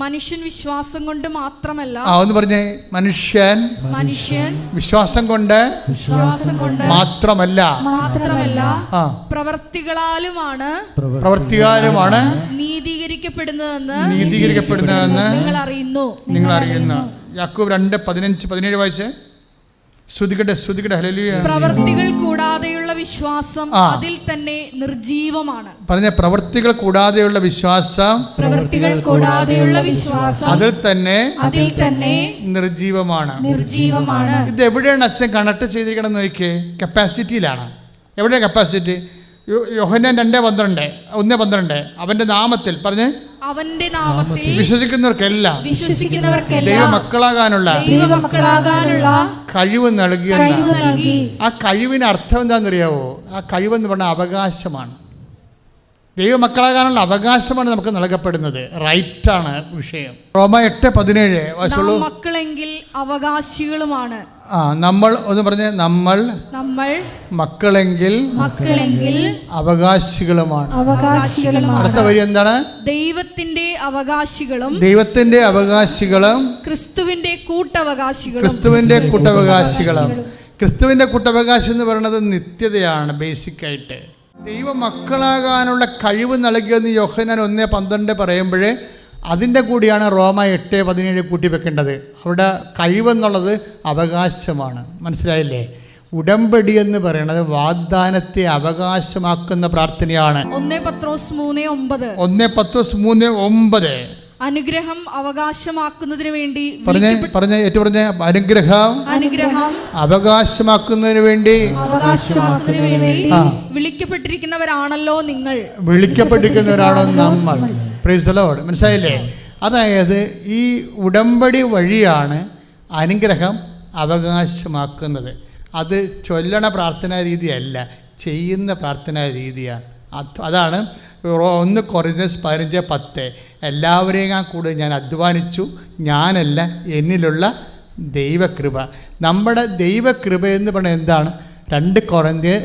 മനുഷ്യൻ വിശ്വാസം കൊണ്ട് മാത്രമല്ല, ഒന്ന് പറഞ്ഞേ, മനുഷ്യൻ വിശ്വാസം കൊണ്ട് മാത്രമല്ല പ്രവൃത്തികളാലുമാണ് നീതീകരിക്കപ്പെടുന്നതെന്ന് നിങ്ങൾ അറിയുന്നു. യാക്കോബ് 2:15-17 വായിച്ചേ. ശ്രുതികട്ടെ. ഹല്ലേലൂയ. പ്രവൃത്തികൾ കൂടാതെയുള്ള വിശ്വാസം അതിൽ തന്നെ നിർജീവമാണ്. പറഞ്ഞ പ്രവൃത്തികൾ കൂടാതെയുള്ള വിശ്വാസം അതിൽ തന്നെ നിർജീവമാണ്. ഇത് എവിടെയാണ് അച്ഛൻ കണക്ട് ചെയ്തിരിക്കണം നോക്കിയേ? കപ്പാസിറ്റിയിലാണ്. എവിടെയാണ് കപ്പാസിറ്റി? യോഹന്നാൻ 1:12 അവന്റെ നാമത്തിൽ പറഞ്ഞേ, അവന്റെ നാമത്തിൽ വിശ്വസിക്കുന്നവർക്കെല്ലാം ദൈവമക്കളാകാനുള്ള കഴിവ് നൽകി. ആ കഴിവിന് അർത്ഥം എന്താണെന്നറിയാവോ? ആ കഴിവെന്ന് പറഞ്ഞാൽ അവകാശമാണ്. ദൈവമക്കളാകാനുള്ള അവകാശമാണ് നമുക്ക് നൽകപ്പെടുന്നത്. റൈറ്റാണ് വിഷയം. റോമ 8:17 മക്കളെങ്കിൽ അവകാശികളുമാണ്. നമ്മൾ ഒന്ന് പറഞ്ഞേ, നമ്മൾ മക്കളെങ്കിൽ അവകാശികളുമാണ്. അടുത്ത വരി എന്താണ്? ദൈവത്തിന്റെ അവകാശികളും ക്രിസ്തുവിന്റെ കൂട്ടവകാശികളും. ക്രിസ്തുവിന്റെ കൂട്ടവകാശം എന്ന് പറയുന്നത് നിത്യതയാണ്. ബേസിക്കായിട്ട് ദൈവമക്കളാകാനുള്ള കഴിവ് നൽകിയെന്ന് യോഹന്നാൻ 1:12 പറയുമ്പോഴേ അതിൻ്റെ കൂടിയാണ് റോമ 8:17 കൂട്ടി വെക്കേണ്ടത്. അവിടെ കഴിവെന്നുള്ളത് അവകാശമാണ്. മനസ്സിലായില്ലേ? ഉടമ്പടി എന്ന് പറയുന്നത് വാഗ്ദാനത്തെ അവകാശമാക്കുന്ന പ്രാർത്ഥനയാണ്. 1 പത്രോസ് 3:9 അനുഗ്രഹം അവകാശമാക്കുന്നതിന് വേണ്ടി അനുഗ്രഹം അവകാശമാക്കുന്നതിന് വേണ്ടി വിളിക്കപ്പെട്ടിരിക്കുന്നവരാണല്ലോ നിങ്ങൾ. വിളിക്കപ്പെട്ടിരിക്കുന്നവരാണോ നമ്മൾ. Praise the Lord. മനസ്സിലായില്ലേ? അതായത് ഈ ഉടമ്പടി വഴിയാണ് അനുഗ്രഹം അവകാശമാക്കുന്നത്. അത് ചൊല്ലണ പ്രാർത്ഥനാ രീതിയല്ല, ചെയ്യുന്ന പ്രാർത്ഥനാ രീതിയാണ്. അതാണ് 1 കൊറിന്ത്യൻസ് 15:10 എല്ലാവരെയും കൂടുതൽ ഞാൻ അധ്വാനിച്ചു, ഞാനല്ല എന്നിലുള്ള ദൈവകൃപ. നമ്മുടെ ദൈവകൃപ എന്ന് പറയുന്നത് എന്താണ്? 2 കൊറിന്ത്യർ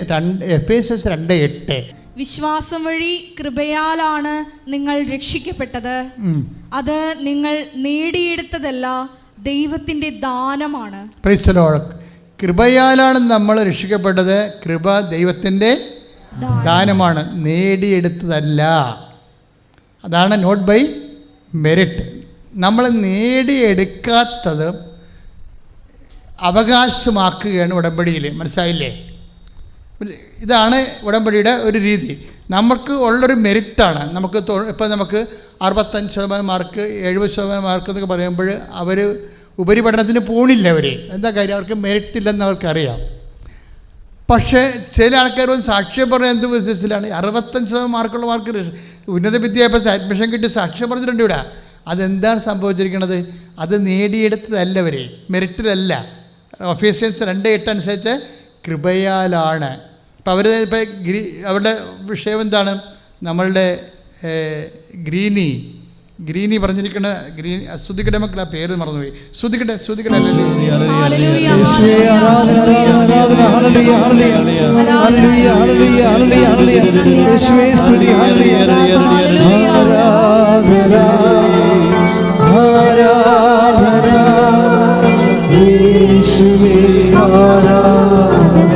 എഫേസ്യസ് 2:8 വിശ്വാസം വഴി കൃപയാലാണ് നിങ്ങൾ രക്ഷിക്കപ്പെട്ടത്. അത് നിങ്ങൾ നേടിയെടുത്തതല്ല, ദൈവത്തിന്റെ ദാനമാണ്. Praise the Lord. കൃപയാലാണ് നമ്മൾ രക്ഷിക്കപ്പെട്ടത്. കൃപ ദൈവത്തിൻ്റെ ദാനമാണ്, നേടിയെടുത്തതല്ല. അതാണ് നോട്ട് ബൈ മെറിറ്റ്. നമ്മൾ നേടിയെടുക്കാത്തത് അവകാശമാക്കുകയാണ് ഉടമ്പടിയിൽ. മനസ്സിലായില്ലേ? ഇതാണ് ഉടമ്പടിയുടെ ഒരു രീതി. നമുക്ക് ഉള്ളൊരു മെറിറ്റാണ്. നമുക്ക് ഇപ്പം നമുക്ക് 65% മാർക്ക് 70% മാർക്ക് എന്നൊക്കെ പറയുമ്പോൾ അവർ ഉപരിപഠനത്തിന് പോണില്ല. അവർ എന്താ കാര്യം? അവർക്ക് മെറിറ്റ് ഇല്ലെന്ന് അവർക്കറിയാം. പക്ഷേ ചില ആൾക്കാർ വന്ന് സാക്ഷ്യം പറഞ്ഞ എന്ത് വിധത്തിലാണ്? 65% മാർക്കുള്ള മാർക്ക് ഉന്നത വിദ്യാഭ്യാസം അഡ്മിഷൻ കിട്ടി സാക്ഷ്യം പറഞ്ഞിട്ടുണ്ട് ഇവിടെ. അതെന്താണ് സംഭവിച്ചിരിക്കുന്നത്? അത് നേടിയെടുത്തതല്ല, അവർ മെറിറ്റിലല്ല. എഫേസ്യൻസ് 2:8 അനുസരിച്ച് കൃപയാലാണ്. ഇപ്പം അവർ ഇപ്പം അവരുടെ വിഷയം എന്താണ്? നമ്മളുടെ ഗ്രീനി പറഞ്ഞിരിക്കുന്ന ശ്രുതികടെ മക്കളെ പേര് മറന്നുപോയി. ശ്രുതികടെ ഹല്ലേലൂയ ഹല്ലേലൂയ ഹല്ലേലൂയ ഹല്ലേലൂയ യേശുവേ സ്തുതി ഹല്ലേലൂയ ആരാധന ആരാധന യേശുവേ ആരാധന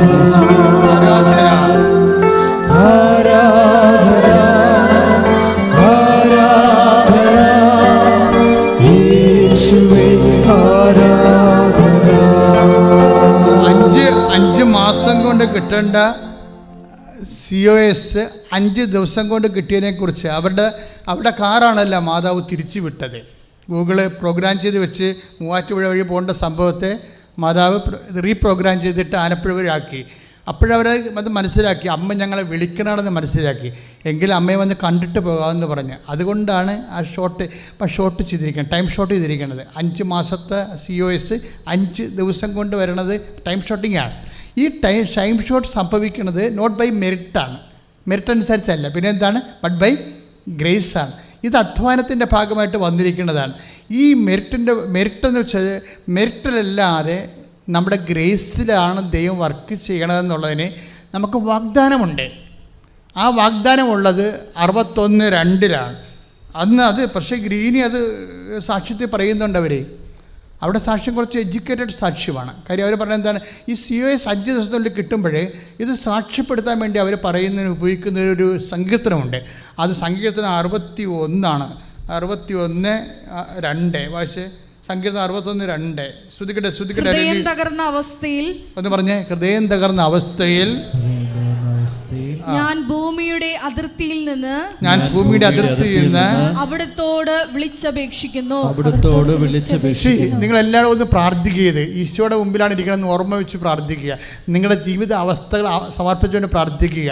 ആരാധന ആരാധന ആരാധന യേശുവേ ആരാധന. 5 മാസം കൊണ്ട് കിട്ടേണ്ട COS 5 ദിവസം കൊണ്ട് കിട്ടിയതിനെക്കുറിച്ച് അവരുടെ കാറാണല്ലോ മാതാവ് തിരിച്ചു വിട്ടത്. ഗൂഗിള് പ്രോഗ്രാം ചെയ്ത് വെച്ച് മൂവാറ്റുപുഴ വഴി പോകേണ്ട സംഭവത്തെ മാതാവ് റീപ്രോഗ്രാം ചെയ്തിട്ട് ആലപ്പുഴ വഴി ആക്കി. അപ്പോഴവർ അത് മനസ്സിലാക്കി, അമ്മ ഞങ്ങളെ വിളിക്കണമെന്ന് മനസ്സിലാക്കി. എങ്കിലും അമ്മയെ വന്ന് കണ്ടിട്ട് പോകാമെന്ന് പറഞ്ഞ്, അതുകൊണ്ടാണ് ആ ഷോർട്ട് ചെയ്തിരിക്കുന്നത്, ടൈം ഷോർട്ട് ചെയ്തിരിക്കുന്നത്. 5 മാസത്തെ COS 5 ദിവസം കൊണ്ട് വരണത് ടൈം ഷോട്ടിങ്ങാണ്. ഈ ടൈം ഷോട്ട് സംഭവിക്കുന്നത് നോട്ട് ബൈ മെറിറ്റാണ്, മെറിറ്റ് അനുസരിച്ചല്ല, പിന്നെ എന്താണ്, ബട്ട് ബൈ ഗ്രേസാണ്. ഇത് അധ്വാനത്തിൻ്റെ ഭാഗമായിട്ട് വന്നിരിക്കുന്നതാണ്. ഈ മെറിറ്റ് എന്ന് വെച്ചാൽ മെറിറ്റിലല്ലാതെ നമ്മുടെ ഗ്രേസിലാണ് ദൈവം വർക്ക് ചെയ്യണമെന്നുള്ളതിന് നമുക്ക് വാഗ്ദാനമുണ്ട്. ആ വാഗ്ദാനമുള്ളത് 61:2 അന്ന് അത് പക്ഷേ ഗ്രീനി അത് സാക്ഷ്യത്തിൽ പറയുന്നുണ്ട്. അവിടെ സാക്ഷ്യം കുറച്ച് എഡ്യൂക്കേറ്റഡ് സാക്ഷ്യമാണ്. കാര്യം അവർ പറയുന്നത് എന്താണ്, ഈ COS 5 ദിവസത്തിനുള്ളിൽ കിട്ടുമ്പോഴേ ഇത് സാക്ഷ്യപ്പെടുത്താൻ വേണ്ടി അവർ പറയുന്നതിന് ഉപയോഗിക്കുന്ന ഒരു സങ്കീർത്തനമുണ്ട്. അത് സങ്കീർത്തനം 61 61:2 പക്ഷേ സങ്കീർത്തനം 61:2 ശ്രുതിക്കട്ടെ ഹൃദയം തകർന്ന അവസ്ഥയിൽ ഒന്ന് പറഞ്ഞേ. ഹൃദയം തകർന്ന അവസ്ഥയിൽ ഞാൻ ഭൂമിയുടെ അതിർത്തിയിൽ നിന്ന് അവിടുത്തോട് വിളിച്ചപേക്ഷിക്കുന്നു. നിങ്ങൾ എല്ലാവരും ഒന്ന് പ്രാർത്ഥിക്കുക. ഈശോയുടെ മുമ്പിലാണ് ഇരിക്കണമെന്ന് ഓർമ്മ വെച്ച് പ്രാർത്ഥിക്കുക. നിങ്ങളുടെ ജീവിത അവസ്ഥകൾ സമർപ്പിച്ചുകൊണ്ട് പ്രാർത്ഥിക്കുക.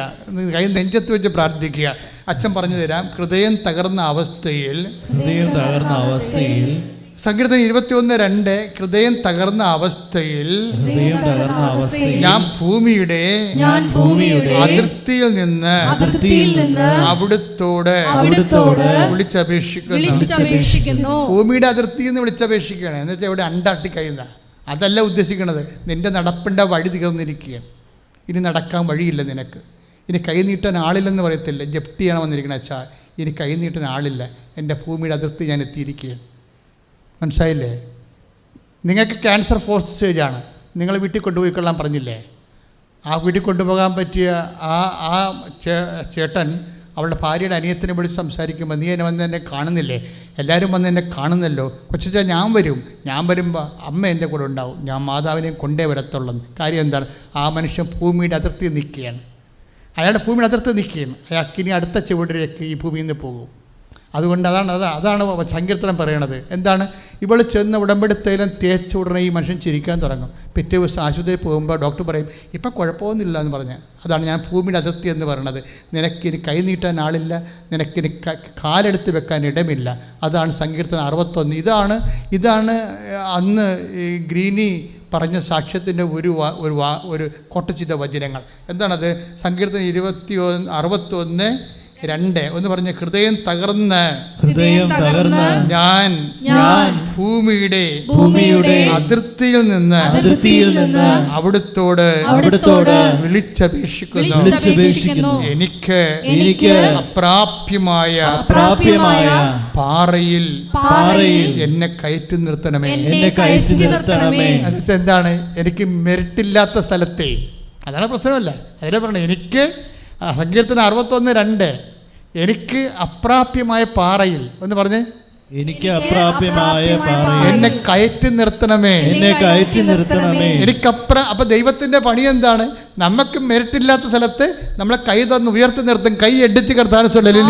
കൈ നെഞ്ചത്ത് വെച്ച് പ്രാർത്ഥിക്കുക. അച്ഛൻ പറഞ്ഞു തരാം. ഹൃദയം തകർന്ന അവസ്ഥയിൽ സങ്കീർത്തനം 21:2 ഹൃദയം തകർന്ന അവസ്ഥയിൽ ഞാൻ ഭൂമിയുടെ അതിർത്തിയിൽ നിന്ന് അവിടുത്തോട് വിളിച്ചപേക്ഷിക്കുന്നു. ഭൂമിയുടെ അതിർത്തിയിൽ നിന്ന് വിളിച്ചപേക്ഷിക്കുകയാണ് എന്ന് വെച്ചാൽ ഇവിടെ അണ്ടാട്ടി കഴിയുന്ന അതല്ല ഉദ്ദേശിക്കുന്നത്. നിന്റെ നടപ്പിൻ്റെ വഴി തീർന്നിരിക്കുകയാണ്. ഇനി നടക്കാൻ വഴിയില്ല നിനക്ക്. ഇനി കൈ നീട്ടാൻ ആളില്ലെന്ന് പറയത്തില്ല. ജപ്തി ചെയ്യണം വന്നിരിക്കണ അച്ഛാ, ഇനി കൈ നീട്ടാൻ ആളില്ല. എൻ്റെ ഭൂമിയുടെ അതിർത്തി ഞാൻ എത്തിയിരിക്കുകയാണ്. മനസ്സിലായില്ലേ? നിങ്ങൾക്ക് ക്യാൻസർ 4th സ്റ്റേജാണ്. നിങ്ങൾ വീട്ടിൽ കൊണ്ടുപോയിക്കൊള്ളാൻ പറഞ്ഞില്ലേ? ആ വീട്ടിൽ കൊണ്ടുപോകാൻ പറ്റിയ ആ ചേട്ടൻ അവളുടെ ഭാര്യയുടെ അനിയത്തിനെ വിളിച്ച് സംസാരിക്കുമ്പോൾ, നീ എന്നെ വന്ന് എന്നെ കാണുന്നില്ലേ? എല്ലാവരും വന്ന് എന്നെ കാണുന്നല്ലോ. കൊച്ചാ ഞാൻ വരുമ്പോൾ അമ്മ എൻ്റെ കൂടെ ഉണ്ടാവും. ഞാൻ മാതാവിനെയും കൊണ്ടേ വരത്തുള്ളൂ. കാര്യം എന്താണ്? ആ മനുഷ്യൻ ഭൂമിയുടെ അതിർത്തി നിൽക്കുകയാണ്. അയാളുടെ ഭൂമിയുടെ അതിർത്തി നിൽക്കുകയാണ്. അയാൾക്ക് ഇനി അടുത്ത ചുവടിലേക്ക് ഈ ഭൂമിയിൽ നിന്ന് പോകും. അതുകൊണ്ട് അതാണ് സങ്കീർത്തനം പറയണത്. എന്താണ്? ഇവൾ ചെന്ന് ഉടമ്പടി തൈലം തേച്ച ഉടനെ ഈ മനുഷ്യൻ ചിരിക്കാൻ തുടങ്ങും. പിറ്റേ ദിവസം ആശുപത്രിയിൽ പോകുമ്പോൾ ഡോക്ടർ പറയും ഇപ്പം കുഴപ്പമൊന്നുമില്ല എന്ന് പറഞ്ഞ്. അതാണ് ഞാൻ ഭൂമിയുടെ അതിർത്തി എന്ന് പറയണത്. നിനക്കിനി കൈ നീട്ടാൻ ആളില്ല, നിനക്കിനി കാലെടുത്ത് വെക്കാൻ ഇടമില്ല. അതാണ് സങ്കീർത്തനം 61. ഇതാണ് അന്ന് ഈ ഗ്രീനി പറഞ്ഞ സാക്ഷ്യത്തിൻ്റെ ഒരു കൊട്ടച്ചിത വചനങ്ങൾ. എന്താണത്? സങ്കീർത്തനം 61:2 ഒന്ന് പറഞ്ഞ. ഹൃദയം തകർന്ന് ഞാൻ ഭൂമിയുടെ അതിർത്തിയിൽ നിന്ന് അവിടുത്തോട് വിളിച്ചപേക്ഷിക്കുന്നു. എനിക്ക് അപ്രാപ്യമായ പാറയിൽ എന്നെ കയറ്റി നിർത്തണമേ. എന്താണ്? എനിക്ക് മെറിറ്റില്ലാത്ത സ്ഥലത്തെ, അതാണ് പ്രശ്നമല്ല. അതിനെ പറഞ്ഞത് എനിക്ക് സങ്കീർത്തനം 61:2 എനിക്ക് അപ്രാപ്യമായ പാറയിൽ ഒന്ന് പറഞ്ഞേ. എനിക്ക് അപ്രാപ്യമായ പാറയിൽ എന്നെ കയറ്റി നിർത്തണമേ. അപ്പൊ ദൈവത്തിന്റെ പണി എന്താണ്? നമുക്ക് മെറിറ്റില്ലാത്ത സ്ഥലത്ത് നമ്മളെ കൈ തന്ന് ഉയർത്തി നിർത്തും. കൈ എഡിച്ച് കർത്താവിനെ സ്തുതി.